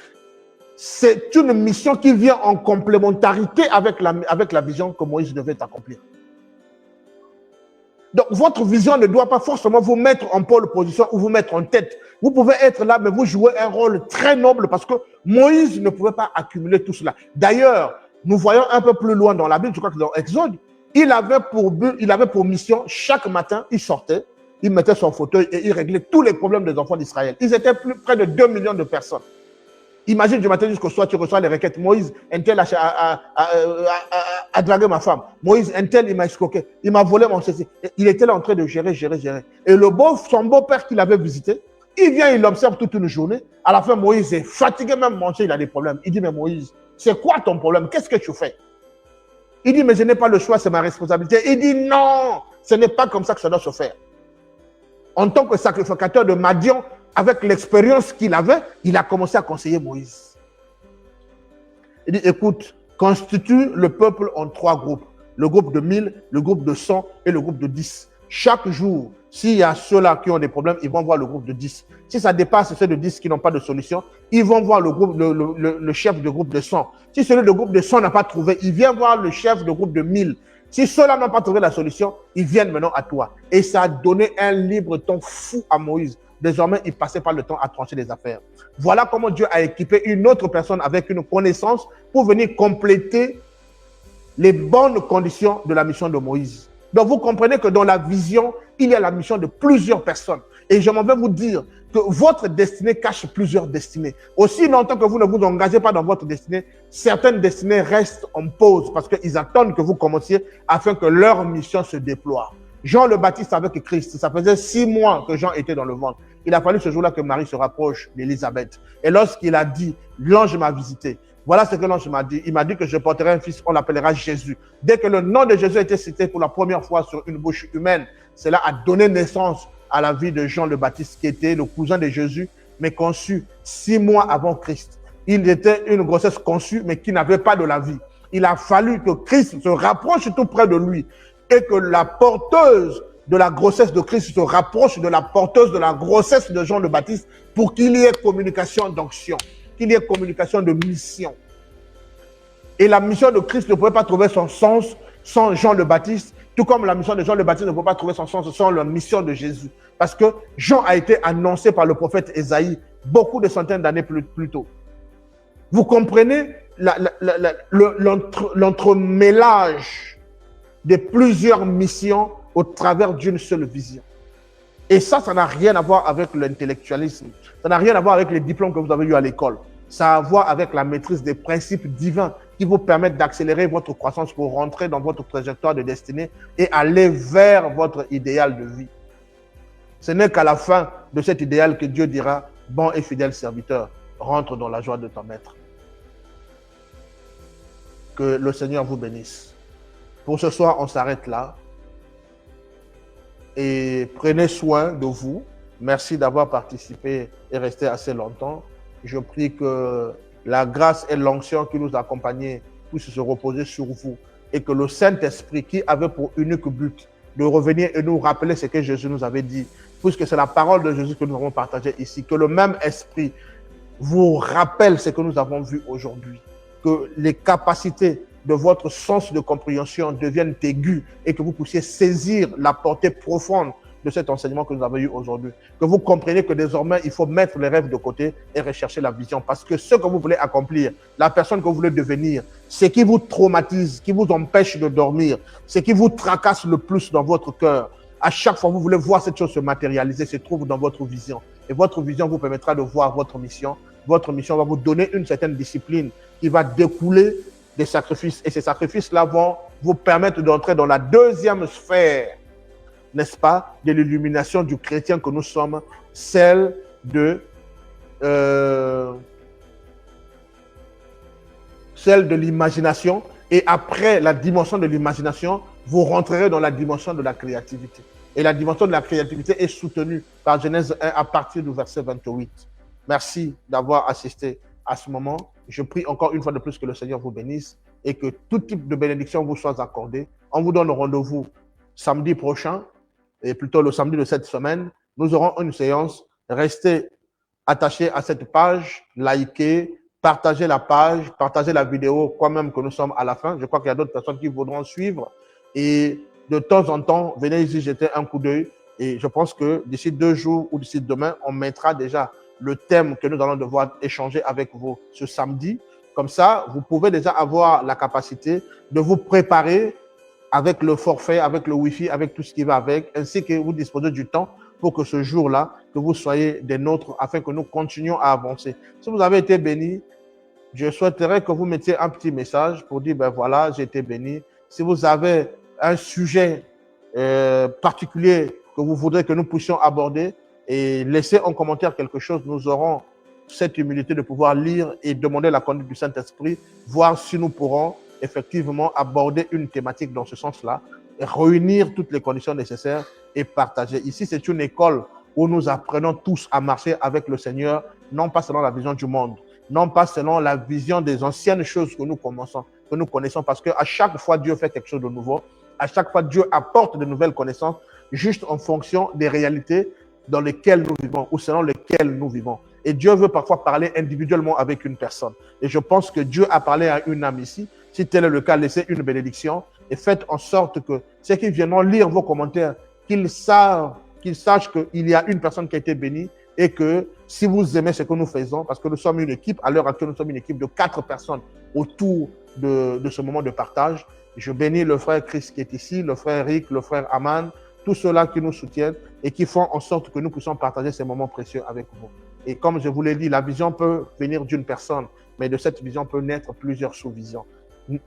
c'est une mission qui vient en complémentarité avec la vision que Moïse devait accomplir. Donc, votre vision ne doit pas forcément vous mettre en pole position ou vous mettre en tête. Vous pouvez être là, mais vous jouez un rôle très noble parce que Moïse ne pouvait pas accumuler tout cela. D'ailleurs, nous voyons un peu plus loin dans la Bible, je crois que dans Exode, il avait pour mission, chaque matin, il sortait, il mettait son fauteuil et il réglait tous les problèmes des enfants d'Israël. Ils étaient près de 2 millions de personnes. Imagine du matin jusqu'au soir, tu reçois les requêtes. Moïse, un tel a dragué ma femme. Moïse, un tel, il m'a escroqué. Il m'a volé mon ceci. Il était là en train de gérer. Et son beau-père qu'il avait visité, il vient, il l'observe toute une journée. À la fin, Moïse est fatigué, même manger, il a des problèmes. Il dit, mais Moïse, c'est quoi ton problème? Qu'est-ce que tu fais? Il dit, mais je n'ai pas le choix, c'est ma responsabilité. Il dit, non, ce n'est pas comme ça que ça doit se faire. En tant que sacrificateur de Madian, avec l'expérience qu'il avait, il a commencé à conseiller Moïse. Il dit, écoute, constitue le peuple en 3 groupes. Le groupe de 1000, le groupe de 100 et le groupe de 10. Chaque jour, s'il y a ceux-là qui ont des problèmes, ils vont voir le groupe de 10. Si ça dépasse ceux de 10 qui n'ont pas de solution, ils vont voir le chef de groupe de 100. Si celui de groupe de 100 n'a pas trouvé, il vient voir le chef de groupe de 1000. Si ceux-là n'ont pas trouvé la solution, ils viennent maintenant à toi. Et ça a donné un libre temps fou à Moïse. Désormais, il passait pas le temps à trancher les affaires. Voilà comment Dieu a équipé une autre personne avec une connaissance pour venir compléter les bonnes conditions de la mission de Moïse. Donc, vous comprenez que dans la vision, il y a la mission de plusieurs personnes. Et je m'en vais vous dire que votre destinée cache plusieurs destinées. Aussi longtemps que vous ne vous engagez pas dans votre destinée, certaines destinées restent en pause parce qu'ils attendent que vous commenciez afin que leur mission se déploie. Jean le Baptiste avec Christ, ça faisait 6 mois que Jean était dans le ventre. Il a fallu ce jour-là que Marie se rapproche d'Élisabeth. Et lorsqu'il a dit, l'ange m'a visité, voilà ce que l'ange m'a dit. Il m'a dit que je porterai un fils, on l'appellera Jésus. Dès que le nom de Jésus a été cité pour la première fois sur une bouche humaine, cela a donné naissance à la vie de Jean le Baptiste, qui était le cousin de Jésus, mais conçu 6 mois avant Christ. Il était une grossesse conçue, mais qui n'avait pas de la vie. Il a fallu que Christ se rapproche tout près de lui et que la porteuse de la grossesse de Christ se rapproche de la porteuse de la grossesse de Jean le Baptiste pour qu'il y ait communication d'onction, qu'il y ait communication de mission. Et la mission de Christ ne pouvait pas trouver son sens sans Jean le Baptiste, tout comme la mission de Jean le Baptiste ne peut pas trouver son sens sans la mission de Jésus. Parce que Jean a été annoncé par le prophète Ésaïe beaucoup de centaines d'années plus tôt. Vous comprenez l'entremêlage de plusieurs missions au travers d'une seule vision. Et ça n'a rien à voir avec l'intellectualisme. Ça n'a rien à voir avec les diplômes que vous avez eus à l'école. Ça a à voir avec la maîtrise des principes divins qui vous permettent d'accélérer votre croissance pour rentrer dans votre trajectoire de destinée et aller vers votre idéal de vie. Ce n'est qu'à la fin de cet idéal que Dieu dira « Bon et fidèle serviteur, rentre dans la joie de ton maître. » Que le Seigneur vous bénisse. Pour ce soir, on s'arrête là. Et prenez soin de vous. Merci d'avoir participé et resté assez longtemps. Je prie que la grâce et l'onction qui nous accompagnent puissent se reposer sur vous et que le Saint-Esprit qui avait pour unique but de revenir et nous rappeler ce que Jésus nous avait dit, puisque c'est la parole de Jésus que nous avons partagée ici, que le même Esprit vous rappelle ce que nous avons vu aujourd'hui, que les capacités de votre sens de compréhension deviennent aiguës et que vous puissiez saisir la portée profonde de cet enseignement que nous avons eu aujourd'hui. Que vous compreniez que désormais, il faut mettre les rêves de côté et rechercher la vision. Parce que ce que vous voulez accomplir, la personne que vous voulez devenir, ce qui vous traumatise, qui vous empêche de dormir, ce qui vous tracasse le plus dans votre cœur, à chaque fois que vous voulez voir cette chose se matérialiser, se trouve dans votre vision. Et votre vision vous permettra de voir votre mission. Votre mission va vous donner une certaine discipline qui va découler des sacrifices. Et ces sacrifices-là vont vous permettre d'entrer dans la deuxième sphère, n'est-ce pas, de l'illumination du chrétien que nous sommes, celle de l'imagination. Et après la dimension de l'imagination, vous rentrerez dans la dimension de la créativité. Et la dimension de la créativité est soutenue par Genèse 1 à partir du verset 28. Merci d'avoir assisté à ce moment. Je prie encore une fois de plus que le Seigneur vous bénisse et que tout type de bénédiction vous soit accordé. On vous donne rendez-vous samedi prochain, et plutôt le samedi de cette semaine. Nous aurons une séance. Restez attachés à cette page, likez, partagez la page, partagez la vidéo, quoi même que nous sommes à la fin. Je crois qu'il y a d'autres personnes qui voudront suivre. Et de temps en temps, venez ici jeter un coup d'œil. Et je pense que d'ici 2 jours ou d'ici demain, on mettra déjà le thème que nous allons devoir échanger avec vous ce samedi. Comme ça, vous pouvez déjà avoir la capacité de vous préparer avec le forfait, avec le Wi-Fi, avec tout ce qui va avec, ainsi que vous disposez du temps pour que ce jour-là, que vous soyez des nôtres afin que nous continuions à avancer. Si vous avez été béni, je souhaiterais que vous mettiez un petit message pour dire, ben voilà, j'ai été béni. Si vous avez un sujet particulier que vous voudrez que nous puissions aborder, et laissez en commentaire quelque chose, nous aurons cette humilité de pouvoir lire et demander la conduite du Saint-Esprit, voir si nous pourrons effectivement aborder une thématique dans ce sens-là, réunir toutes les conditions nécessaires et partager. Ici, c'est une école où nous apprenons tous à marcher avec le Seigneur, non pas selon la vision du monde, non pas selon la vision des anciennes choses que nous connaissons, parce qu'à chaque fois, Dieu fait quelque chose de nouveau. À chaque fois, Dieu apporte de nouvelles connaissances, juste en fonction des réalités dans lesquelles nous vivons ou selon lesquelles nous vivons. Et Dieu veut parfois parler individuellement avec une personne. Et je pense que Dieu a parlé à une âme ici. Si tel est le cas, laissez une bénédiction et faites en sorte que ceux qui viendront lire vos commentaires, qu'ils sachent qu'il y a une personne qui a été bénie et que si vous aimez ce que nous faisons, parce que nous sommes une équipe, à l'heure actuelle, nous sommes une équipe de 4 personnes autour de ce moment de partage. Je bénis le frère Chris qui est ici, le frère Rick, le frère Aman, tous ceux-là qui nous soutiennent et qui font en sorte que nous puissions partager ces moments précieux avec vous. Et comme je vous l'ai dit, la vision peut venir d'une personne, mais de cette vision peut naître plusieurs sous-visions.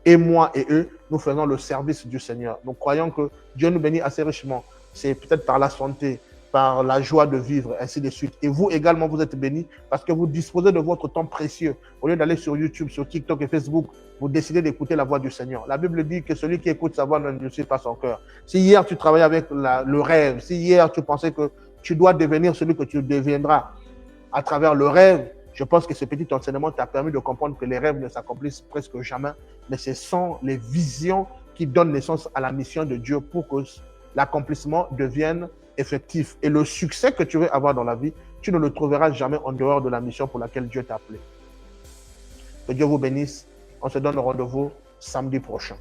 Et moi et eux, nous faisons le service du Seigneur. Nous croyons que Dieu nous bénit assez richement. C'est peut-être par la santé, par la joie de vivre, ainsi de suite. Et vous également, vous êtes bénis parce que vous disposez de votre temps précieux. Au lieu d'aller sur YouTube, sur TikTok et Facebook, vous décidez d'écouter la voix du Seigneur. La Bible dit que celui qui écoute sa voix ne suit pas son cœur. Si hier tu travaillais avec le rêve, si hier tu pensais que tu dois devenir celui que tu deviendras à travers le rêve, Je pense que ce petit enseignement t'a permis de comprendre que les rêves ne s'accomplissent presque jamais, mais ce sont les visions qui donnent naissance à la mission de Dieu pour que l'accomplissement devienne effectif. Et le succès que tu veux avoir dans la vie, tu ne le trouveras jamais en dehors de la mission pour laquelle Dieu t'a appelé. Que Dieu vous bénisse. On se donne rendez-vous samedi prochain.